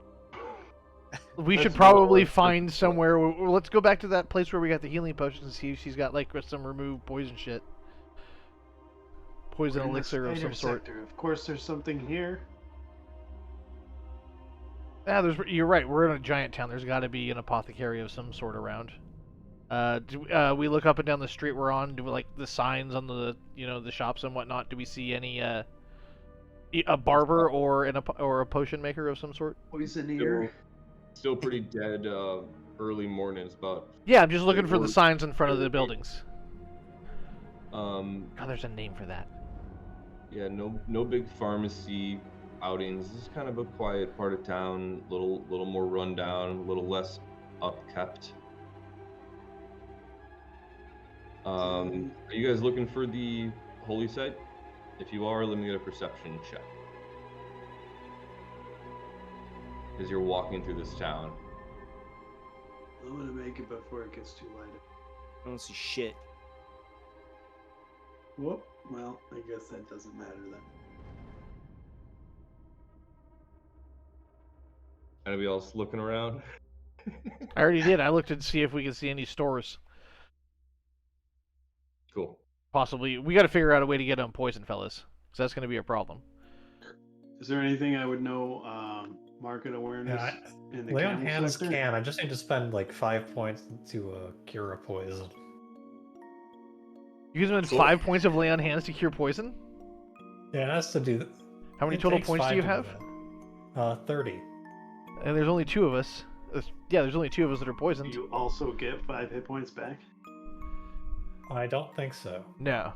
We should
That's
probably
not-
find somewhere. Let's go back to that place where we got the healing potions and see if she's got like some remove poison shit. Poison
We're in the
elixir of some
spider
sort.
sector. Of course, there's something here.
You're right. We're in a giant town. There's got to be an apothecary of some sort around. We look up and down the street we're on? Do we like the signs on the the shops and whatnot? Do we see any a barber or a potion maker of some sort?
Poisoneer.
Still pretty dead. Early morning. It's about.
Yeah, I'm just looking for the signs in front of the buildings. God, there's a name for that.
Yeah, no big pharmacy outings. This is kind of a quiet part of town, little more rundown, a little less upkept. Are you guys looking for the holy site? If you are, let me get a perception check. As you're walking through this town.
I'm gonna make it before it gets too light.
I don't see shit.
Whoop. Well, I guess that doesn't matter then.
Anybody else looking around?
I already did. I looked to see if we could see any stores.
Cool.
Possibly. We got to figure out a way to get them poisoned, fellas. Because that's going to be a problem.
Is there anything I would know market awareness in the
Lay on
camel
hands
sector?
can. I just need to spend like 5 points to cure a poison.
You can spend
Cool.
5 points of lay on hands to cure poison?
Yeah, it has to do.
How many
it
total
takes
points do
5
you
to
have?
that. 30.
And there's only 2 of us. Yeah, there's only 2 of us that are poisoned.
You also get 5 hit points back.
I don't think so.
No.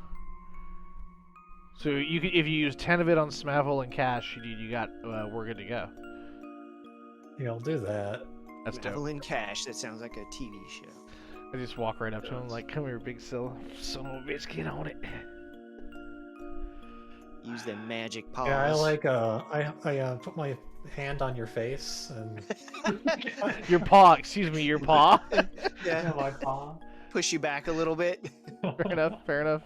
So you could, if you use 10 of it on Smavel and Cash, you got we're good to go.
Yeah, I'll do that.
That's dope.
Evelyn Cash. That sounds like a TV show.
I just walk right up to him like, "Come here, big Sill. Son of a bitch, get on it."
Use the magic paws.
Yeah, I like I put my hand on your face and
Your paw, excuse me, your paw.
Yeah.
my paw.
Push you back a little bit.
Fair enough, fair enough.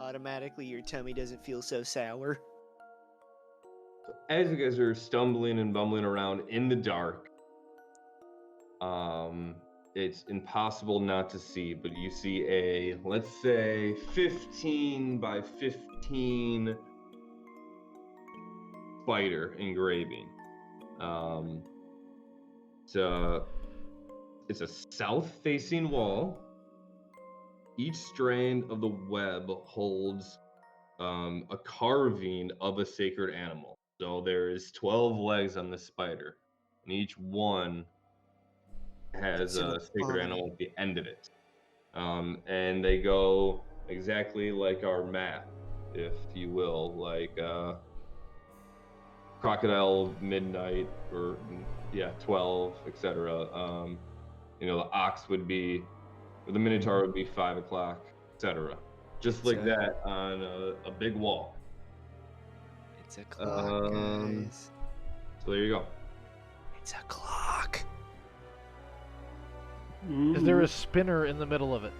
Automatically, your tummy doesn't feel so sour.
As you guys are stumbling and bumbling around in the dark, it's impossible not to see, but you see a, let's say, 15 by 15 spider engraving. It's a south-facing wall. Each strand of the web holds a carving of a sacred animal. So there is 12 legs on the spider, and each one has a sacred animal at the end of it. And they go exactly like our map, if you will, like crocodile midnight, or 12, etc. The ox would be, or the minotaur would be 5 o'clock, etc. Just like that on a big wall.
It's a clock, guys.
So there you go.
It's a clock.
Is there a spinner in the middle of it?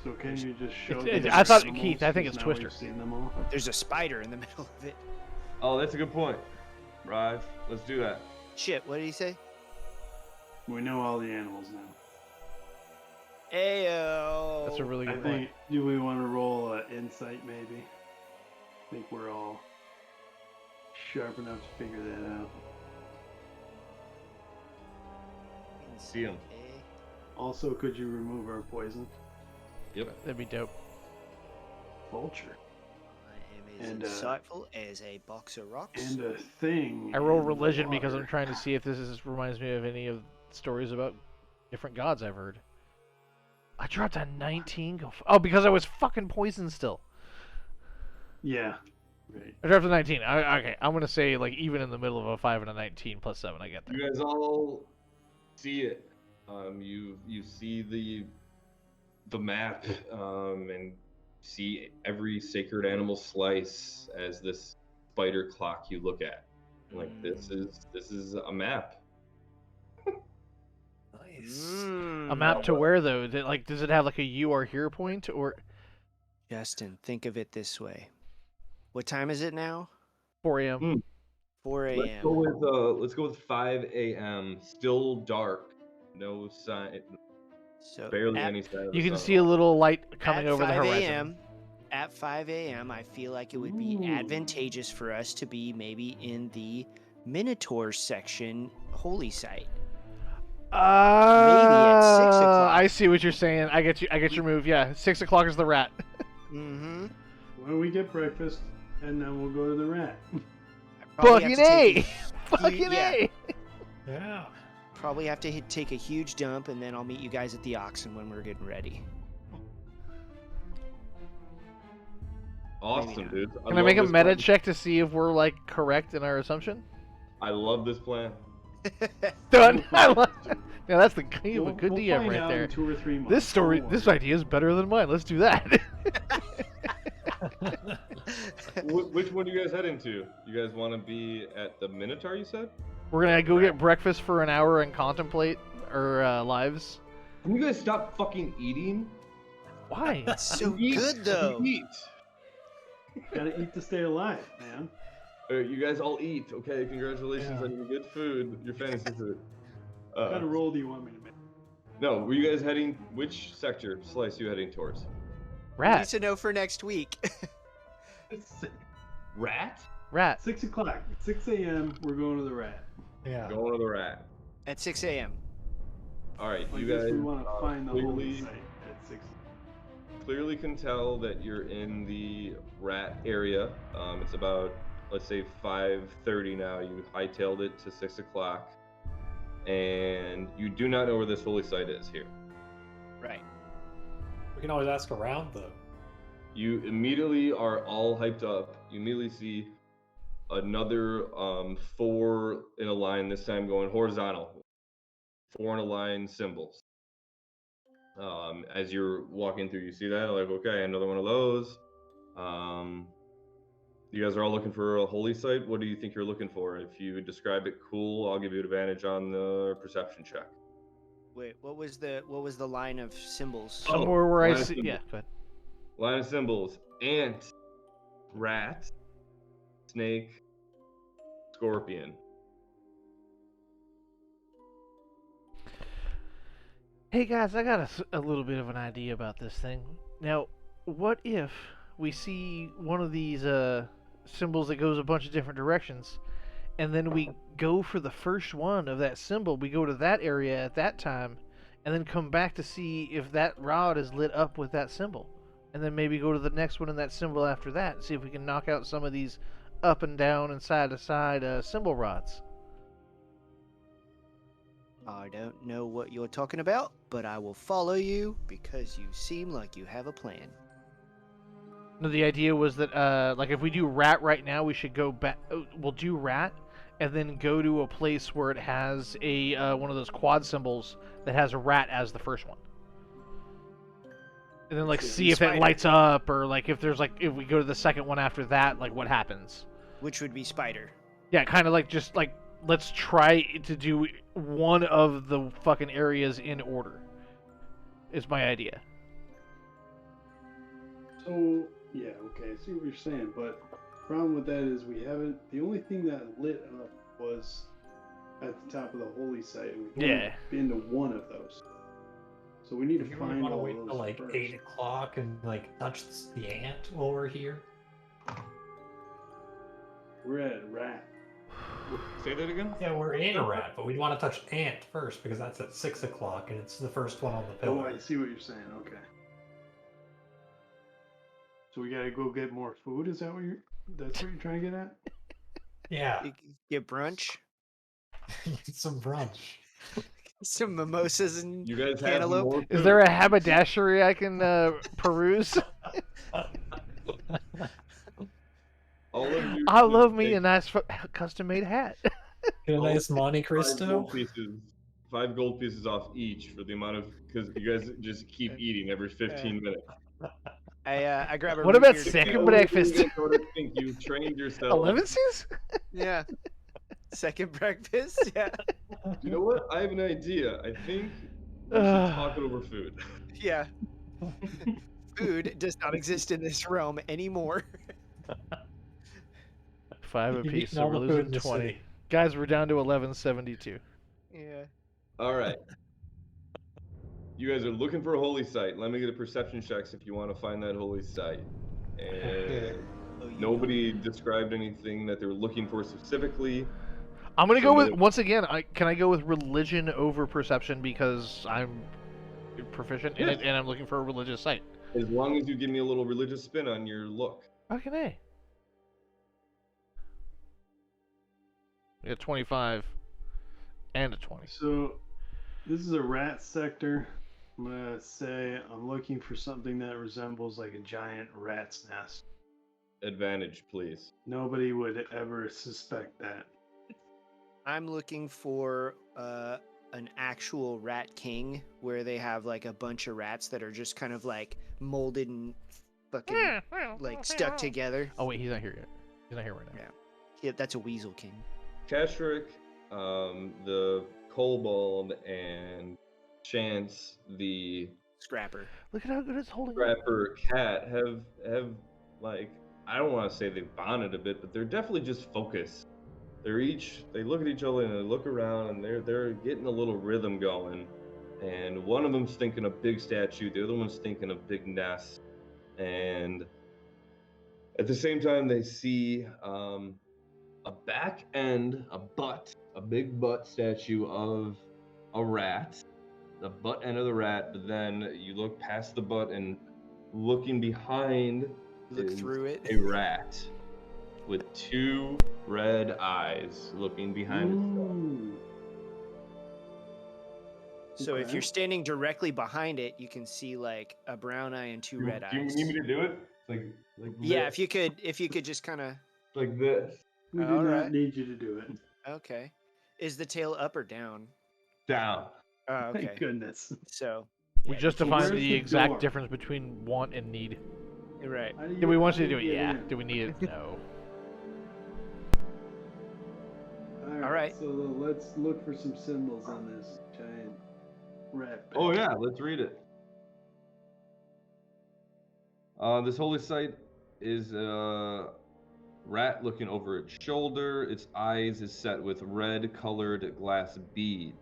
So can you just show?
I thought, Keith, I think it's Twister.
Seen them all.
There's a spider in the middle of it.
Oh, that's a good point. Rive, let's do that.
Shit, what did he say?
We know all the animals now.
Ayo.
That's a really
I
good
think.
point.
Do we want to roll insight? Maybe. I think we're all sharp enough to figure that out.
See him.
Also, could you remove our poison?
Yep.
That'd be dope.
Vulture.
I am as insightful as a box of rocks.
And a thing.
I roll
in the
religion because
water.
I'm trying to see if reminds me of any of stories about different gods I've heard. I dropped a 19. Oh, because I was fucking poisoned still.
Yeah. Right.
I dropped a 19. Okay, I'm gonna say like even in the middle of a 5 and a 19 plus 7, I get there.
You guys all see it. You see the map, and see every sacred animal slice as this spider clock you look at. Like this is a map.
Nice.
A map to where though? Does it have like a "you are here" point or?
Justin, think of it this way. What time is it now?
4 a.m.
4
Let's
a.m.
go with 5 a.m. Still dark. No sign.
So
Barely any sign of
You
the
can
sun.
see a little light coming
at
over the
5
horizon.
a.m. At 5 a.m., I feel like it would be advantageous for us to be maybe in the Minotaur section holy site. Maybe at 6 o'clock.
I see what you're saying. I get you. I get your move. Yeah, 6 o'clock is the rat.
Mm-hmm.
Well, we get breakfast, and then we'll go to the rat.
Fucking A! Fucking A!
Yeah.
Probably have to take a huge dump, and then I'll meet you guys at the oxen when we're getting ready.
Awesome, dude.
Can I make a
love this
meta
plan.
check to see if we're like correct in our assumption?
I love this plan.
Done. Now that's the kind of a
We'll-
good
we'll
DM
find
right
out
there.
in 2 or 3 months.
This story,
Don't
this
worry.
idea is better than mine. Let's do that.
Which one are you guys heading to? You guys want to be at the Minotaur, you said?
We're gonna go get breakfast for an hour and contemplate our lives.
Can you guys stop fucking eating?
Why?
It's so
Eat.
good, though.
Eat.
Gotta eat to stay alive, man.
You guys all eat, okay? Congratulations on your good food, your fantasy food.
What kind of roll do you want me to make?
No, were you guys heading, which sector slice you heading towards?
Need
Rat.
to know for next week.
Rat?
Rat.
6 o'clock. 6 a.m. We're going to the rat.
Yeah.
Going to the rat.
At 6 a.m.
All right,
I
you
guess
guys
we want to find the holy
clearly
site at 6.
clearly can tell that you're in the rat area. It's about, let's say, 5:30 now. You hightailed it to 6 o'clock, and you do not know where this holy site is here.
Right.
We can always ask around, though.
You immediately are all hyped up. You immediately see another 4 in a line, this time going horizontal. 4 in a line symbols. As you're walking through, you see that, like, okay, another one of those. You guys are all looking for a holy site. What do you think you're looking for? If you describe it cool, I'll give you an advantage on the perception check.
Wait, what was the line of symbols?
Oh,
Somewhere where I
line of
see.
symbols.
Yeah, go ahead.
Line of symbols: ant, rat, snake, scorpion.
Hey guys, I got a little bit of an idea about this thing. Now, what if we see one of these symbols that goes a bunch of different directions, and then we go for the first one of that symbol, we go to that area at that time, and then come back to see if that rod is lit up with that symbol, and then maybe go to the next one in that symbol after that, and see if we can knock out some of these up and down and side to side symbol rods.
I don't know what you're talking about, but I will follow you because you seem like you have a plan.
No, the idea was that, like, if we do rat right now, we should go back. We'll do rat, and then go to a place where it has a one of those quad symbols that has a rat as the first one, and then like see if it lights up, or like if there's like if we go to the second one after that, like what happens.
Which would be spider.
Yeah, kind of like just like let's try to do one of the fucking areas in order. Is my idea.
So, yeah, okay, I see what you're saying, but the problem with that is we haven't. The only thing that lit up was at the top of the holy site, and we've only been to one of those. So we need to
You
find
want to
all
wait
those
till like
first.
8 o'clock and like touch the ant while we're here?
We're at rat.
Say that again?
Yeah, we're in a rat, but we want to touch ant first because that's at 6 o'clock and it's the first one on the
Oh,
pillar.
I see what you're saying. Okay. So we gotta go get more food. Is that what you're? That's what you're trying to get at?
Yeah,
You get brunch,
get some brunch.
some mimosas and
You guys have
cantaloupe.
more
Is
food.
there a haberdashery I can peruse?
All of you
I
can
love me
take
a nice custom-made hat.
Get a
all
nice Monte
5
Cristo.
gold pieces. 5 gold pieces off each for the amount of, because you guys just keep eating every 15 minutes.
I grab a
What
root
about
beer.
second
The only thing
breakfast?
you guys know to think, you trained yourself.
11's?
Yeah. Second breakfast. Yeah.
You know what? I have an idea. I think we should talk it over food.
Yeah. Food does not exist in this realm anymore.
5
You've
apiece,
eaten
so
all
we're
the food
losing
in the
20.
city.
Guys, we're down to 1172.
Yeah.
All right. You guys are looking for a holy site. Let me get a perception checks if you want to find that holy site. And
Oh, you
nobody described anything that they were looking for specifically.
I'm gonna
So
go with
no-
once again. Can I go with religion over perception because I'm proficient in it
Yes.
and I'm looking for a religious site.
As long as you give me a little religious spin on your look.
Fucking A. We got 25 and a 20.
So this is a rat sector. I'm gonna say I'm looking for something that resembles like a giant rat's nest.
Advantage, please.
Nobody would ever suspect that.
I'm looking for an actual rat king where they have like a bunch of rats that are just kind of like molded and fucking like stuck together.
Oh wait, he's not here yet. He's not here right now.
Yeah. Yeah, that's a weasel king.
Kashrik, the kobold, and Chance, the
Scrapper.
Look at how good it's holding.
scrapper cat, have like, I don't want to say they bonded a bit, but they're definitely just focused. They look at each other and they look around and they're getting a little rhythm going. And one of them's thinking a big statue, the other one's thinking a big nest. And At the same time, they see a back end, a big butt statue of a rat, the butt end of the rat, but then you look past the butt and looking behind
Look
is
through it.
a rat with 2 red eyes looking behind itself.
Ooh.
So if
Okay.
you're standing directly behind it, you can see like a brown eye and 2 red
Do you
eyes.
need me to do it? Like
Yeah,
this,
if you could just kind of.
like this.
We do
All
not
right.
need you to do it.
Okay. Is the tail up or down?
Down.
Oh, okay.
Thank goodness.
So.
We
yeah,
just
so
defined
where's
the
the
exact
door?
difference between want and need.
Right.
How do
Do we want
how
you to do it?
get
Yeah.
in?
Do we need it? No.
All
right.
So let's look for some symbols on this giant rat.
Oh
back.
yeah, let's read it. This holy site is a rat looking over its shoulder. Its eyes is set with red-colored glass bead.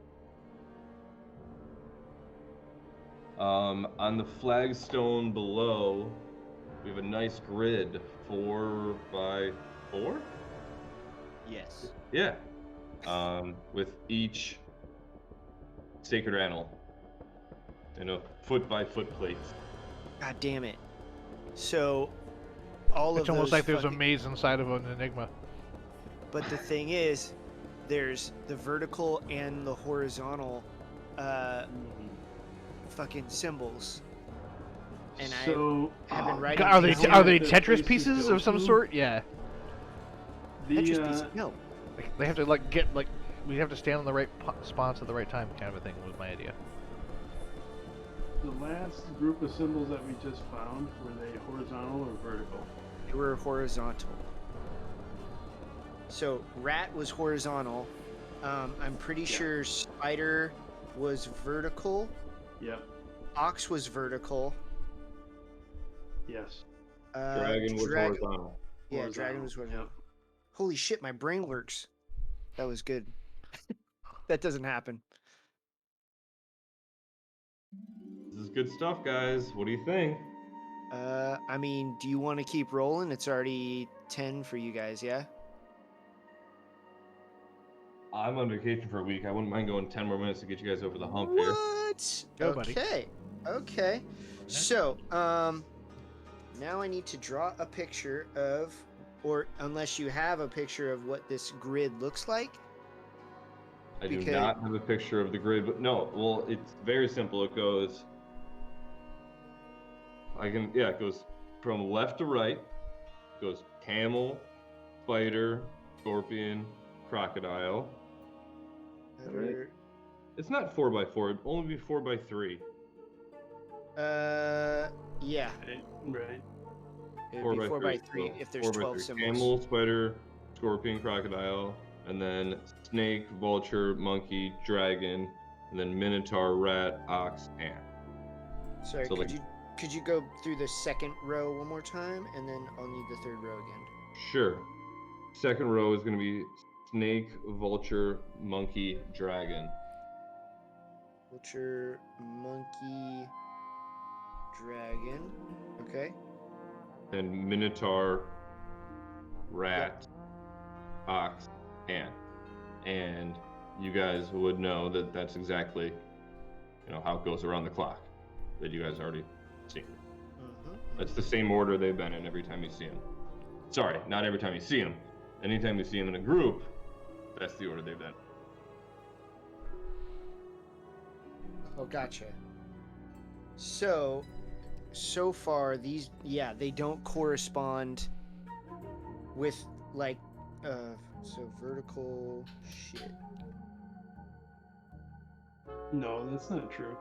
On the flagstone below, we have a nice grid, 4 by 4.
Yes.
Yeah. With each sacred animal in a foot-by-foot plate.
God damn it. So, all of
It's almost
those
like there's a
fucking-
maze inside of an Enigma.
But the thing is, there's the vertical and the horizontal fucking symbols. And
So
I've been
oh,
writing
Are they
things
are
down.
they
The
Tetris
places
pieces
go
of some
to?
sort? Yeah.
Tetris
The
piece. No.
Like, they have to like get like we have to stand on the right spots at the right time, kind of a thing. Was my idea.
the last group of symbols that we just found, were they horizontal or vertical?
They were horizontal. So rat was horizontal. I'm pretty sure spider was vertical.
Yep.
Ox was vertical.
Yes.
Dragon was horizontal.
Yeah,
Horizontal,
dragon was horizontal.
Yep.
Holy shit, my brain works. That was good. That doesn't happen.
This is good stuff, guys. What do you think?
I mean, do you want to keep rolling? It's already 10 for you guys, yeah?
I'm on vacation for a week. I wouldn't mind going 10 more minutes to get you guys over the hump here.
What?
Go, buddy.
Okay. Okay. So, now I need to draw a picture of, or unless you have a picture of what this grid looks like.
I do
Because-
not have a picture of the grid, but no, well, it's very simple. It goes, it goes from left to right. It goes camel, spider, scorpion, crocodile.
Or-
It's not 4x4, it'd only be 4x3.
Yeah.
Right.
It
4
would
by
be 4 by
3,
3
so
if there's
4 by
12
3.
symbols.
Camel, spider, scorpion, crocodile, and then snake, vulture, monkey, dragon, and then minotaur, rat, ox, ant.
Sorry,
So,
could you go through the second row one more time, and then I'll need the third row again.
Sure. Second row is going to be snake, vulture, monkey, dragon.
Vulture, monkey, dragon. Okay.
And minotaur, rat, ox, ant. And you guys would know that that's exactly, how it goes around the clock that you guys already seen. That's the same order they've been in every time you see them. Sorry, not every time you see them. Anytime you see them in a group, that's the order they've been.
Oh, gotcha. So far these, they don't correspond with so vertical shit.
No, that's not true.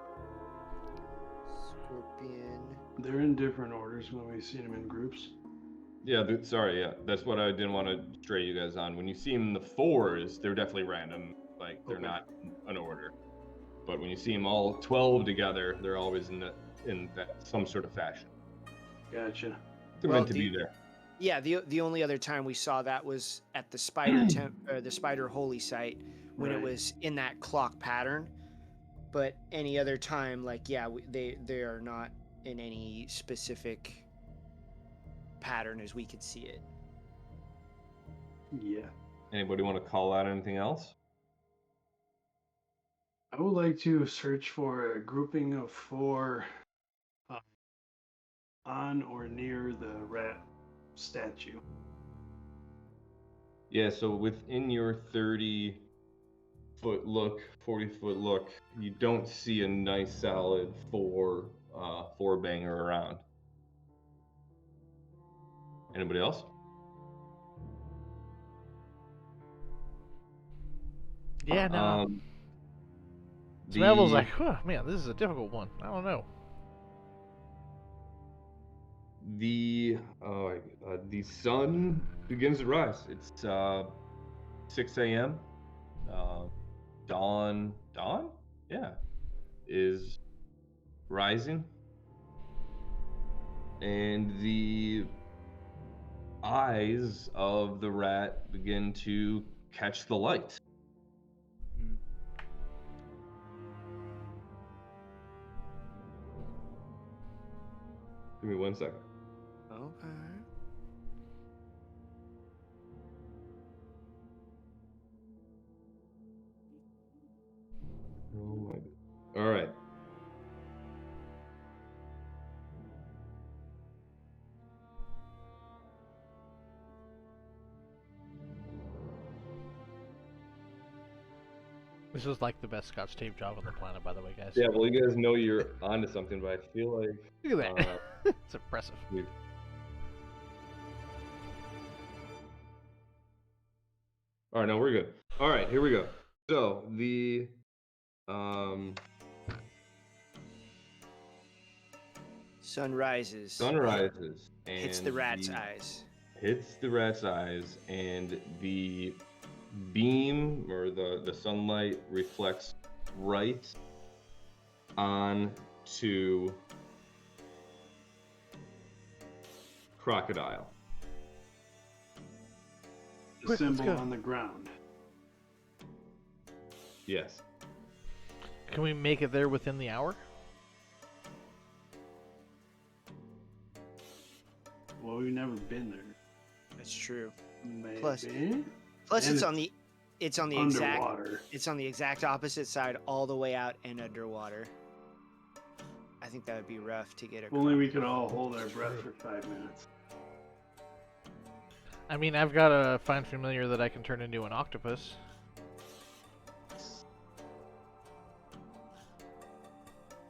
Scorpion.
They're in different orders when we've seen them in groups.
Yeah, that's what I didn't want to stray you guys on. When you see them in the 4s, they're definitely random. Like, they're
Okay.
not an order. But when you see them all 12 together, they're always in that some sort of fashion.
Gotcha.
They're
Well,
meant to be there.
Yeah, the only other time we saw that was at the the spider holy site when it
Right.
was in that clock pattern. But any other time, they are not in any specific pattern as we could see it.
Yeah.
Anybody want to call out anything else?
I would like to search for a grouping of 4 on or near the rat statue.
Yeah, so within your 30-foot look, 40-foot look, you don't see a nice solid four banger around. Anybody else?
Yeah, no.
The
Smavel's like, man, this is a difficult one. I don't know.
the sun begins to rise. It's 6 a.m. Dawn, yeah, is rising, and the eyes of the rat begin to catch the light. Give me 1 second.
Okay.
Oh my God. All right.
This is like the best Scotch tape job on the planet, by the way, guys.
Yeah, well, you guys know you're onto something, but I feel like
Look at that. It's impressive.
All right, no, we're good. All right, here we go. So the
Sun rises.
sun rises and
Hits the rat's eyes.
hits the rat's eyes, and the beam or the sunlight reflects right onto Crocodile.
The
Quick, let's
symbol
go.
on the ground.
Yes.
Can we make it there within the hour?
Well, we've never been there.
That's true.
Maybe.
Plus
And
it's on the
underwater.
exact opposite side, all the way out and underwater. I think that would be rough to get
If
across.
only we could all hold our breath for 5 minutes.
I mean, I've got a find familiar that I can turn into an octopus.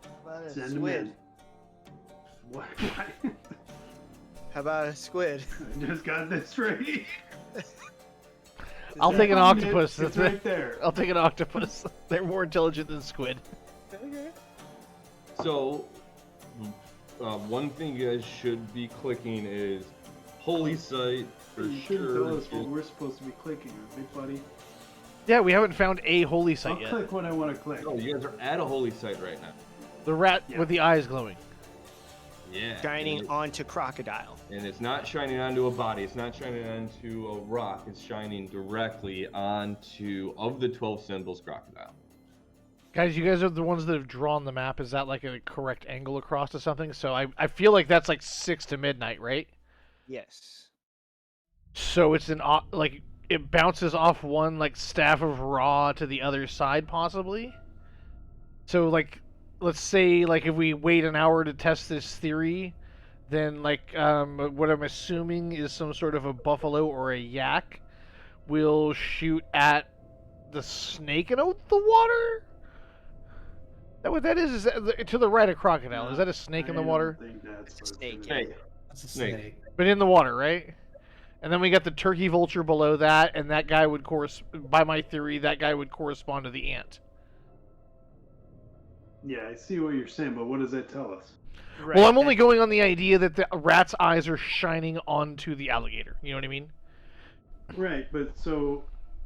How about a
Send 'em
squid?
in. What?
How about a squid?
I just got this right.
I'll take an octopus.
It's right there.
I'll take an octopus. They're more intelligent than squid.
Okay.
So, one thing you guys should be clicking is Holy Site for
You shouldn't
sure.
tell us what we're supposed to be clicking, big buddy.
Yeah, we haven't found a holy
I'll
site yet.
click what I want to click.
No, you guys are at a Holy Site right now.
The rat
Yeah.
with the eyes glowing.
Yeah.
Shining
and,
onto Crocodile.
and it's not shining onto a body. It's not shining onto a rock. It's shining directly onto, of the 12 symbols, Crocodile.
Guys, you guys are the ones that have drawn the map. Is that like a correct angle across to something? So I feel like that's like 6 to midnight, right?
Yes.
So it's like it bounces off one like staff of Ra to the other side, possibly. So like, let's say like if we wait an hour to test this theory, then like what I'm assuming is some sort of a buffalo or a yak will shoot at the snake and out the water. Is that what that is? Is that to the right of Crocodile? Is that a snake in the water?
I don't think that's
It's a
what
snake,
it's
yeah.
gonna be.
That's a
Snake.
snake.
But in the water, right? And then we got the turkey vulture below that, and that guy would by my theory, that guy would correspond to the ant.
Yeah, I see what you're saying, but what does that tell us?
Right.
Well, I'm only going on the idea that the rat's eyes are shining onto the alligator. You know what I mean?
Right, but so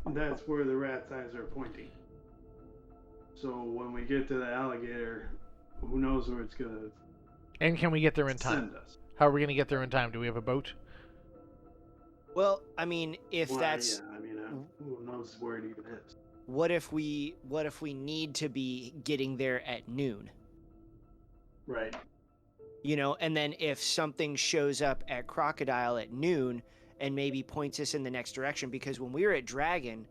that's where the rat's eyes are pointing. So when we get to the alligator, who knows where it's gonna
And can we get there in time?
send us?
How are we going to get there in time? Do we have a boat?
Well, I mean, if
Well,
that's
yeah, I mean, who knows where it even is?
what if we need to be getting there at noon?
Right.
You know, and then if something shows up at Crocodile at noon and maybe points us in the next direction, because when we were at Dragon,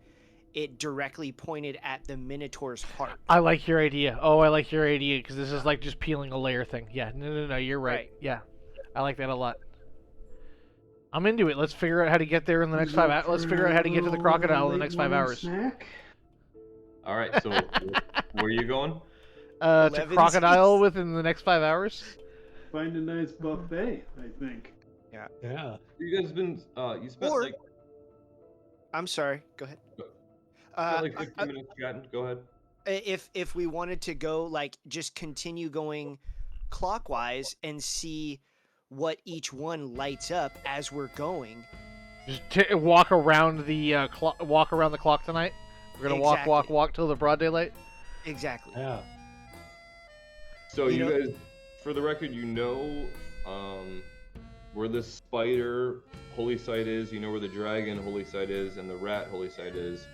it directly pointed at the Minotaur's heart.
I like your idea. Oh, I like your idea because this is like just peeling a layer thing. Yeah, no, you're right.
Right.
Yeah, I like that a lot. I'm into it. Let's figure out how to get there in the next 5 hours. Let's figure out how to get to the Crocodile in the next 5 hours.
Snack?
All right, so where are you going?
To
11
Crocodile
seats.
within the next 5 hours.
Find a nice buffet, I think.
Yeah.
You guys been you spent
Or-
like
I'm sorry. Go ahead.
like 15 minutes chatting. Go ahead.
If we wanted to go, like, just continue going clockwise and see what each one lights up as we're going.
Just walk around the walk around the clock tonight. We're gonna
Exactly.
walk till the broad daylight.
Exactly.
Yeah.
So
You
you
know-
guys, for the record, where the spider holy site is, you know where the dragon holy site is, and the rat holy site is.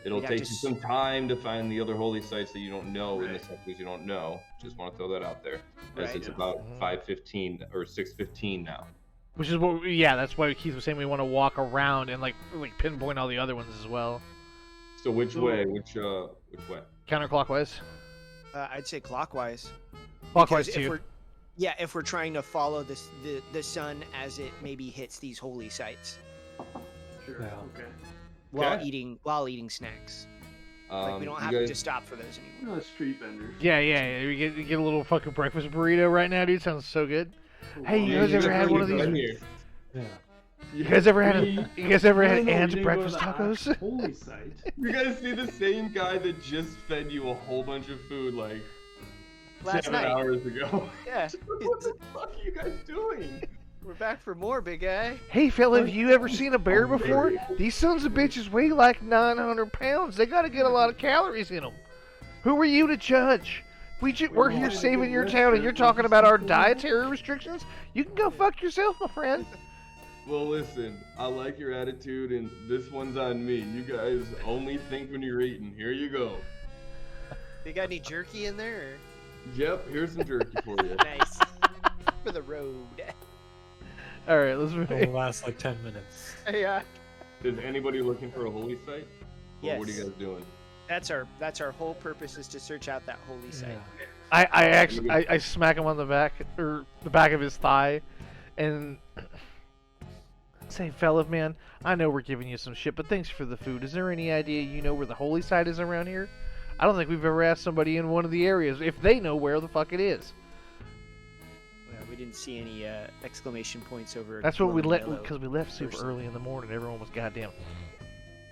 It'll
We'd have
take
to
you
s-
some time to find the other holy sites that you don't know in the
Right.
sectors you don't know. Just want to throw that out there, as
Right.
it's
Yeah.
about
Mhm.
5:15 or 6:15 now.
Which is what, yeah, that's why Keith was saying we want to walk around and like pinpoint all the other ones as well,
So which
So-
way? Which way?
counterclockwise.
I'd say clockwise.
Clockwise
Because
too.
if we're trying to follow the sun as it maybe hits these holy sites
Sure.
Yeah.
Okay.
while
Okay.
eating snacks. Like we don't
you
have
guys-
to stop for those anymore.
No, street vendors.
Yeah. We get a little fucking breakfast burrito right now, dude. Sounds so good. Hey, you
Yeah,
guys ever had
definitely
one of these?
been here.
Yeah.
You guys ever had
We-
you guys ever had
No, we
ant
didn't go to
breakfast
the
tacos?
Holy site.
You guys see the same guy that just fed you a whole bunch of food like
Last
7
night.
hours ago.
Yeah.
What the fuck are you guys doing?
We're back for more, big guy.
Hey, fella, have you ever seen a bear before? These sons of bitches weigh like 900 pounds. They gotta get a lot of calories in them. Who are you to judge? We're here saving your town, and you're talking about our dietary restrictions? You can go fuck yourself, my friend.
Well, listen, I like your attitude, and this one's on me. You guys only think when you're eating. Here you go.
They got any jerky in there?
Yep, here's some jerky for you.
Or... Nice. For the road.
All right, let's move.
It'll last like 10 minutes.
Yeah.
Is anybody looking for a holy site? Or what are you
Yes.
guys doing?
That's our whole purpose, is to search out that holy site.
Yeah.
I smack him on the back or the back of his thigh, and say, fella, man, I know we're giving you some shit, but thanks for the food. Is there any idea you know where the holy site is around here? I don't think we've ever asked somebody in one of the areas if they know where the fuck it is.
Well, we didn't see any exclamation points over.
That's what we
glowing
let
yellow
because we left super
person.
early in the morning. Everyone was goddamn.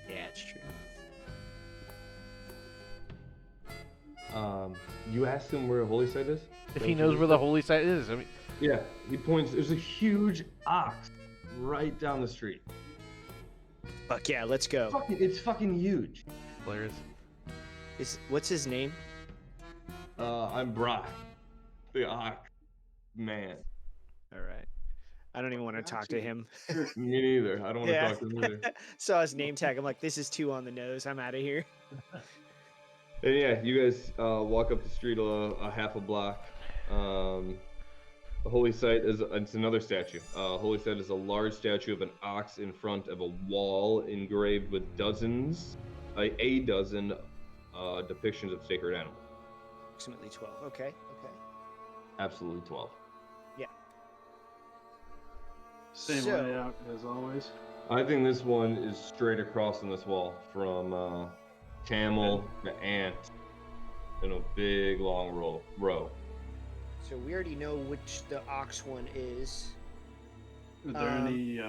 Yeah, it's true.
You asked him where a holy site is?
If he knows where the holy site is, I mean,
Yeah, he points. There's a huge ox right down the street.
Fuck yeah, let's go.
It's fucking huge.
players.
What's his name?
I'm Brock, the ox man.
All right. I don't even want to talk to him.
Me neither. I don't want to
Yeah.
talk to him either.
Saw his name tag. I'm like, this is too on the nose. I'm out of here.
And yeah, you guys walk up the street a half a block. The holy site it's another statue. Holy site is a large statue of an ox in front of a wall engraved with a dozen depictions of sacred animals.
Approximately 12. Okay.
Absolutely 12.
Same
So-
layout as always.
I think this one is straight across on this wall from camel to ant in a big long row.
So we already know which the ox one is.
Are there any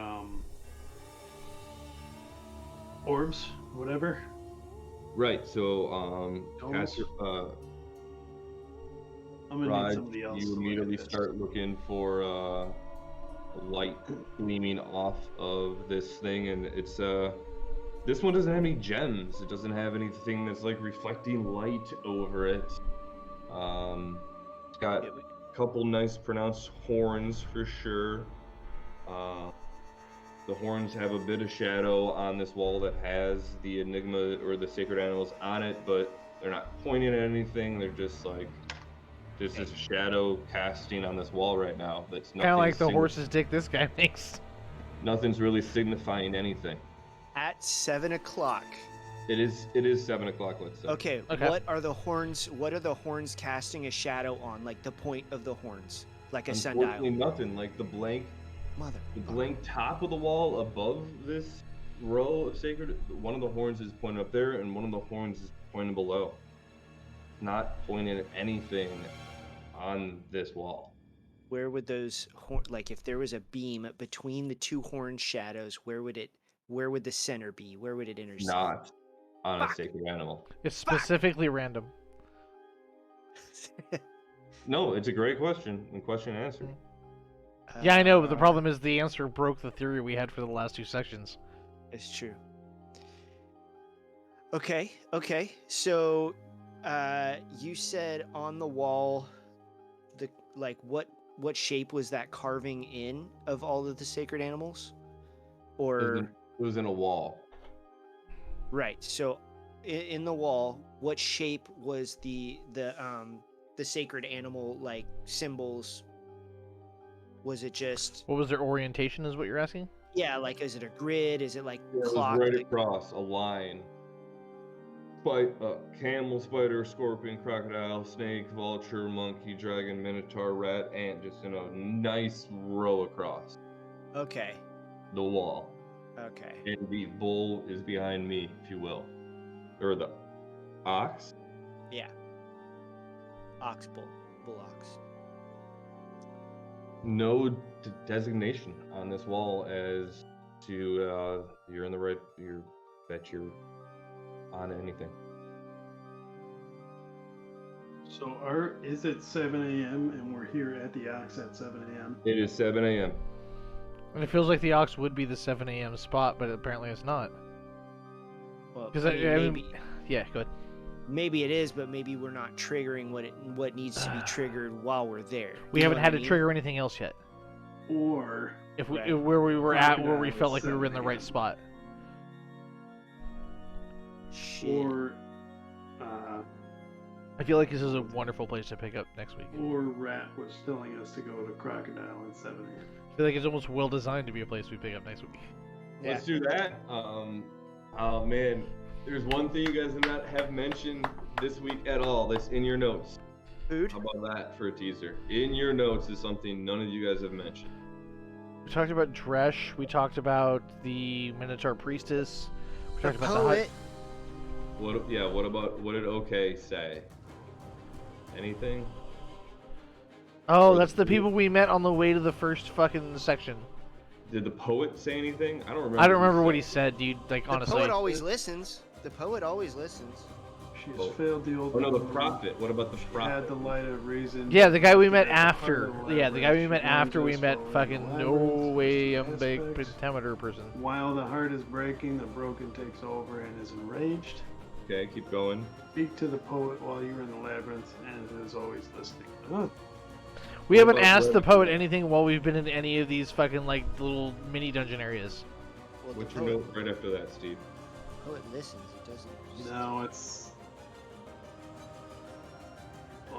orbs, whatever?
Right. So
Domes? I'm gonna need
Rod,
somebody else.
you
to look at
immediately
this.
start looking for a light gleaming off of this thing, and it's this one doesn't have any gems. It doesn't have anything that's like reflecting light over it. It's got
Yeah,
a couple nice pronounced horns for sure. The horns have a bit of shadow on this wall that has the Enigma or the sacred animals on it, but they're not pointing at anything. They're just like This is shadow casting on this wall right now. That's
Kind of like the
nothing
horse's dick this guy makes.
Nothing's really signifying anything.
At 7 o'clock.
It is 7 o'clock, let's say.
Okay,
Okay.
what are the horns casting a shadow on? Like the point of the horns? Like a
Unfortunately,
sundial?
nothing. Like the blank
Mother.
top of the wall above this row of sacred, one of the horns is pointing up there, and one of the horns is pointing below. Not pointing at anything on this wall.
Where would those like if there was a beam between the two horn shadows, where would the center be? Where would it intersect?
Not on
Fuck.
a sacred animal.
It's specifically random.
No, it's a great question, and question and answer.
Yeah, I know, but the problem is the answer broke the theory we had for the last 2 sections.
It's true. Okay. So, you said on the wall, what shape was that carving in of all of the sacred animals? Or
It was in a wall.
right. So, in the wall, what shape was the sacred animal like symbols? Was it just
What was their orientation is what you're asking?
yeah, like is it a grid? Is it like
It was
clock?
right across a line. Camel, spider, scorpion, crocodile, snake, vulture, monkey, dragon, minotaur, rat, ant, just in a nice row across
Okay.
the wall.
Okay.
And the bull is behind me, if you will. Or the ox.
Yeah. Bull-ox.
No designation on this wall as to you're in the right, you're on anything.
So is it 7 a.m. and we're here at the Ox at 7 a.m.?
It is 7 a.m.
And it feels like the Ox would be the 7 a.m. spot, but apparently it's not.
Well,
'Cause
I mean, maybe,
Yeah, go ahead.
maybe it is, but maybe we're not triggering what needs to be triggered while we're there.
We
You know
haven't
what
had
I
to
mean?
trigger anything else yet.
Or
If we
Right.
where we were at, where we
Crocodile
felt
is
like we were in the
7
right
a.m.
spot.
Shit.
or
I feel like this is a wonderful place to pick up next week.
Rat was telling us to go to Crocodile at 7 a.m.
I feel like it's almost well designed to be a place we pick up next week.
Yeah.
Let's do that. Oh man, there's one thing you guys have not have mentioned this week at all. That's in your notes.
Food.
How about that for a teaser? In your notes is something none of you guys have mentioned.
We talked about Dresh. We talked about the Minotaur Priestess. We
The
talked about the hut.
poet.
What about what did OK say? Anything?
Oh, that's the people we met on the way to the first fucking section.
Did the poet say anything? I don't remember.
I don't remember what he said, dude. Like,
The
honestly.
poet always listens. The poet always listens.
She's
Oh.
failed the old.
Oh no, the
woman,
prophet. What about the
had
prophet?
the light of reason.
Yeah, the guy we met
At the heart
after.
of the
Yeah, the guy we met
labyrinth,
after we
she
met
finds us
fucking
for
no
labyrinths,
way I'm big
aspects.
pentameter person.
While the heart is breaking, the broken takes over and is enraged.
Okay, keep going.
Speak to the poet while you're in the labyrinth and is always listening. Oh,
We
What
haven't
about
asked the
Red?
poet anything while we've been in any of these fucking like little mini dungeon areas.
Well,
What's
the
your
poet,
note right after that, Steve?
poet listens. It doesn't.
now it's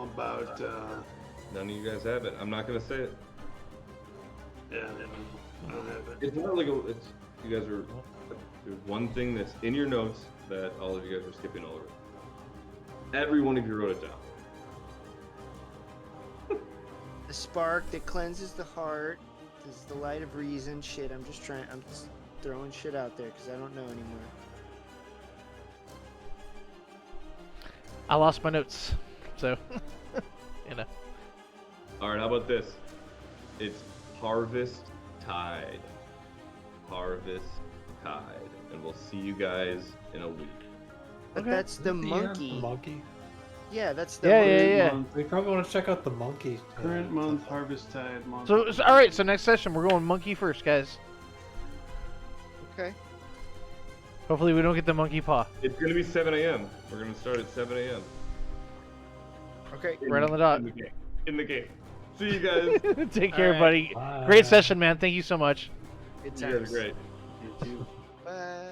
about
None of you guys have it. I'm not gonna say it.
yeah, I don't have it.
It's not like it's you guys are. There's one thing that's in your notes that all of you guys are skipping over. Every one of you wrote it down.
The spark that cleanses the heart is the light of reason. Shit, I'm just throwing shit out there because I don't know anymore.
I lost my notes, so you know.
All right, how about this? It's Harvest Tide. Harvest Tide, and we'll see you guys in a week.
But
Okay.
that's the
The
monkey.
monkey.
Yeah, that's the
Yeah,
monkey.
yeah, yeah.
Month,
We probably want to check out the monkey.
current month, harvest tide month.
So all right. So next session we're going monkey first, guys.
Okay.
Hopefully we don't get the monkey paw.
It's gonna be 7 a.m. We're gonna start at 7 a.m.
Okay.
Right on the dot.
In the game. In the game. See you guys.
Take care,
All right.
buddy.
Bye.
Great session, man. Thank you so much.
Good
You guys are
times.
great.
You too.
Bye.